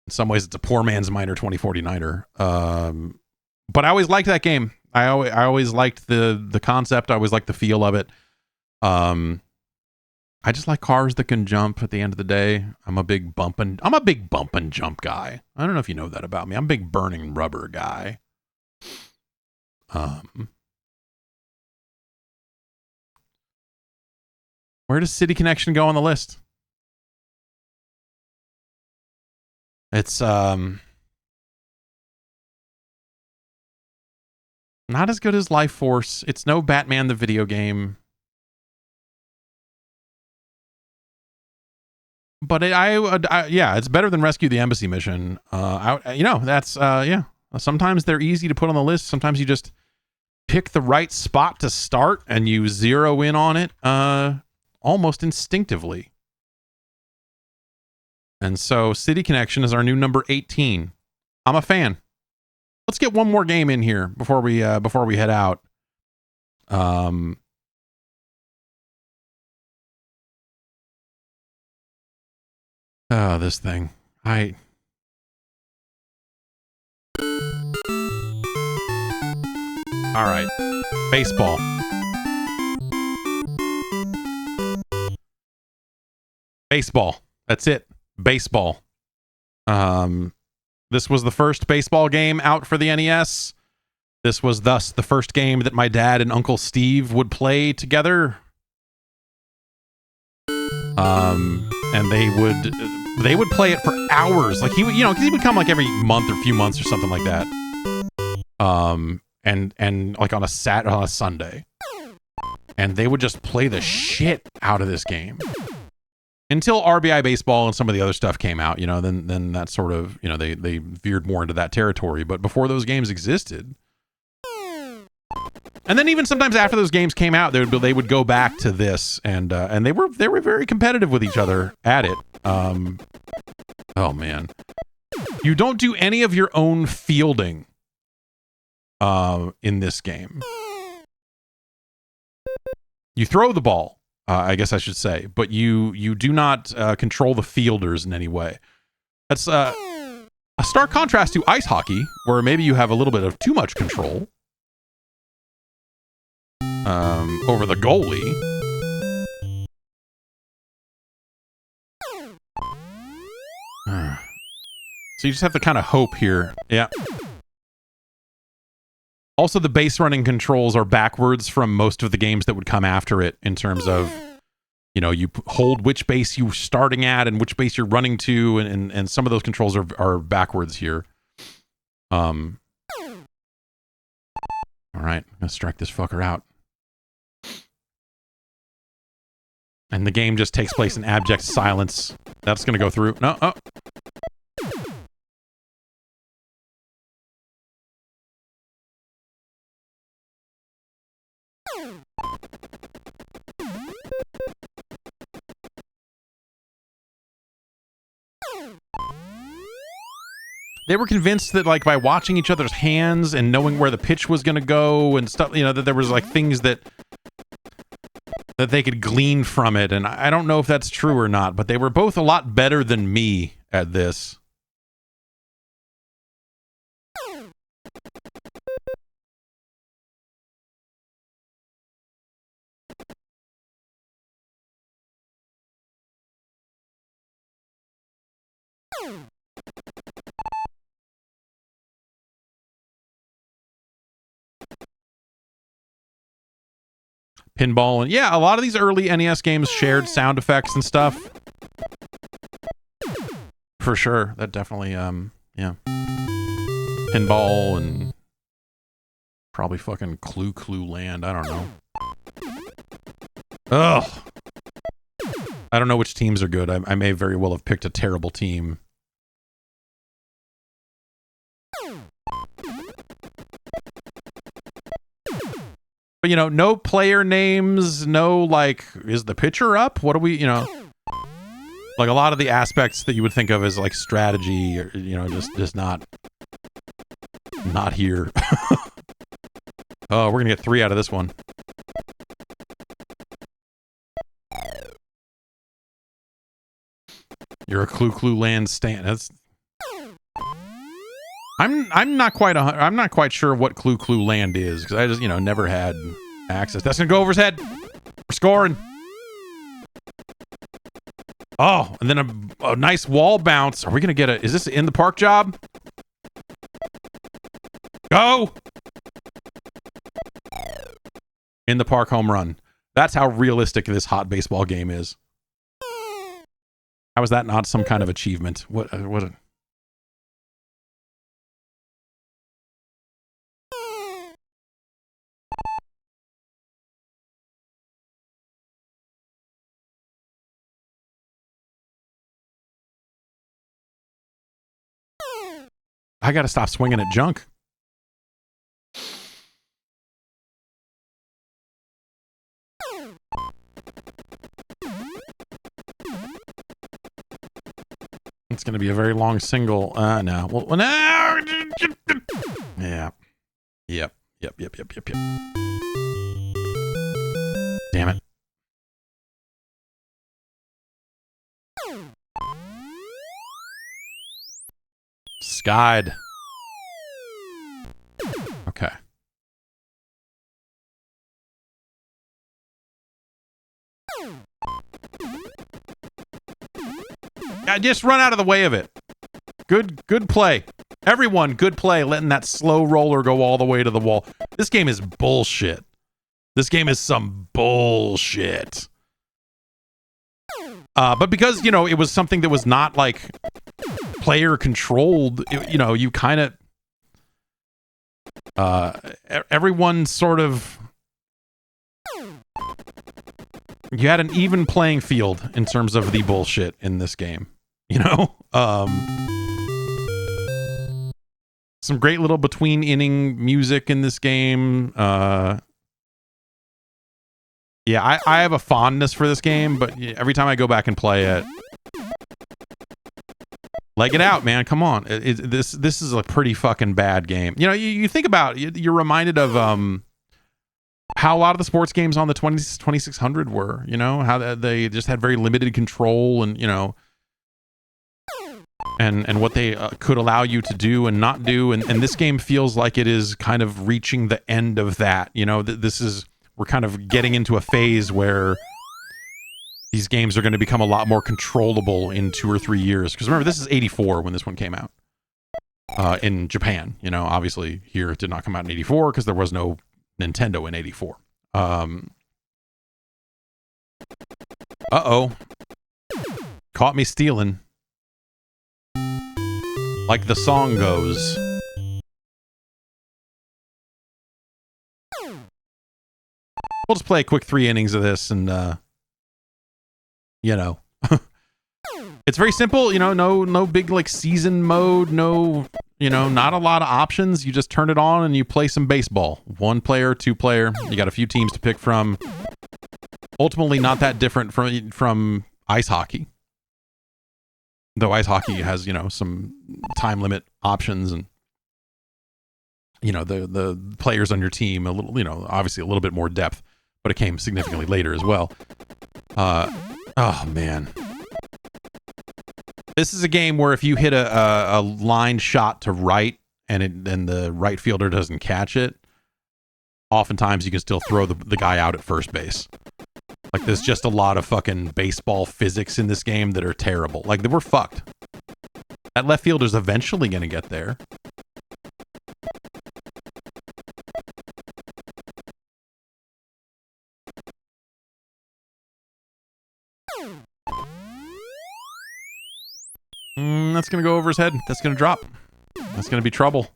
in some ways it's a poor man's Miner 2049er. But I always liked that game. I always liked the concept. I always liked the feel of it. I just like cars that can jump at the end of the day. I'm a big bump and jump guy. I don't know if you know that about me. I'm a big burning rubber guy. Where does City Connection go on the list? It's not as good as Life Force. It's no Batman the video game. But yeah, it's better than Rescue the Embassy Mission. You know, that's yeah. Sometimes they're easy to put on the list. Sometimes you just pick the right spot to start and you zero in on it almost instinctively. And so City Connection is our new number 18. I'm a fan. Let's get one more game in here before we head out. Oh, this thing. All right. Baseball. Baseball. That's it. Baseball. This was the first baseball game out for the NES. This was thus the first game that my dad and Uncle Steve would play together. And they would play it for hours. Like he would, you know, because he would come like every month or few months or something like that. And like on a Sunday, and they would just play the shit out of this game until RBI Baseball and some of the other stuff came out. You know, then that sort of, you know, they veered more into that territory. But before those games existed, and And then even sometimes after those games came out, they would go back to this, and they were very competitive with each other at it. Oh man, you don't do any of your own fielding in this game. You throw the ball, I guess I should say, but you do not control the fielders in any way. That's a stark contrast to ice hockey, where maybe you have a little bit of too much control over the goalie. So you just have to kind of hope here. Yeah. Also, the base running controls are backwards from most of the games that would come after it in terms of, you know, you hold which base you're starting at and which base you're running to, and some of those controls are backwards here. All right, I'm gonna strike this fucker out. And the game just takes place in abject silence. That's gonna go through. No, oh. They were convinced that, like, by watching each other's hands and knowing where the pitch was going to go and stuff, you know, that there was, like, things that they could glean from it. And I don't know if that's true or not, but they were both a lot better than me at this. Pinball, and yeah, a lot of these early NES games shared sound effects and stuff. For sure. That definitely, yeah. Pinball and probably fucking Clue Land. I don't know. Ugh. I don't know which teams are good. I may very well have picked a terrible team. But, you know, no player names, no, like, is the pitcher up? What do we, you know, like a lot of the aspects that you would think of as, like, strategy, or, you know, just not here. Oh, we're gonna get 3 out of this one. You're a Clue Land stand. That's... I'm not quite sure what Clue Land is, because I just, you know, never had access. That's gonna go over his head. We're scoring. Oh, and then a nice wall bounce. Are we gonna get a? Is this in the park job? Go! In the park home run. That's how realistic this hot baseball game is. How is that not some kind of achievement? What? I gotta stop swinging at junk. It's gonna be a very long single. No. Well, no. Yeah. Yep. Damn it. Skied. Okay. Yeah, just run out of the way of it. Good play. Everyone, good play, letting that slow roller go all the way to the wall. This game is bullshit. This game is some bullshit. But because, you know, it was something that was not, like, player controlled, you know, you kind of... everyone sort of... You had an even playing field in terms of the bullshit in this game. You know? Some great little between inning music in this game. Yeah, I have a fondness for this game, but every time I go back and play it, leg it out, man. Come on. This is a pretty fucking bad game. You know, you think about it, you're reminded of how a lot of the sports games on the 2600 were, you know, how they just had very limited control and, you know, and what they could allow you to do and not do. And this game feels like it is kind of reaching the end of that. You know, we're kind of getting into a phase where these games are going to become a lot more controllable in 2 or 3 years. Because remember, this is 84 when this one came out in Japan. You know, obviously here it did not come out in 84 because there was no Nintendo in 84. Uh-oh. Caught me stealing. Like the song goes. We'll just play a quick 3 innings of this and, you know. It's very simple, you know, no big, like, season mode, no, you know, not a lot of options. You just turn it on and you play some baseball. 1 player, 2 player. You got a few teams to pick from. Ultimately, not that different from ice hockey. Though ice hockey has, you know, some time limit options and, you know, the players on your team, a little, you know, obviously a little bit more depth, but it came significantly later as well. Oh, man. This is a game where if you hit a line shot to right and the right fielder doesn't catch it, oftentimes you can still throw the guy out at first base. Like, there's just a lot of fucking baseball physics in this game that are terrible. Like, we're fucked. That left fielder's eventually going to get there. That's going to go over his head. That's going to drop. That's going to be trouble.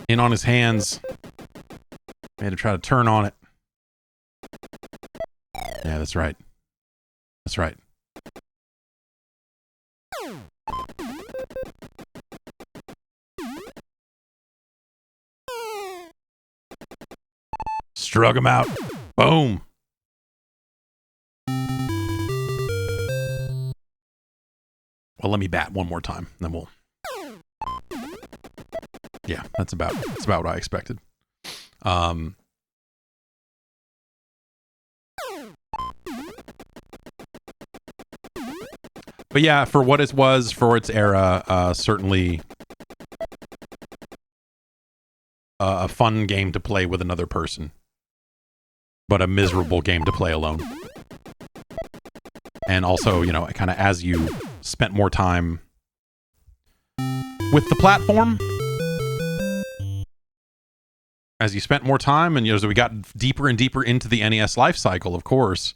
In on his hands. I had to try to turn on it. Yeah, that's right. That's right. Strug him out. Boom. Well, let me bat one more time, then we'll... Yeah, that's about what I expected. But yeah, for what it was, for its era, certainly a fun game to play with another person, but a miserable game to play alone. And also, you know, kind of as you spent more time with the platform, as you spent more time, and you know, as we got deeper and deeper into the NES life cycle, of course,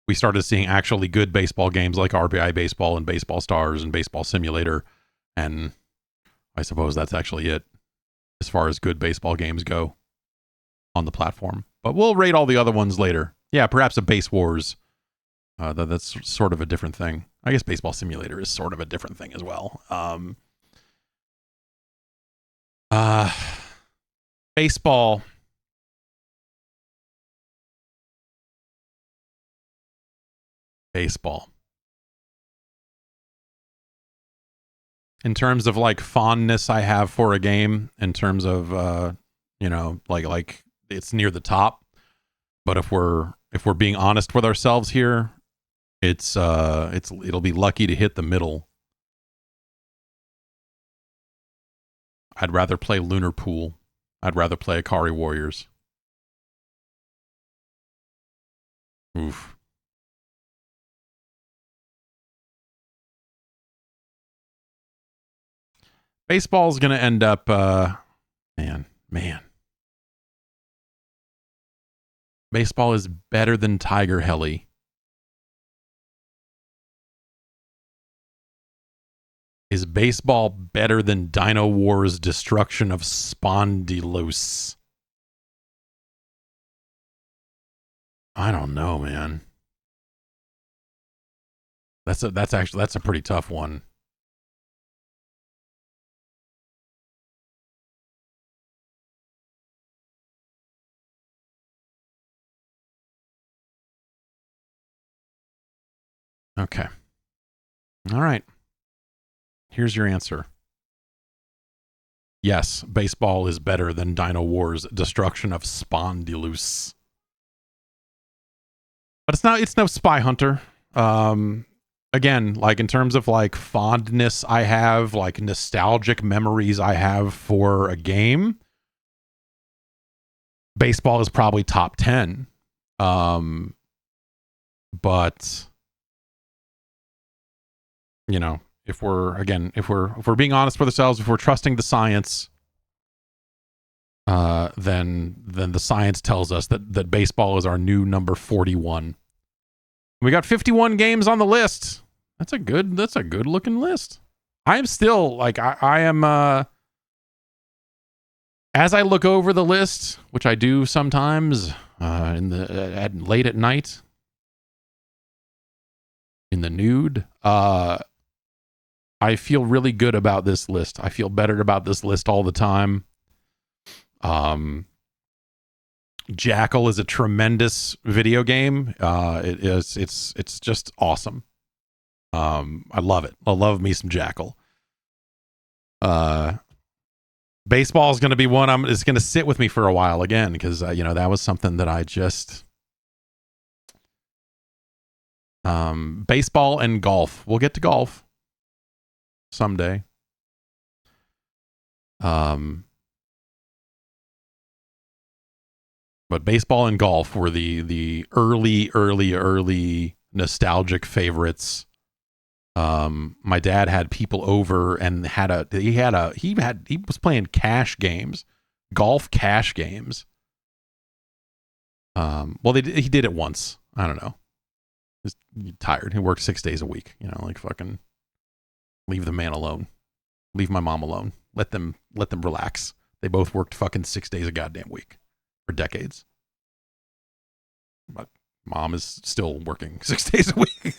we started seeing actually good baseball games like RBI Baseball and Baseball Stars and Baseball Simulator. And I suppose that's actually it as far as good baseball games go on the platform. But we'll rate all the other ones later. Yeah, perhaps a Base Wars. That's sort of a different thing. I guess Baseball Simulator is sort of a different thing as well. Baseball. In terms of like fondness I have for a game, in terms of you know, like it's near the top. But if we're being honest with ourselves here, it'll be lucky to hit the middle. I'd rather play Lunar Pool. I'd rather play Akari Warriors. Oof. Baseball's going to end up, man. Baseball is better than Tiger Heli. Is baseball better than Dynowarz destruction of Spondylous? I don't know, man. That's a pretty tough one. Okay. All right. Here's your answer. Yes, baseball is better than Dynowarz Destruction of Spondylous. But it's no Spy Hunter. Again, like in terms of like fondness I have, like nostalgic memories I have for a game, baseball is probably top 10. But you know, if we're being honest with ourselves, if we're trusting the science, then the science tells us that baseball is our new number 41. We got 51 games on the list. That's a good looking list. I am still like I am as I look over the list, which I do sometimes late at night in the nude. I feel really good about this list. I feel better about this list all the time. Jackal is a tremendous video game. It's just awesome. I love it. I love me some Jackal. Baseball is going to be one it's going to sit with me for a while again, because that was something that I just baseball and golf. We'll get to golf someday. But baseball and golf were the early nostalgic favorites. My dad had people over and he was playing cash games, golf cash games. Well, he did it once. I don't know. He's tired. He worked 6 days a week. Like fucking leave the man alone. Leave my mom alone. Let them relax. They both worked fucking 6 days a goddamn week. For decades. But mom is still working 6 days a week.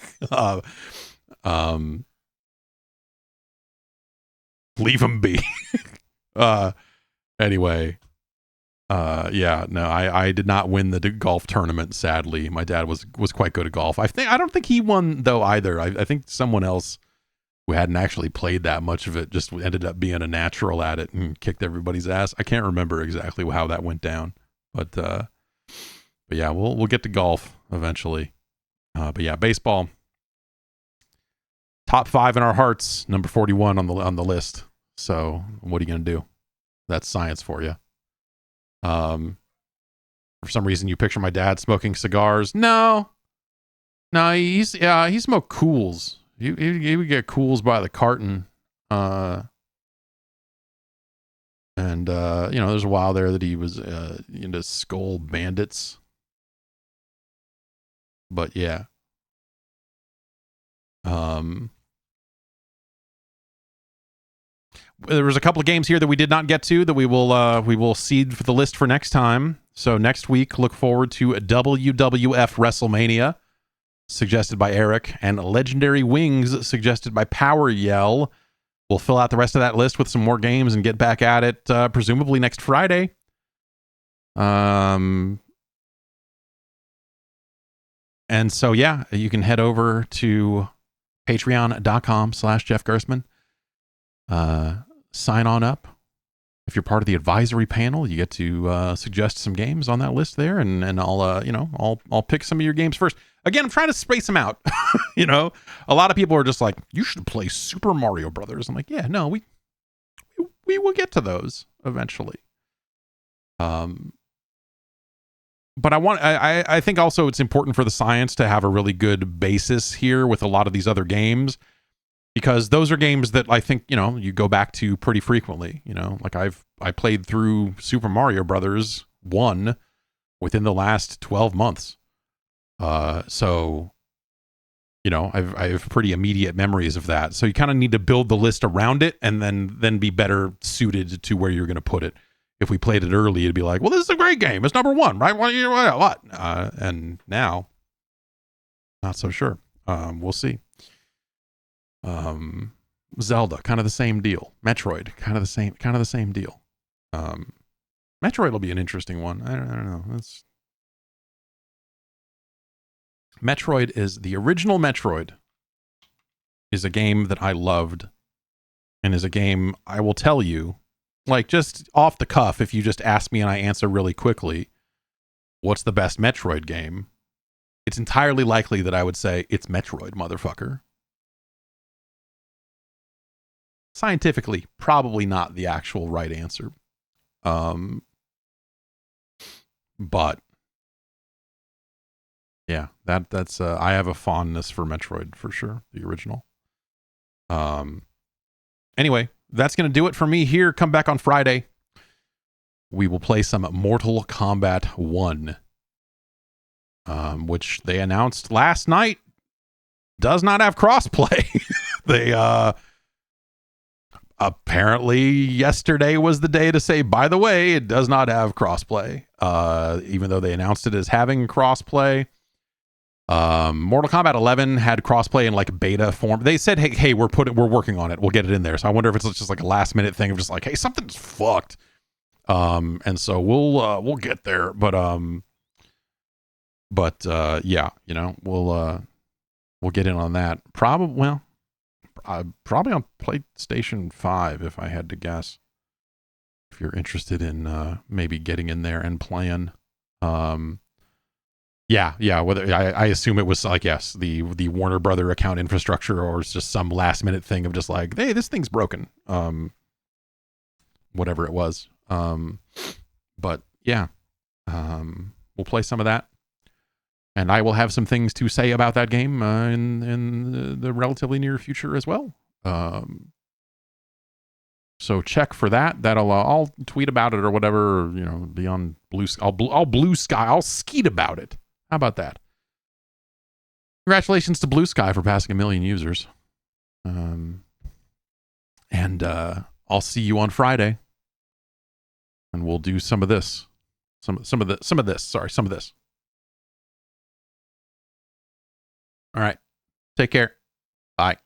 Leave him be. Anyway, yeah, no, I did not win the golf tournament, sadly. My dad was quite good at golf. I don't think he won though either. I think someone else who hadn't actually played that much of it just ended up being a natural at it and kicked everybody's ass. I can't remember exactly how that went down. But yeah, we'll get to golf eventually. But yeah, baseball, top 5 in our hearts, number 41 on the list. So what are you gonna do? That's science for you. For some reason, you picture my dad smoking cigars. No, he smoked Cools. He would get Cools by the carton. And there's a while there that he was into Skull Bandits. But yeah. There was a couple of games here that we did not get to that we will seed for the list for next time. So next week, look forward to a WWF WrestleMania, suggested by Eric, and Legendary Wings, suggested by Power Yell. We'll fill out the rest of that list with some more games and get back at it, presumably next Friday. And so, yeah, you can head over to patreon.com/Jeff Gerstmann. Sign on up. If you're part of the advisory panel, you get to suggest some games on that list there, and I'll pick some of your games first. Again, I'm trying to space them out. A lot of people are just like, you should play Super Mario Brothers. I'm like, yeah, no, we will get to those eventually. But I think also it's important for the science to have a really good basis here with a lot of these other games, because those are games that I think, you go back to pretty frequently. Like I played through Super Mario Brothers 1 within the last 12 months. So, I have pretty immediate memories of that. So you kind of need to build the list around it and then be better suited to where you're going to put it. If we played it early, it'd be like, well, this is a great game. It's number 1, right? What? And now, not so sure. We'll see. Zelda, kind of the same deal. Metroid, kind of the same deal. Metroid will be an interesting one. I don't know. Metroid is the original Metroid is a game that I loved, and is a game I will tell you, like just off the cuff, if you just ask me and I answer really quickly, what's the best Metroid game? It's entirely likely that I would say it's Metroid, motherfucker. Scientifically, probably not the actual right answer. But yeah, that's I have a fondness for Metroid for sure, the original. Anyway, that's going to do it for me here. Come back on Friday. We will play some Mortal Kombat 1, which they announced last night does not have crossplay. They apparently yesterday was the day to say, by the way, it does not have crossplay. Even though they announced it as having crossplay. Mortal Kombat 11 had crossplay in like beta form. They said, hey, we're working on it. We'll get it in there. So I wonder if it's just like a last minute thing of just like, hey, something's fucked. And so we'll get there. But yeah, you know, we'll get in on that. Probably on PlayStation 5, if I had to guess. If you're interested in maybe getting in there and playing. Yeah. Whether I assume it was like, yes, the Warner Brother account infrastructure, or it's just some last minute thing of just like, hey, this thing's broken. Whatever it was. But yeah, we'll play some of that, and I will have some things to say about that game in the relatively near future as well. So check for that. I'll tweet about it or whatever. You know, be on Blue. I'll Blue Sky. I'll skeet about it. How about that? Congratulations to Blue Sky for passing 1 million users. And I'll see you on Friday, and we'll do some of this. Some of this. All right. Take care. Bye.